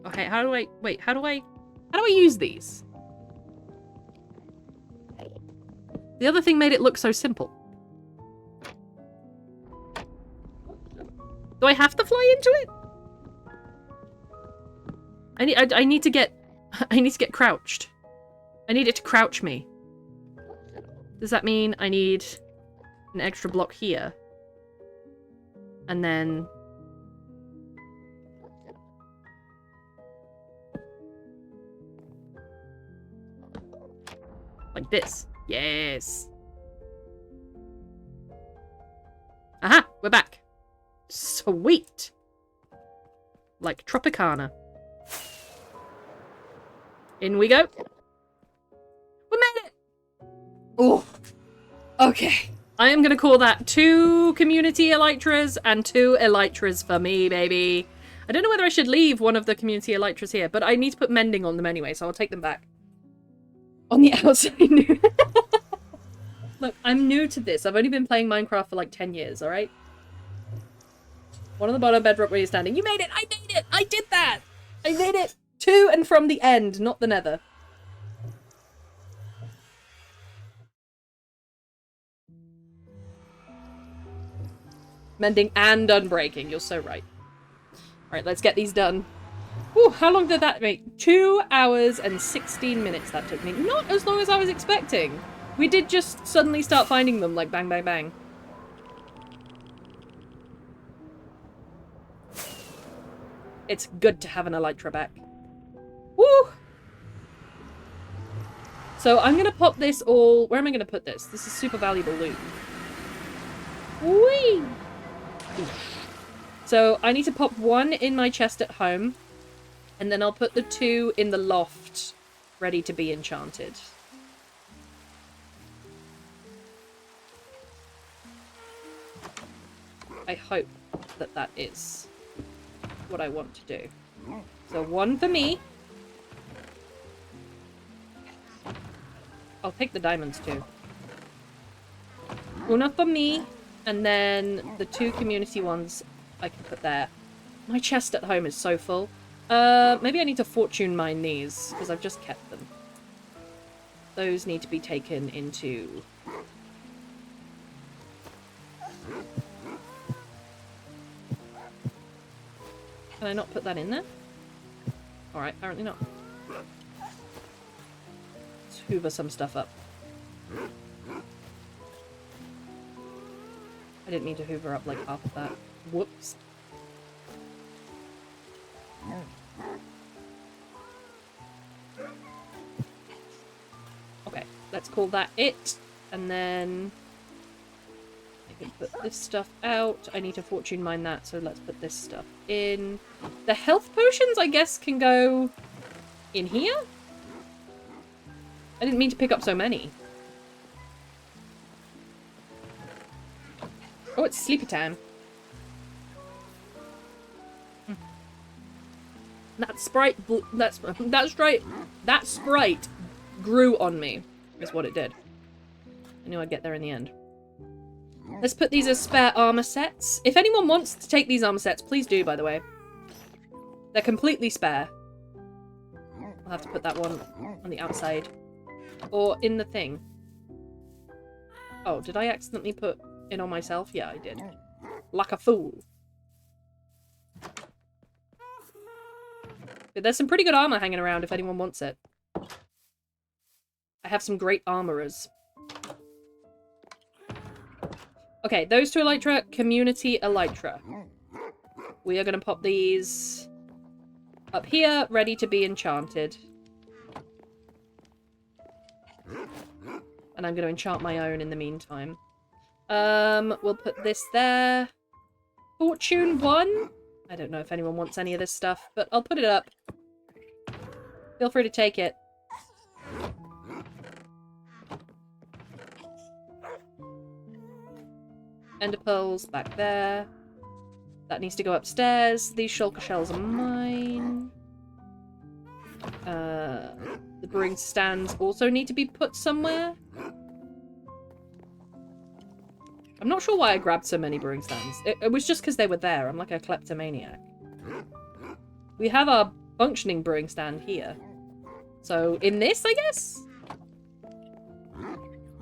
Okay, how do I... Wait, how do I use these? The other thing made it look so simple. Do I have to fly into it? I need to get... I need to get crouched. I need it to crouch me. Does that mean I need an extra block here? And then... like this. Yes. Aha! We're back. Sweet. Like Tropicana. In we go. We made it! Oh. Okay. I am going to call that 2 community elytras and 2 elytras for me, baby. I don't know whether I should leave one of the community elytras here, but I need to put mending on them anyway, so I'll take them back. On the outside. Look, I'm new to this. I've only been playing Minecraft for like 10 years, alright? One on the bottom, bedrock where you're standing. You made it! I made it! I did that! I made it to and from the end, not the nether. Mending and unbreaking. You're so right. Alright, let's get these done. Whew, how long did that make? 2 hours and 16 minutes that took me. Not as long as I was expecting. We did just suddenly start finding them, like bang, bang, bang. It's good to have an elytra back. Woo! So I'm gonna pop this all... Where am I gonna put this? This is super valuable loot. Whee! So I need to pop 1 in my chest at home. And then I'll put the 2 in the loft, ready to be enchanted. I hope that that is what I want to do. So 1 for me. I'll take the diamonds too. 1 for me, and then the 2 community ones I can put there. My chest at home is so full. Maybe I need to fortune mine these, because I've just kept them. Those need to be taken into... Can I not put that in there? Alright, apparently not. Let's hoover some stuff up. I didn't mean to hoover up like half of that. Whoops. Okay, let's call that it. And then I can put this stuff out. I need to fortune mine that, so let's put this stuff in. The health potions, I guess, can go in here? I didn't mean to pick up so many. Oh, it's sleepy time. That sprite, that's right. That sprite grew on me, is what it did. I knew I'd get there in the end. Let's put these as spare armor sets. If anyone wants to take these armor sets, please do, by the way. They're completely spare. I'll have to put that one on the outside. Or in the thing. Oh, did I accidentally put it on myself? Yeah, I did. Like a fool. But there's some pretty good armor hanging around if anyone wants it. I have some great armorers. Okay, those two elytra, community elytra. We are going to pop these up here, ready to be enchanted. And I'm going to enchant my own in the meantime. We'll put this there. Fortune 1. I don't know if anyone wants any of this stuff, but I'll put it up. Feel free to take it. Ender pearls back there. That needs to go upstairs. These shulker shells are mine. The brewing stands also need to be put somewhere. I'm not sure why I grabbed so many brewing stands. It was just because they were there. I'm like a kleptomaniac. We have our functioning brewing stand here. So, in this, I guess?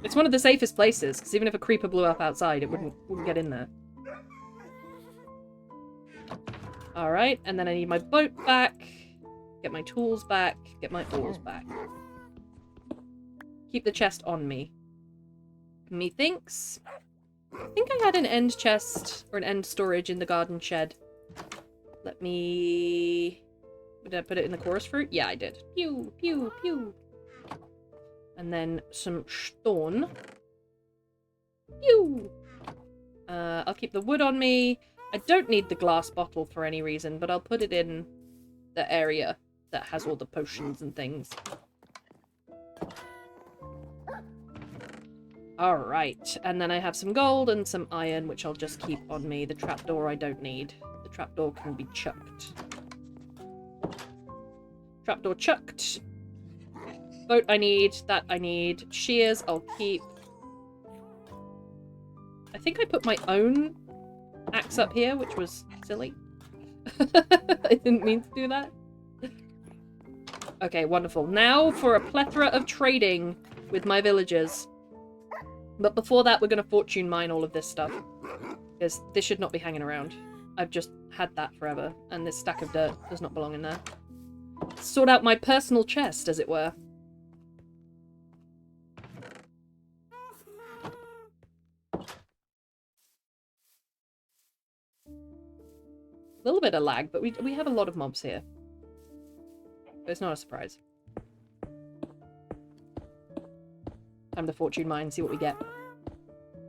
It's one of the safest places, because even if a creeper blew up outside, it wouldn't get in there. Alright, and then I need my boat back. Get my tools back. Get my oars back. Keep the chest on me. Methinks. I think I had an end chest, or an end storage in the garden shed. Let me... Did I put it in the chorus fruit? Yeah, I did. Pew, pew, pew. And then some stone. Pew! I'll keep the wood on me. I don't need the glass bottle for any reason, but I'll put it in the area that has all the potions and things. Alright, and then I have some gold and some iron, which I'll just keep on me. The trapdoor I don't need. The trapdoor can be chucked. Trapdoor chucked. Boat I need. That I need. Shears I'll keep. I think I put my own axe up here, which was silly. I didn't mean to do that. Okay, wonderful. Now for a plethora of trading with my villagers. But before that, we're going to fortune mine all of this stuff. Because this should not be hanging around. I've just had that forever. And this stack of dirt does not belong in there. Sort out my personal chest, as it were. A little bit of lag, but we have a lot of mobs here. But it's not a surprise. Time to fortune mine, see what we get.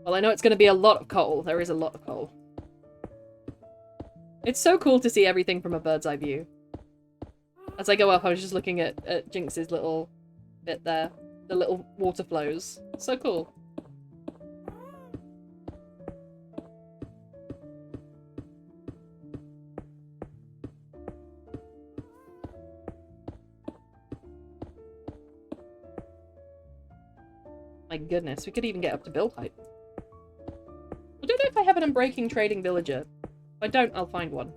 Well, I know it's going to be a lot of coal. There is a lot of coal. It's so cool to see everything from a bird's eye view. As I go up, I was just looking at Jinx's little bit there. The little water flows. So cool. My goodness, we could even get up to build height. I don't know if I have an unbreaking trading villager. If I don't, I'll find one.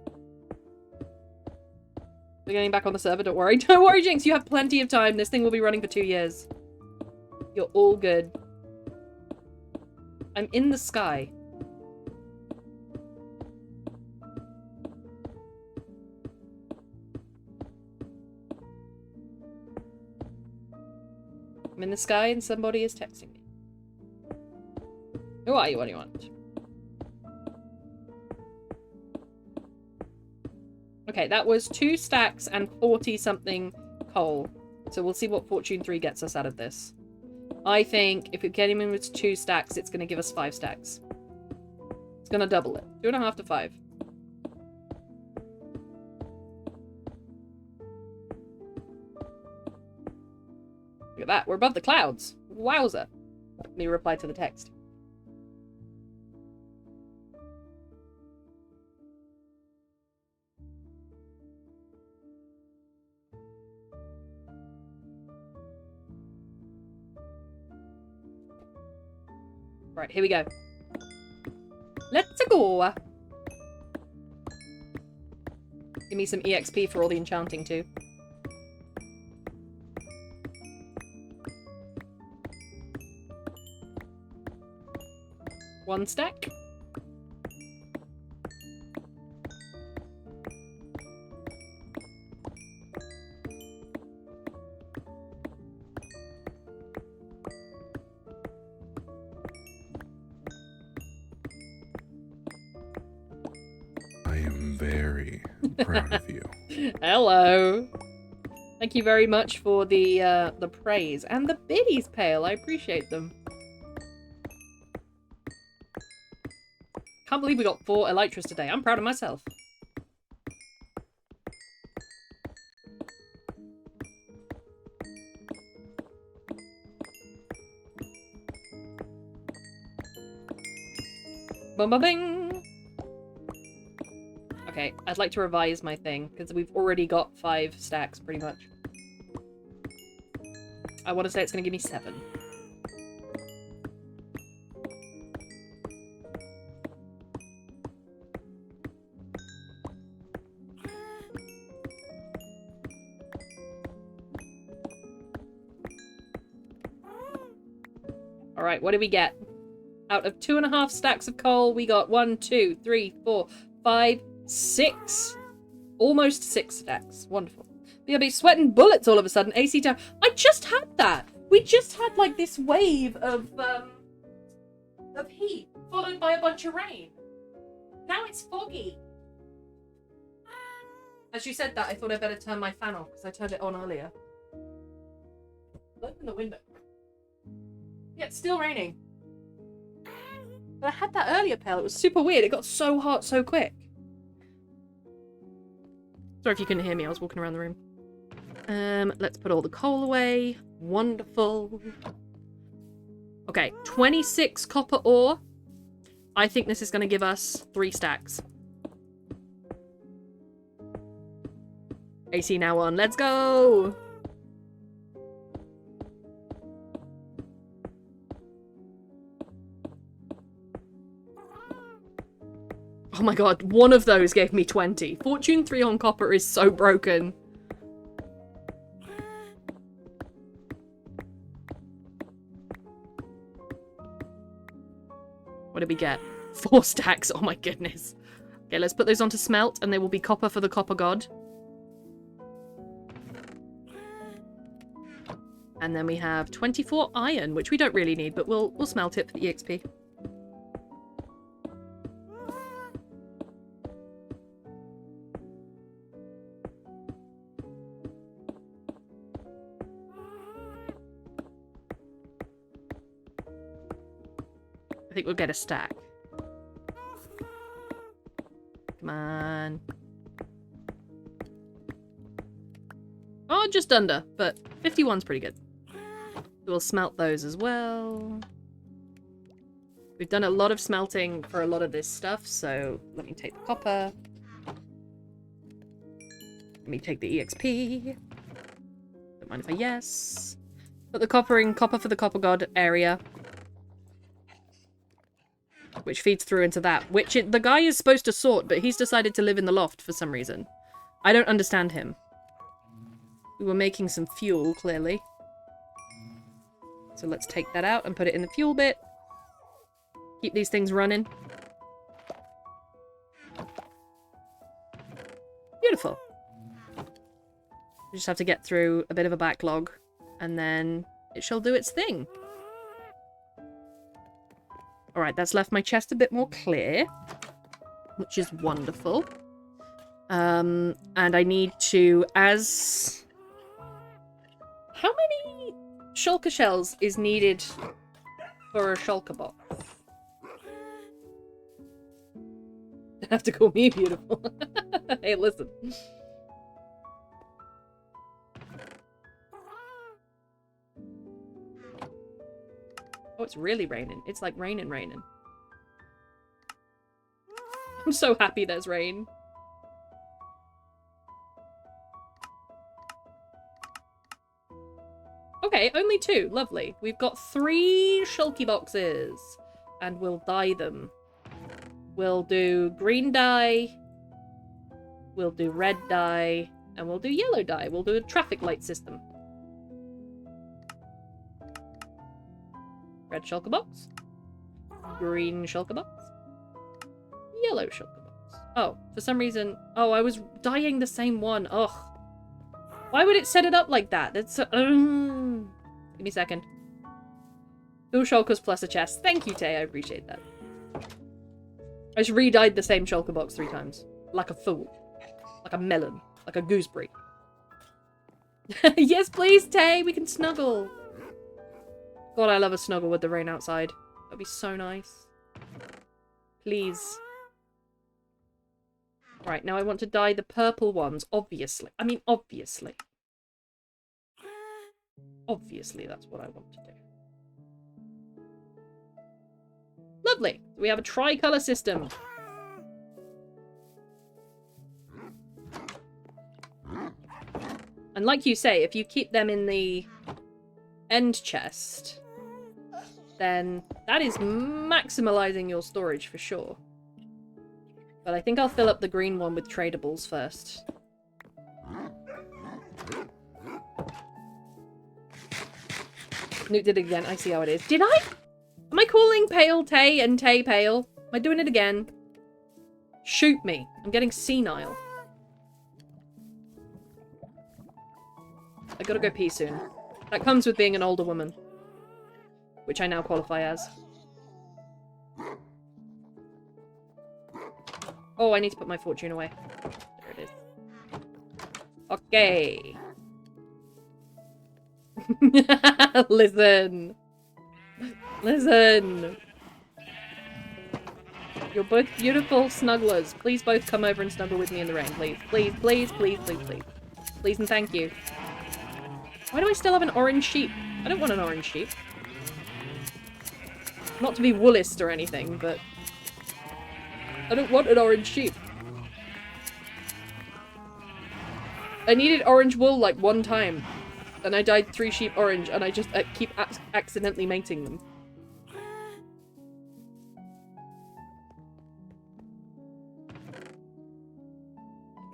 We're getting back on the server, don't worry. Don't worry, Jinx, you have plenty of time. This thing will be running for 2 years. You're all good. I'm in the sky. I'm in the sky and somebody is texting me. Who are you? What do you want? Okay, that was 2 stacks and 40-something coal. So we'll see what Fortune 3 gets us out of this. I think if we get him in with 2 stacks, it's going to give us 5 stacks. It's going to double it. 2.5 to 5. Look at that. We're above the clouds. Wowza. Let me reply to the text. Right, here we go. Let's go. Give me some EXP for all the enchanting too. One stack. I am very proud of you. Hello. Thank you very much for the praise and the biddies pail. I appreciate them. Can't believe we got 4 elytras today. I'm proud of myself. Boom, boom, bing. Okay, I'd like to revise my thing because we've already got 5 stacks pretty much. I want to say it's going to give me 7. Alright, what did we get? Out of 2.5 stacks of coal, we got 1, 2, 3, 4, 5, 6. Almost 6 stacks. Wonderful. BRB sweating bullets all of a sudden. AC down. I just had that. We just had like this wave of heat followed by a bunch of rain. Now it's foggy. As you said that, I thought I'd better turn my fan off because I turned it on earlier. Open the window. Yeah, it's still raining. But I had that earlier, Pale. It was super weird. It got so hot so quick. Sorry if you couldn't hear me. I was walking around the room. Let's put all the coal away. Wonderful. Okay, 26 copper ore. I think this is going to give us 3 stacks. AC now on. Let's go! Oh my god, one of those gave me 20. Fortune 3 on copper is so broken. What did we get? 4 stacks. Oh my goodness. Okay, let's put those onto smelt and they will be copper for the copper god. And then we have 24 iron, which we don't really need, but we'll smelt it for the EXP. I think we'll get a stack. Come on. Oh, just under, but 51's pretty good. We'll smelt those as well. We've done a lot of smelting for a lot of this stuff, so let me take the copper. Let me take the EXP. Don't mind if I yes. Put the copper in copper for the copper god area. Which feeds through into that. Which the guy is supposed to sort, but he's decided to live in the loft for some reason. I don't understand him. We were making some fuel, clearly. So let's take that out and put it in the fuel bit. Keep these things running. Beautiful. We just have to get through a bit of a backlog, and then it shall do its thing. Alright, that's left my chest a bit more clear, which is wonderful. And I need to, as... How many shulker shells is needed for a shulker box? You have to call me beautiful. Hey, listen. Oh, it's really raining. It's like raining. I'm so happy there's rain. Okay, only 2. Lovely. We've got 3 shulky boxes. And we'll dye them. We'll do green dye. We'll do red dye. And we'll do yellow dye. We'll do a traffic light system. Red shulker box. Green shulker box. Yellow shulker box. Oh, for some reason... Oh, I was dyeing the same one. Ugh. Why would it set it up like that? That's Give me a second. 2 shulkers plus a chest. Thank you, Tay. I appreciate that. I just re-dyed the same shulker box 3 times. Like a fool. Like a melon. Like a gooseberry. Yes, please, Tay. We can snuggle. God, I love a snuggle with the rain outside. That'd be so nice. Please. Right, now I want to dye the purple ones, obviously. I mean, obviously. Obviously, that's what I want to do. Lovely. We have a tricolour system. And like you say, if you keep them in the end chest, then that is maximalising your storage for sure. But I think I'll fill up the green one with tradables first. Newt did it again. I see how it is. Did I? Am I calling Pale Tay and Tay Pale? Am I doing it again? Shoot me. I'm getting senile. I gotta go pee soon. That comes with being an older woman. Which I now qualify as. Oh, I need to put my fortune away. There it is. Okay. Listen. Listen. You're both beautiful snugglers. Please both come over and snuggle with me in the rain, please. Please, please, please, please, please. Please and thank you. Why do I still have an orange sheep? I don't want an orange sheep. Not to be woolist or anything, but... I don't want an orange sheep. I needed orange wool like 1 time. And I dyed 3 sheep orange, and I just keep accidentally mating them.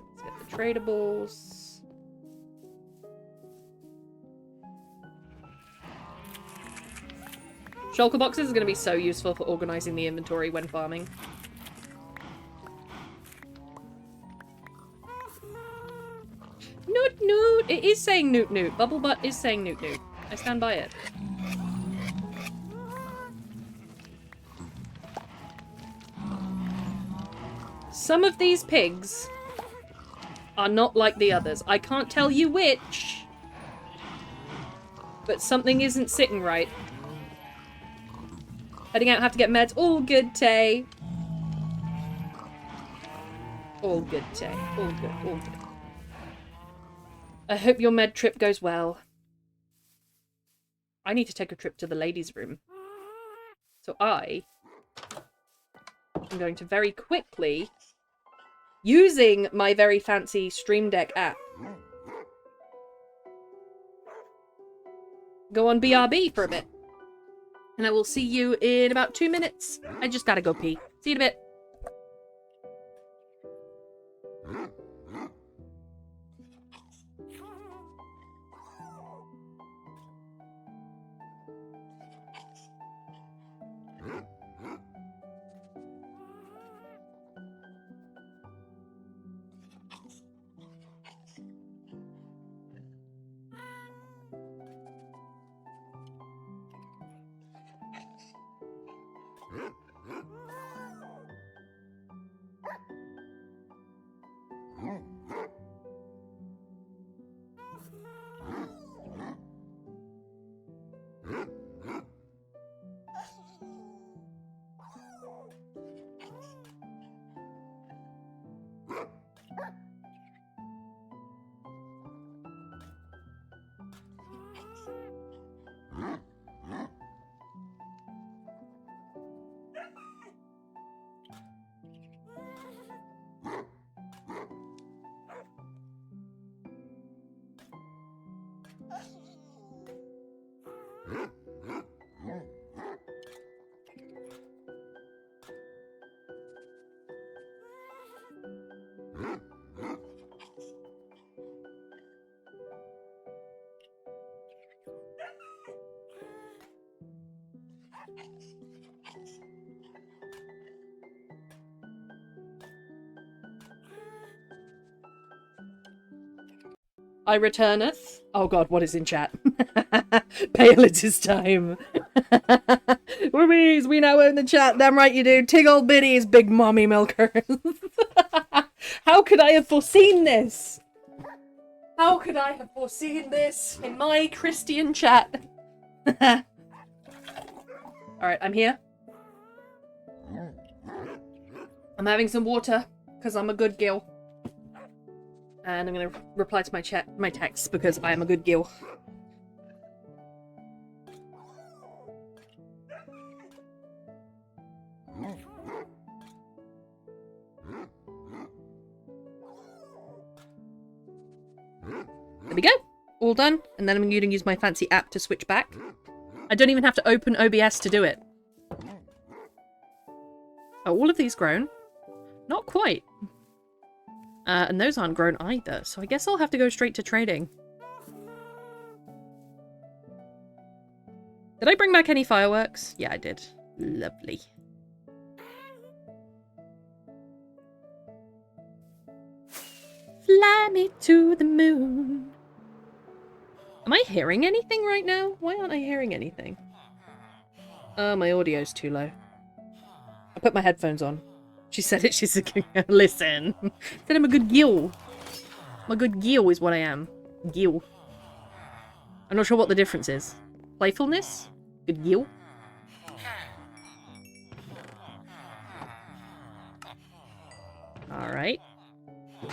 Let's get the tradables. Shulker boxes is going to be so useful for organising the inventory when farming. Noot noot! It is saying noot noot. Bubblebutt is saying noot noot. I stand by it. Some of these pigs are not like the others. I can't tell you which, but something isn't sitting right. Heading out, have to get meds. All good, Tay. All good, Tay. All good, all good. I hope your med trip goes well. I need to take a trip to the ladies' room. So I am going to very quickly, using my very fancy Stream Deck app, go on BRB for a bit. And I will see you in about 2 minutes. I just gotta go pee. See you in a bit. I returneth. Oh god, what is in chat? Pale it is time. Woobies, we now own the chat. Damn right you do. Tig old biddies, big mommy milkers. How could I have foreseen this? How could I have foreseen this in my Christian chat? Alright, I'm here. I'm having some water, because I'm a good girl. And I'm going to reply to my text, because I am a good girl. There we go. All done. And then I'm going to use my fancy app to switch back. I don't even have to open OBS to do it. Oh, all of these grown? Not quite. And those aren't grown either, so I guess I'll have to go straight to trading. Did I bring back any fireworks? Yeah, I did. Lovely. Fly me to the moon. Am I hearing anything right now? Why aren't I hearing anything? My audio's too low. I put my headphones on. She said it, she's like, listen. Said I'm a good gill. I'm a good gill is what I am. Gill. I'm not sure what the difference is. Playfulness? Good gill? Alright.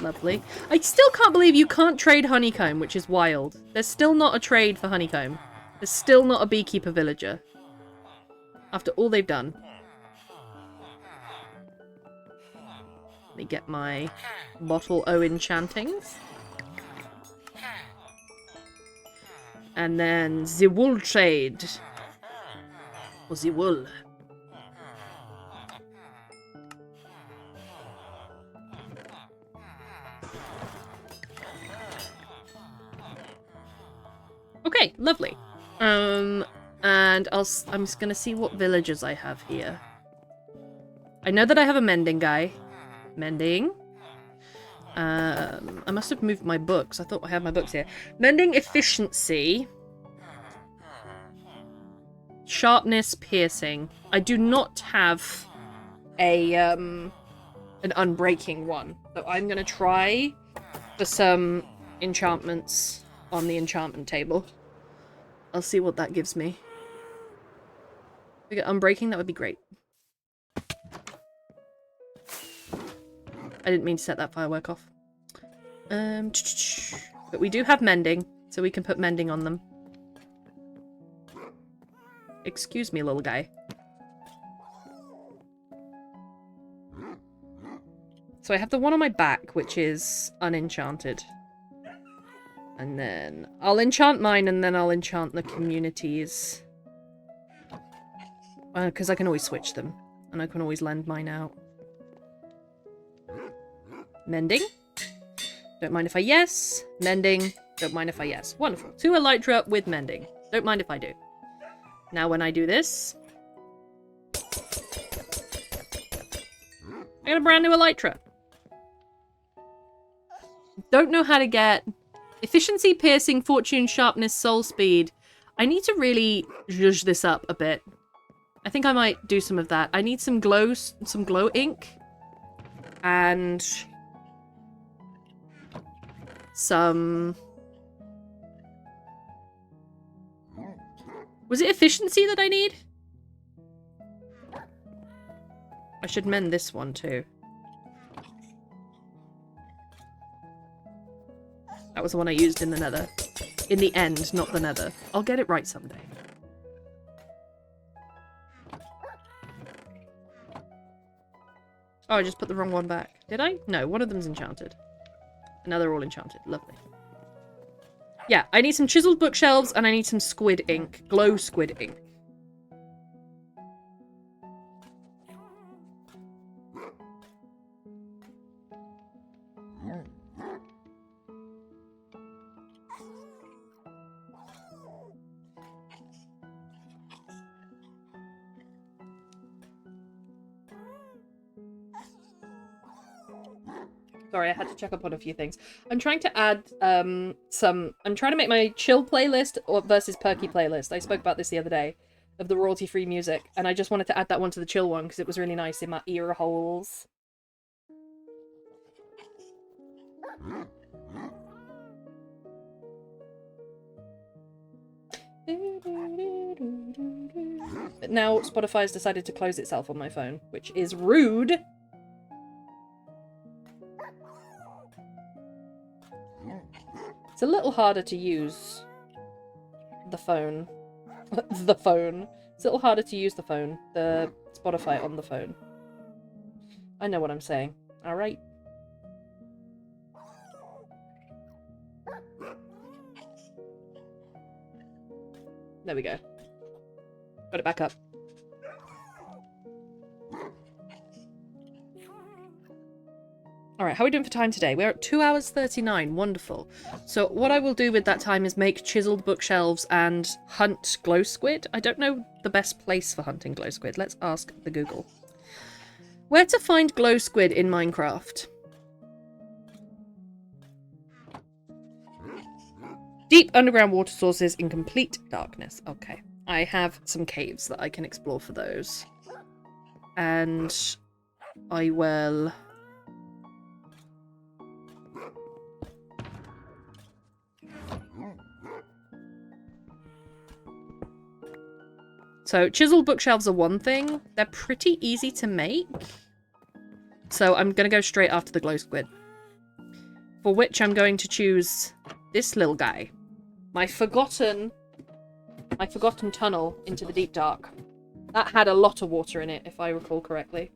Lovely. I still can't believe you can't trade honeycomb, which is wild. There's still not a trade for honeycomb. There's still not a beekeeper villager. After all they've done. Let me get my bottle o' enchantings. And then the wool trade. Or the wool. Okay, lovely. And I'm just gonna see what villagers I have here. I know that I have a mending guy. Mending. I must have moved my books. I thought I had my books here. Mending efficiency. Sharpness, piercing. I do not have a an unbreaking one. So I'm gonna try for some enchantments on the enchantment table. I'll see what that gives me. If we get unbreaking, that would be great. I didn't mean to set that firework off. But we do have mending, so we can put mending on them. Excuse me, little guy. So I have the one on my back, which is unenchanted. And then I'll enchant mine, and then I'll enchant the communities. Because I can always switch them. And I can always lend mine out. Mending. Don't mind if I yes. Mending. Don't mind if I yes. Wonderful. 2 elytra with mending. Don't mind if I do. Now when I do this... I got a brand new elytra. Don't know how to get... Efficiency, piercing, fortune, sharpness, soul speed. I need to really zhuzh this up a bit. I think I might do some of that. I need some glow ink. And... some... Was it efficiency that I need? I should mend this one too. That was the one I used in the nether. In the end, not the nether. I'll get it right someday. Oh, I just put the wrong one back. Did I? No, one of them's enchanted. And now they're all enchanted. Lovely. Yeah, I need some chiseled bookshelves and I need some squid ink. Glow squid ink. Sorry, I had to check up on a few things. I'm trying to add I'm trying to make my chill playlist versus perky playlist. I spoke about this the other day of the royalty-free music, and I just wanted to add that one to the chill one because it was really nice in my ear holes. But now Spotify's decided to close itself on my phone, which is rude. It's a little harder to use the phone. The phone. It's a little harder to use the phone. The Spotify on the phone. I know what I'm saying. Alright. There we go. Got it back up. Alright, how are we doing for time today? We're at 2 hours 39. Wonderful. So what I will do with that time is make chiseled bookshelves and hunt glow squid. I don't know the best place for hunting glow squid. Let's ask the Google. Where to find glow squid in Minecraft? Deep underground water sources in complete darkness. Okay. I have some caves that I can explore for those. And I will... So, chiseled bookshelves are one thing. They're pretty easy to make. So, I'm going to go straight after the glow squid. For which I'm going to choose this little guy. My forgotten tunnel into the deep dark. That had a lot of water in it, if I recall correctly.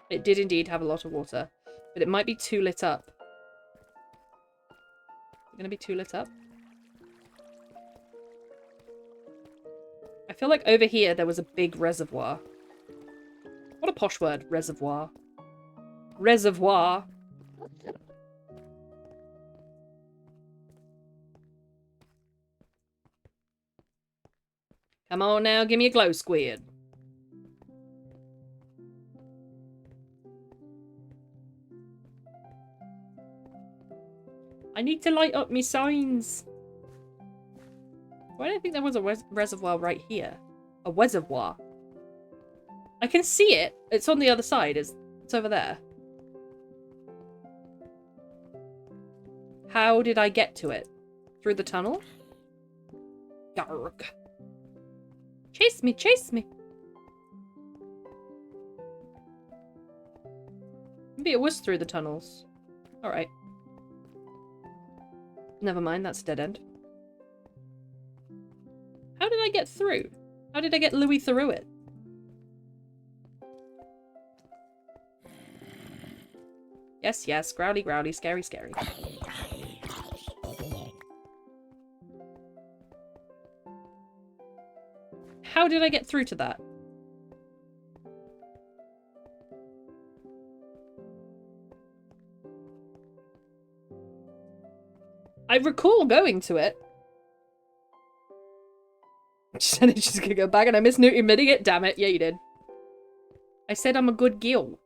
It did indeed have a lot of water, but it might be too lit up. Is it going to be too lit up? I feel like over here there was a big reservoir. What a posh word, reservoir. Reservoir. Come on now, give me a glow squid. I need to light up me signs. Why do I think there was a reservoir right here? A reservoir. I can see it. It's on the other side. It's over there. How did I get to it? Through the tunnel? Yarg. Chase me, chase me. Maybe it was through the tunnels. Alright. Never mind, that's a dead end. How did I get through? How did I get Louis through it? Yes, yes, growly, growly, scary, scary. How did I get through to that? I recall going to it. She said she's gonna go back and I admitting it. Damn it. Yeah, you did. I said I'm a good girl.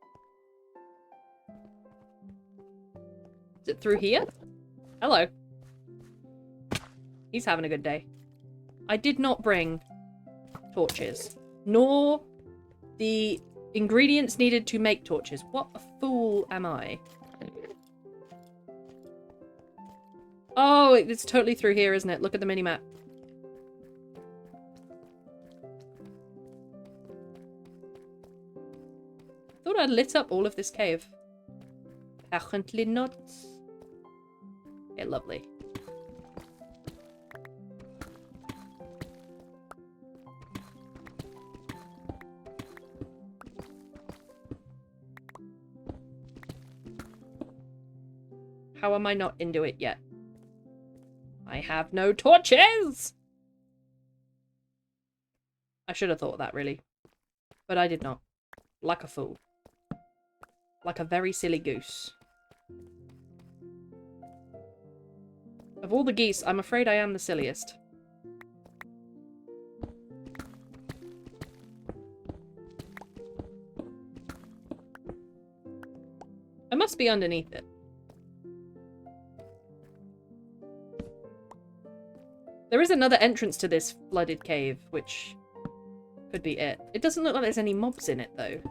Is it through here? Hello. He's having a good day. I did not bring torches, nor the ingredients needed to make torches. What a fool am I? Oh, it's totally through here, isn't it? Look at the mini-map. I thought I'd lit up all of this cave. Apparently not. Okay, lovely. How am I not into it yet? I have no torches! I should have thought of that, really. But I did not. Like a fool. Like a very silly goose. Of all the geese, I'm afraid I am the silliest. I must be underneath it. There is another entrance to this flooded cave, which could be it. It doesn't look like there's any mobs in it, though.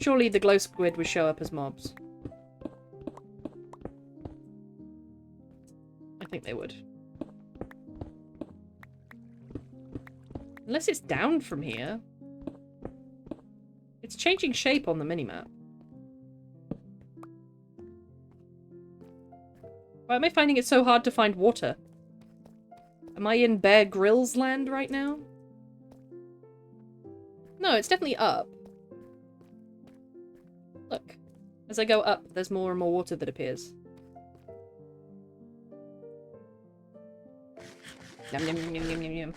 Surely the glow squid would show up as mobs. I think they would. Unless it's down from here. It's changing shape on the minimap. Why am I finding it so hard to find water? Am I in Bear Grylls land right now? No, it's definitely up. Look. As I go up, there's more and more water that appears. Yum, yum, yum, yum, yum, yum.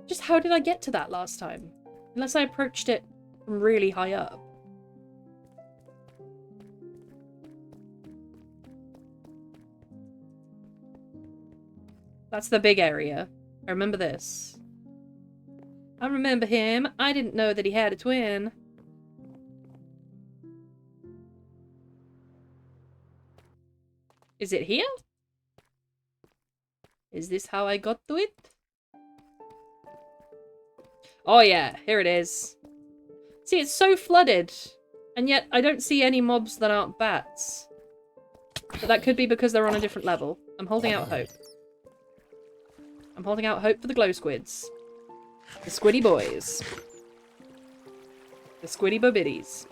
Just how did I get to that last time? Unless I approached it from really high up. That's the big area. I remember this. I remember him. I didn't know that he had a twin. Is it here? Is this how I got to it? Oh yeah, here it is. See, it's so flooded. And yet I don't see any mobs that aren't bats. But that could be because they're on a different level. I'm holding out hope. I'm holding out hope for the glow squids. The squiddy boys. The squiddy bobitties.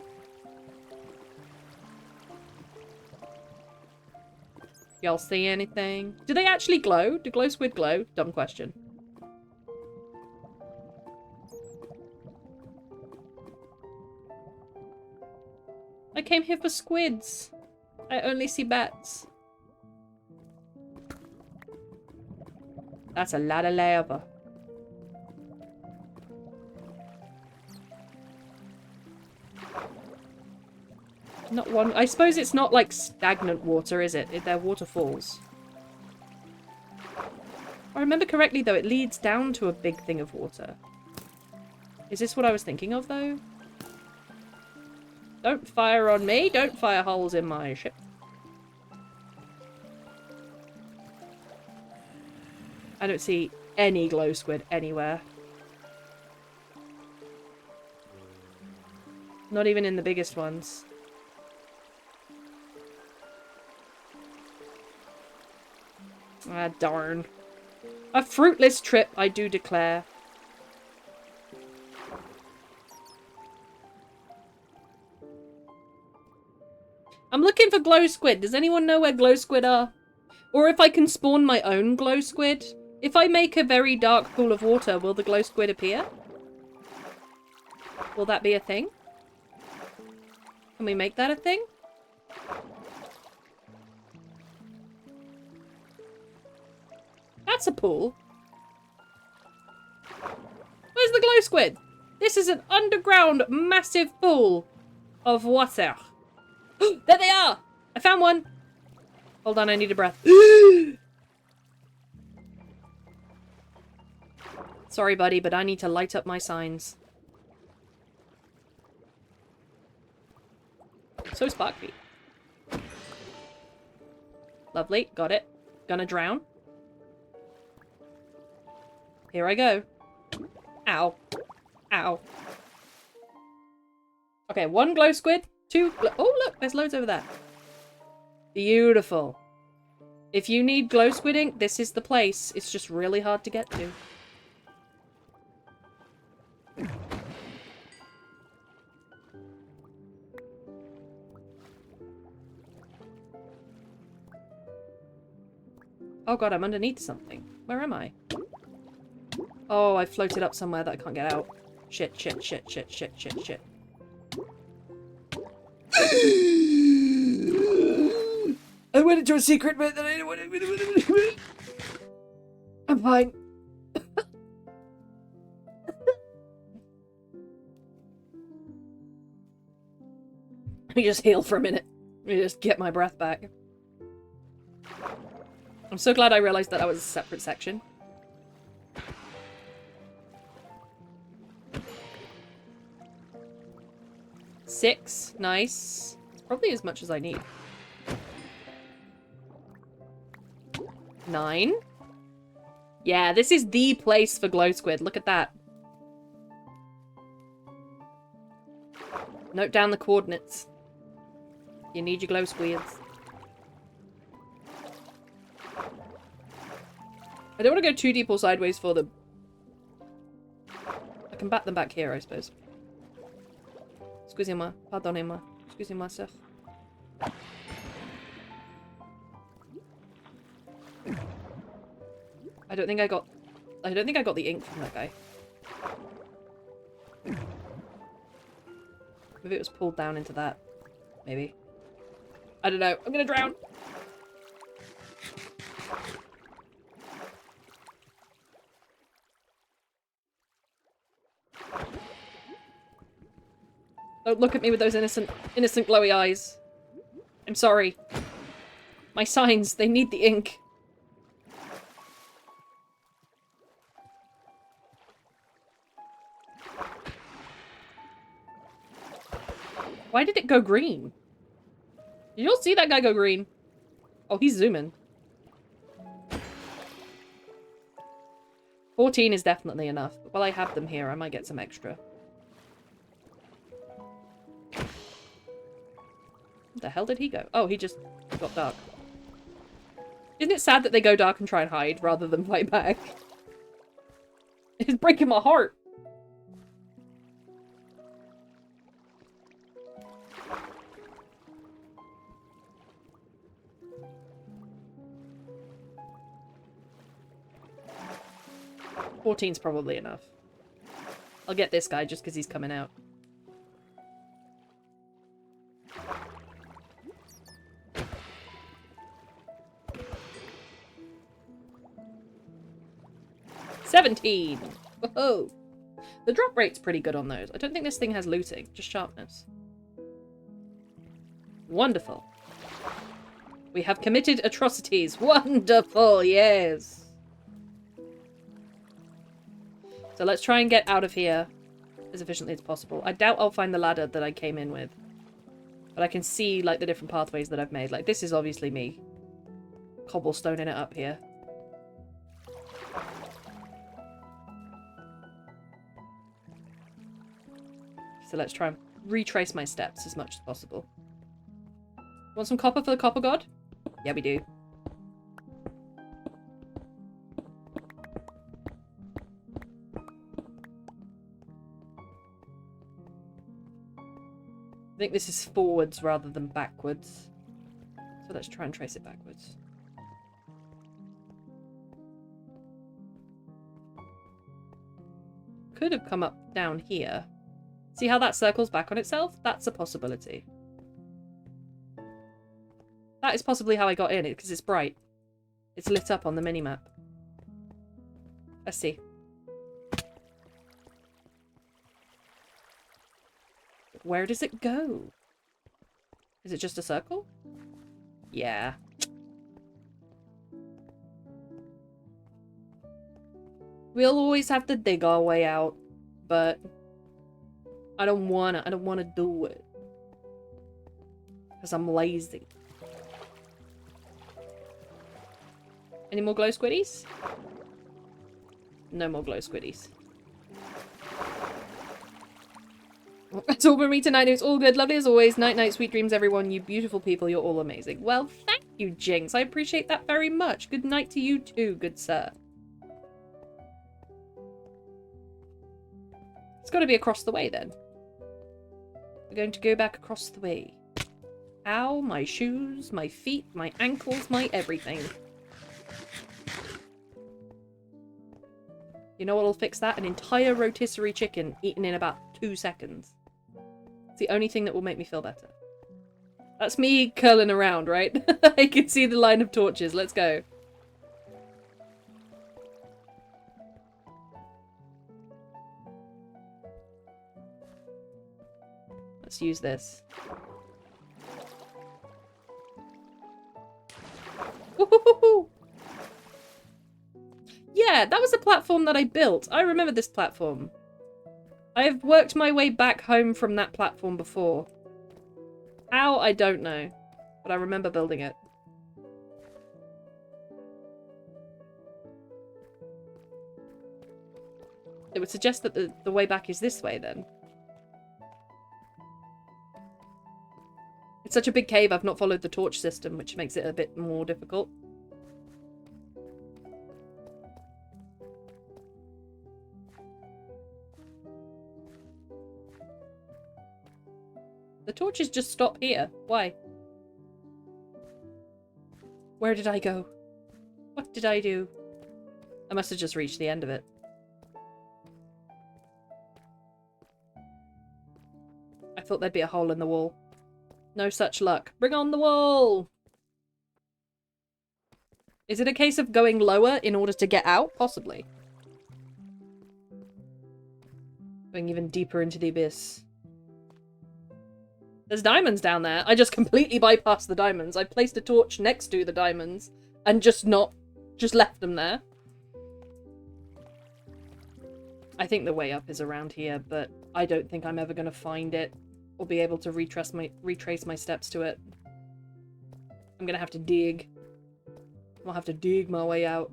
Y'all see anything? Do they actually glow? Do glow squid glow? Dumb question. I came here for squids. I only see bats. That's a lot of lava. Not one. I suppose it's not like stagnant water, is it? They're waterfalls. If I remember correctly, though, it leads down to a big thing of water. Is this what I was thinking of, though? Don't fire on me. Don't fire holes in my ship. I don't see any glow squid anywhere. Not even in the biggest ones. Ah, darn. A fruitless trip, I do declare. I'm looking for glow squid. Does anyone know where glow squid are? Or if I can spawn my own glow squid? If I make a very dark pool of water, will the glow squid appear? Will that be a thing? Can we make that a thing? That's a pool. Where's the glow squid? This is an underground massive pool of water. There they are! I found one! Hold on, I need a breath. Sorry, buddy, but I need to light up my signs. So sparkly. Lovely, got it. Gonna drown. Here I go. Ow. Ow. Okay, one glow squid. Two oh, look, there's loads over there. Beautiful. If you need glow squidding, this is the place. It's just really hard to get to. Oh god, I'm underneath something. Where am I? Oh, I floated up somewhere that I can't get out. Shit, shit, shit, shit, shit, shit, shit. went into a secret bit that I didn't want to... I'm fine. Let me just heal for a minute. Let me just get my breath back. I'm so glad I realised that was a separate section. Six. Nice. It's probably as much as I need. 9. Yeah, this is the place for glow squid. Look at that. Note down the coordinates. You need your glow squids. I don't want to go too deep or sideways for them. I can bat them back here, I suppose. Excusez-moi. Pardonnez-moi. Excusez-moi, sir. I don't think I got the ink from that guy. Maybe it was pulled down into that. Maybe. I don't know. I'm gonna drown. Don't look at me with those innocent glowy eyes. I'm sorry. My signs, they need the ink. Why did it go green? Did you all see that guy go green? Oh, he's zooming. 14 is definitely enough. But while I have them here, I might get some extra. Where the hell did he go? Oh, he just got dark. Isn't it sad that they go dark and try and hide rather than fight back? It's breaking my heart. $14's probably enough. I'll get this guy just because he's coming out. $17! Whoa! The drop rate's pretty good on those. I don't think this thing has looting, just sharpness. Wonderful. We have committed atrocities. Wonderful, yes! So let's try and get out of here as efficiently as possible. I doubt I'll find the ladder that I came in with. But I can see, like, the different pathways that I've made. Like, this is obviously me cobblestoning it up here. So let's try and retrace my steps as much as possible. Want some copper for the copper god? Yeah, we do. I think this is forwards rather than backwards. So let's try and trace it backwards. Could have come up down here. See how that circles back on itself? That's a possibility. That is possibly how I got in it, because it's bright. It's lit up on the minimap. Let's see. Where does it go? Is it just a circle? Yeah. We'll always have to dig our way out, but I don't wanna do it. Because I'm lazy. Any more glow squiddies? No more glow squiddies. That's all for me tonight. It's all good. Lovely as always. Night night, sweet dreams, everyone. You beautiful people. You're all amazing. Well, thank you, Jinx. I appreciate that very much. Good night to you too, good sir. It's got to be across the way then. We're going to go back across the way. Ow, my shoes, my feet, my ankles, my everything. You know what'll fix that? An entire rotisserie chicken eaten in about 2 seconds. It's the only thing that will make me feel better. That's me curling around, right? I can see the line of torches. Let's go. Let's use this. Woohoo! Yeah, that was a platform that I built. I remember this platform. I've worked my way back home from that platform before. How? I don't know. But I remember building it. It would suggest that the way back is this way, then. It's such a big cave, I've not followed the torch system, which makes it a bit more difficult. The torches just stop here. Why? Where did I go? What did I do? I must have just reached the end of it. I thought there'd be a hole in the wall. No such luck. Bring on the wall! Is it a case of going lower in order to get out? Possibly. Going even deeper into the abyss. There's diamonds down there. I just completely bypassed the diamonds. I placed a torch next to the diamonds and just left them there. I think the way up is around here, but I don't think I'm ever going to find it or be able to retrace my steps to it. I'm going to have to dig. I'll have to dig my way out.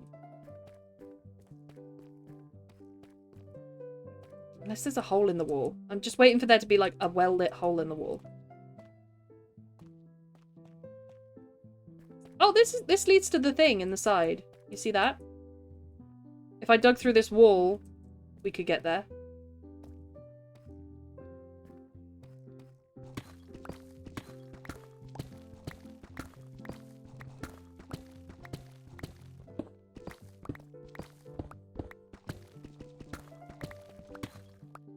Unless there's a hole in the wall. I'm just waiting for there to be like a well-lit hole in the wall. Oh, this leads to the thing in the side. You see that? If I dug through this wall, we could get there.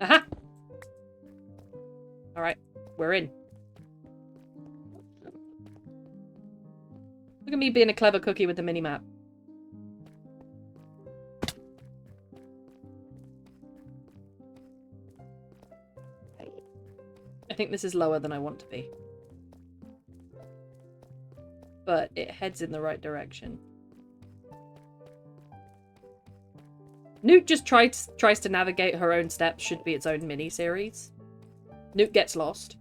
Aha! Alright, we're in. Look at me being a clever cookie with the mini-map. I think this is lower than I want to be. But it heads in the right direction. Newt just tries to navigate her own steps. Should be its own mini-series. Newt gets lost.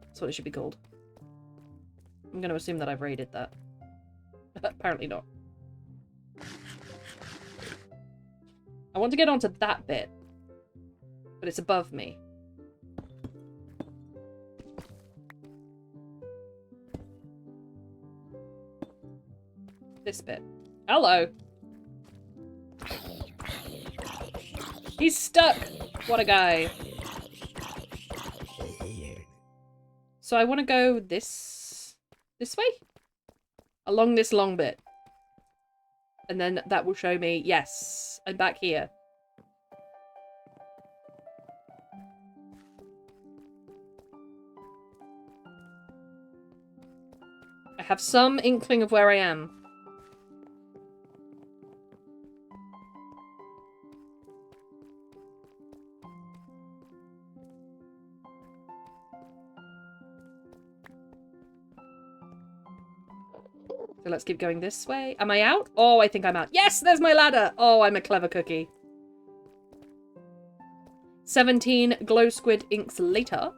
That's what it should be called. I'm going to assume that I've raided that. Apparently not. I want to get onto that bit. But it's above me. This bit. Hello! He's stuck! What a guy. So I want to go this way? Along this long bit. And then that will show me, yes, I'm back here. I have some inkling of where I am. So let's keep going this way. Am I out? Oh, I think I'm out. Yes, there's my ladder. Oh, I'm a clever cookie. 17 glow squid inks later.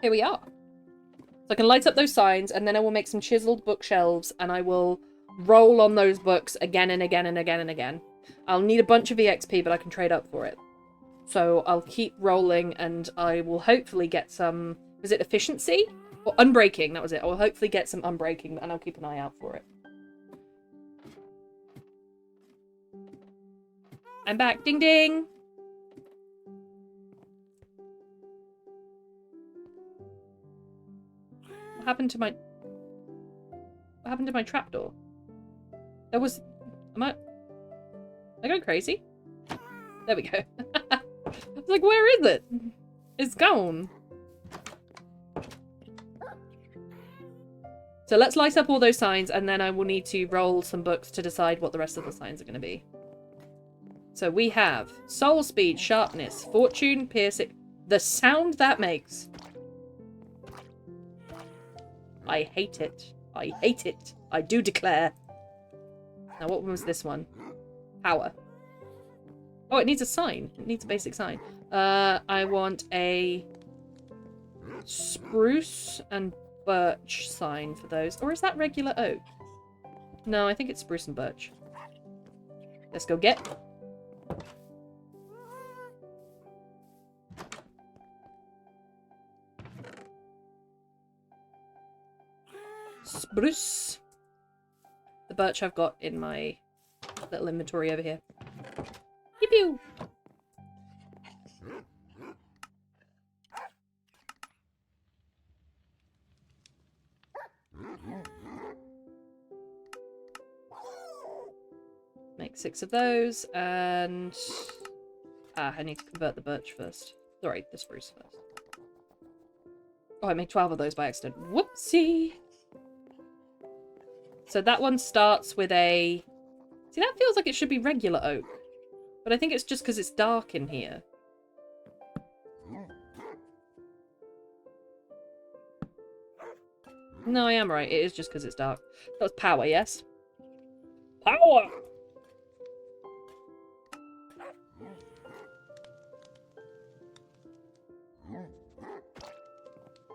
Here we are. So I can light up those signs, and then I will make some chiseled bookshelves, and I will roll on those books again and again and again and again. I'll need a bunch of EXP, but I can trade up for it. So I'll keep rolling, and I will hopefully get some... Was it efficiency? Or unbreaking, that was it. I'll hopefully get some unbreaking, and I'll keep an eye out for it. I'm back. Ding ding! What happened to my trapdoor? There was... Am I going crazy? There we go. I was like, where is it? It's gone. So let's light up all those signs, and then I will need to roll some books to decide what the rest of the signs are going to be. So we have soul speed, sharpness, fortune, piercing. The sound that makes. I hate it. I hate it. I do declare. Now, what was this one? Power. Oh, it needs a sign. It needs a basic sign. I want a spruce and birch sign for those. Or is that regular oak? No, I think it's spruce and birch. Let's go get. Spruce. The birch I've got in my little inventory over here. Pew pew. Make 6 of those, and I need to convert the birch first. Sorry, the spruce first. Oh, I made 12 of those by accident. Whoopsie! So that one starts with a... See, that feels like it should be regular oak. But I think it's just because it's dark in here. No, I am right. It is just because it's dark. That was power, yes? Power!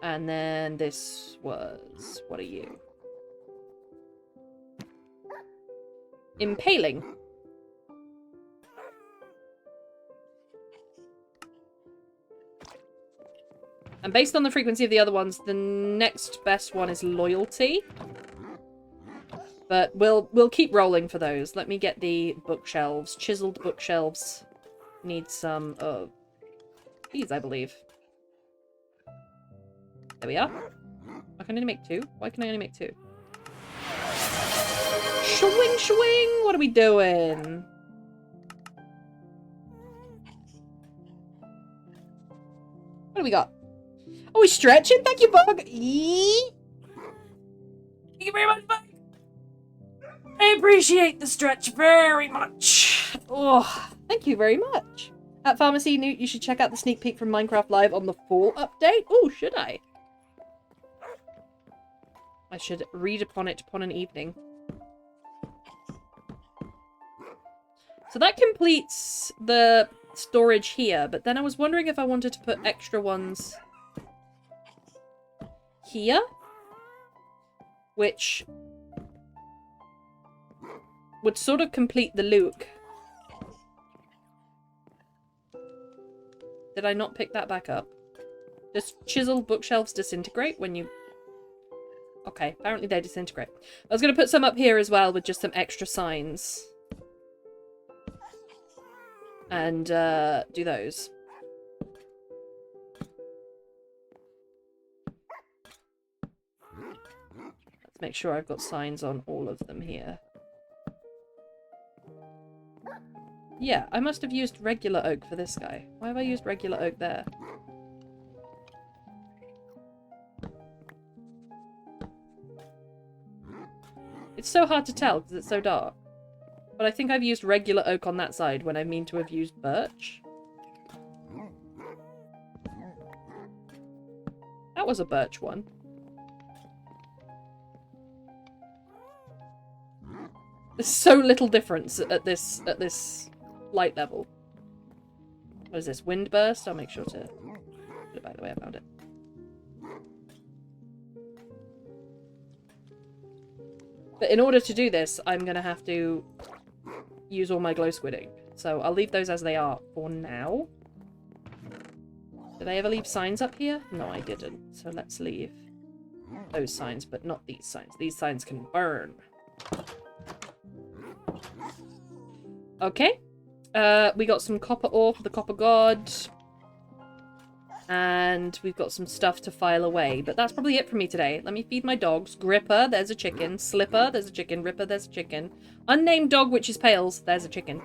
And then this was... What are you? Impaling. And based on the frequency of the other ones, the next best one is loyalty. But we'll keep rolling for those. Let me get the bookshelves. Chiseled bookshelves. Need some of these, I believe. There we are. I can only make 2. Why can I only make 2? Swing, swing! What are we doing? What do we got? Oh, he's stretching? Thank you, Bug! Eee! Thank you very much, Bug! I appreciate the stretch very much. Oh, thank you very much. At Pharmacy Newt, you should check out the sneak peek from Minecraft Live on the fall update. Oh, should I? I should read upon it upon an evening. So that completes the storage here, but then I was wondering if I wanted to put extra ones here, which would sort of complete the look. Did I not pick that back up? Does chiseled bookshelves disintegrate when you... Okay, apparently they disintegrate. I was going to put some up here as well with just some extra signs. And do those. Let's make sure I've got signs on all of them here. Yeah, I must have used regular oak for this guy. Why have I used regular oak there? It's so hard to tell because it's so dark. But I think I've used regular oak on that side when I mean to have used birch. That was a birch one. There's so little difference at this light level. What is this? Wind burst? I'll make sure to put it back the way I found it. But in order to do this, I'm going to have to use all my glow squidding. So I'll leave those as they are for now. Did I ever leave signs up here? No, I didn't. So let's leave those signs, but not these signs. These signs can burn. Okay. We got some copper ore for the copper god. And we've got some stuff to file away. But that's probably it for me today. Let me feed my dogs. Gripper, there's a chicken. Slipper, there's a chicken. Ripper, there's a chicken. Unnamed dog, which is Pails, there's a chicken.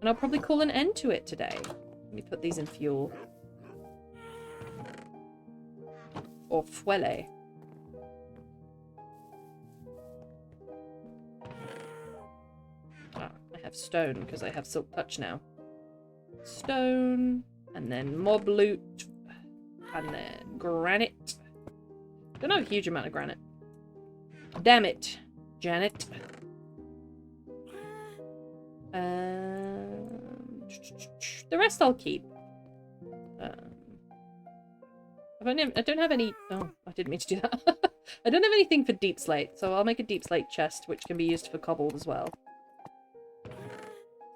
And I'll probably call an end to it today. Let me put these in fuel. or fuele. Ah, I have stone because I have silk touch now. Stone, and then mob loot, and then granite. Don't have a huge amount of granite. Damn it, Janet. The rest I'll keep. I don't have any... Oh, I didn't mean to do that. I don't have anything for deep slate, so I'll make a deep slate chest, which can be used for cobble as well.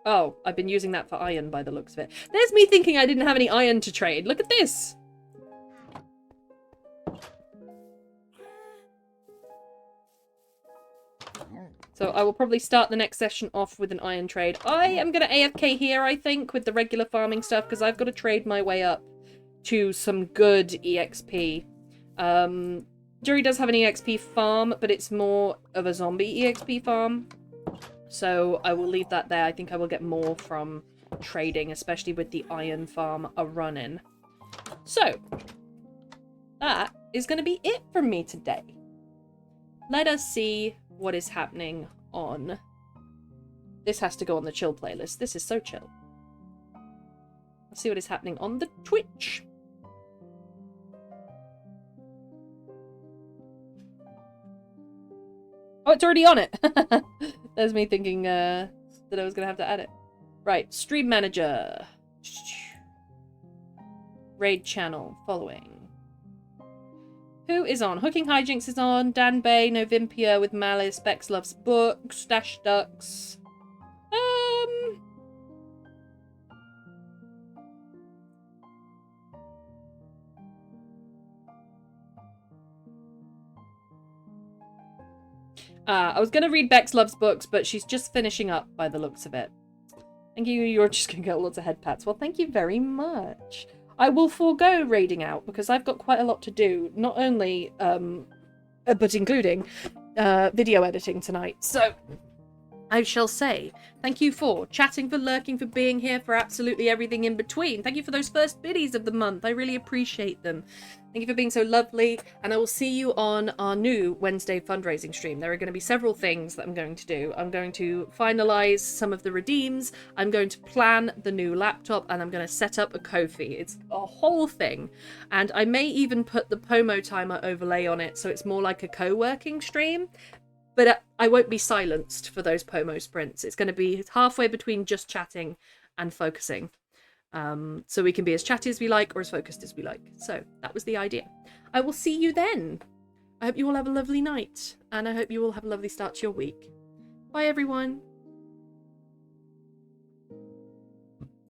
Oh, I've been using that for iron by the looks of it. There's me thinking I didn't have any iron to trade. Look at this! So I will probably start the next session off with an iron trade. I am going to AFK here, I think, with the regular farming stuff, because I've got to trade my way up to some good EXP. Jury does have an EXP farm, but it's more of a zombie EXP farm. So I will leave that there. I think I will get more from trading, especially with the iron farm a-running. So, that is going to be it from me today. Let us see what is happening on... This has to go on the chill playlist. This is so chill. Let's see what is happening on the Twitch. Oh, it's already on it. There's me thinking that I was going to have to add it. Right, stream manager. Raid channel, following. Who is on? Hooking Hijinks is on. Dan Bay, Novimpia with Malice, Bex Loves Books, Dash Ducks. I was going to read Bex Loves Books, but she's just finishing up by the looks of it. Thank you, you're just going to get lots of head pats. Well, thank you very much. I will forego raiding out because I've got quite a lot to do, not only, but including video editing tonight. So, I shall say thank you for chatting, for lurking, for being here, for absolutely everything in between. Thank you for those first biddies of the month. I really appreciate them. Thank you for being so lovely, and I will see you on our new Wednesday fundraising stream. There are going to be several things that I'm going to do. I'm going to finalize some of the redeems, I'm going to plan the new laptop, and I'm going to set up a Ko-fi. It's a whole thing, and I may even put the Pomo timer overlay on it so it's more like a co-working stream. But I won't be silenced for those Pomo sprints. It's going to be halfway between just chatting and focusing. So we can be as chatty as we like or as focused as we like. So that was the idea. I will see you then. I hope you all have a lovely night. And I hope you all have a lovely start to your week. Bye, everyone.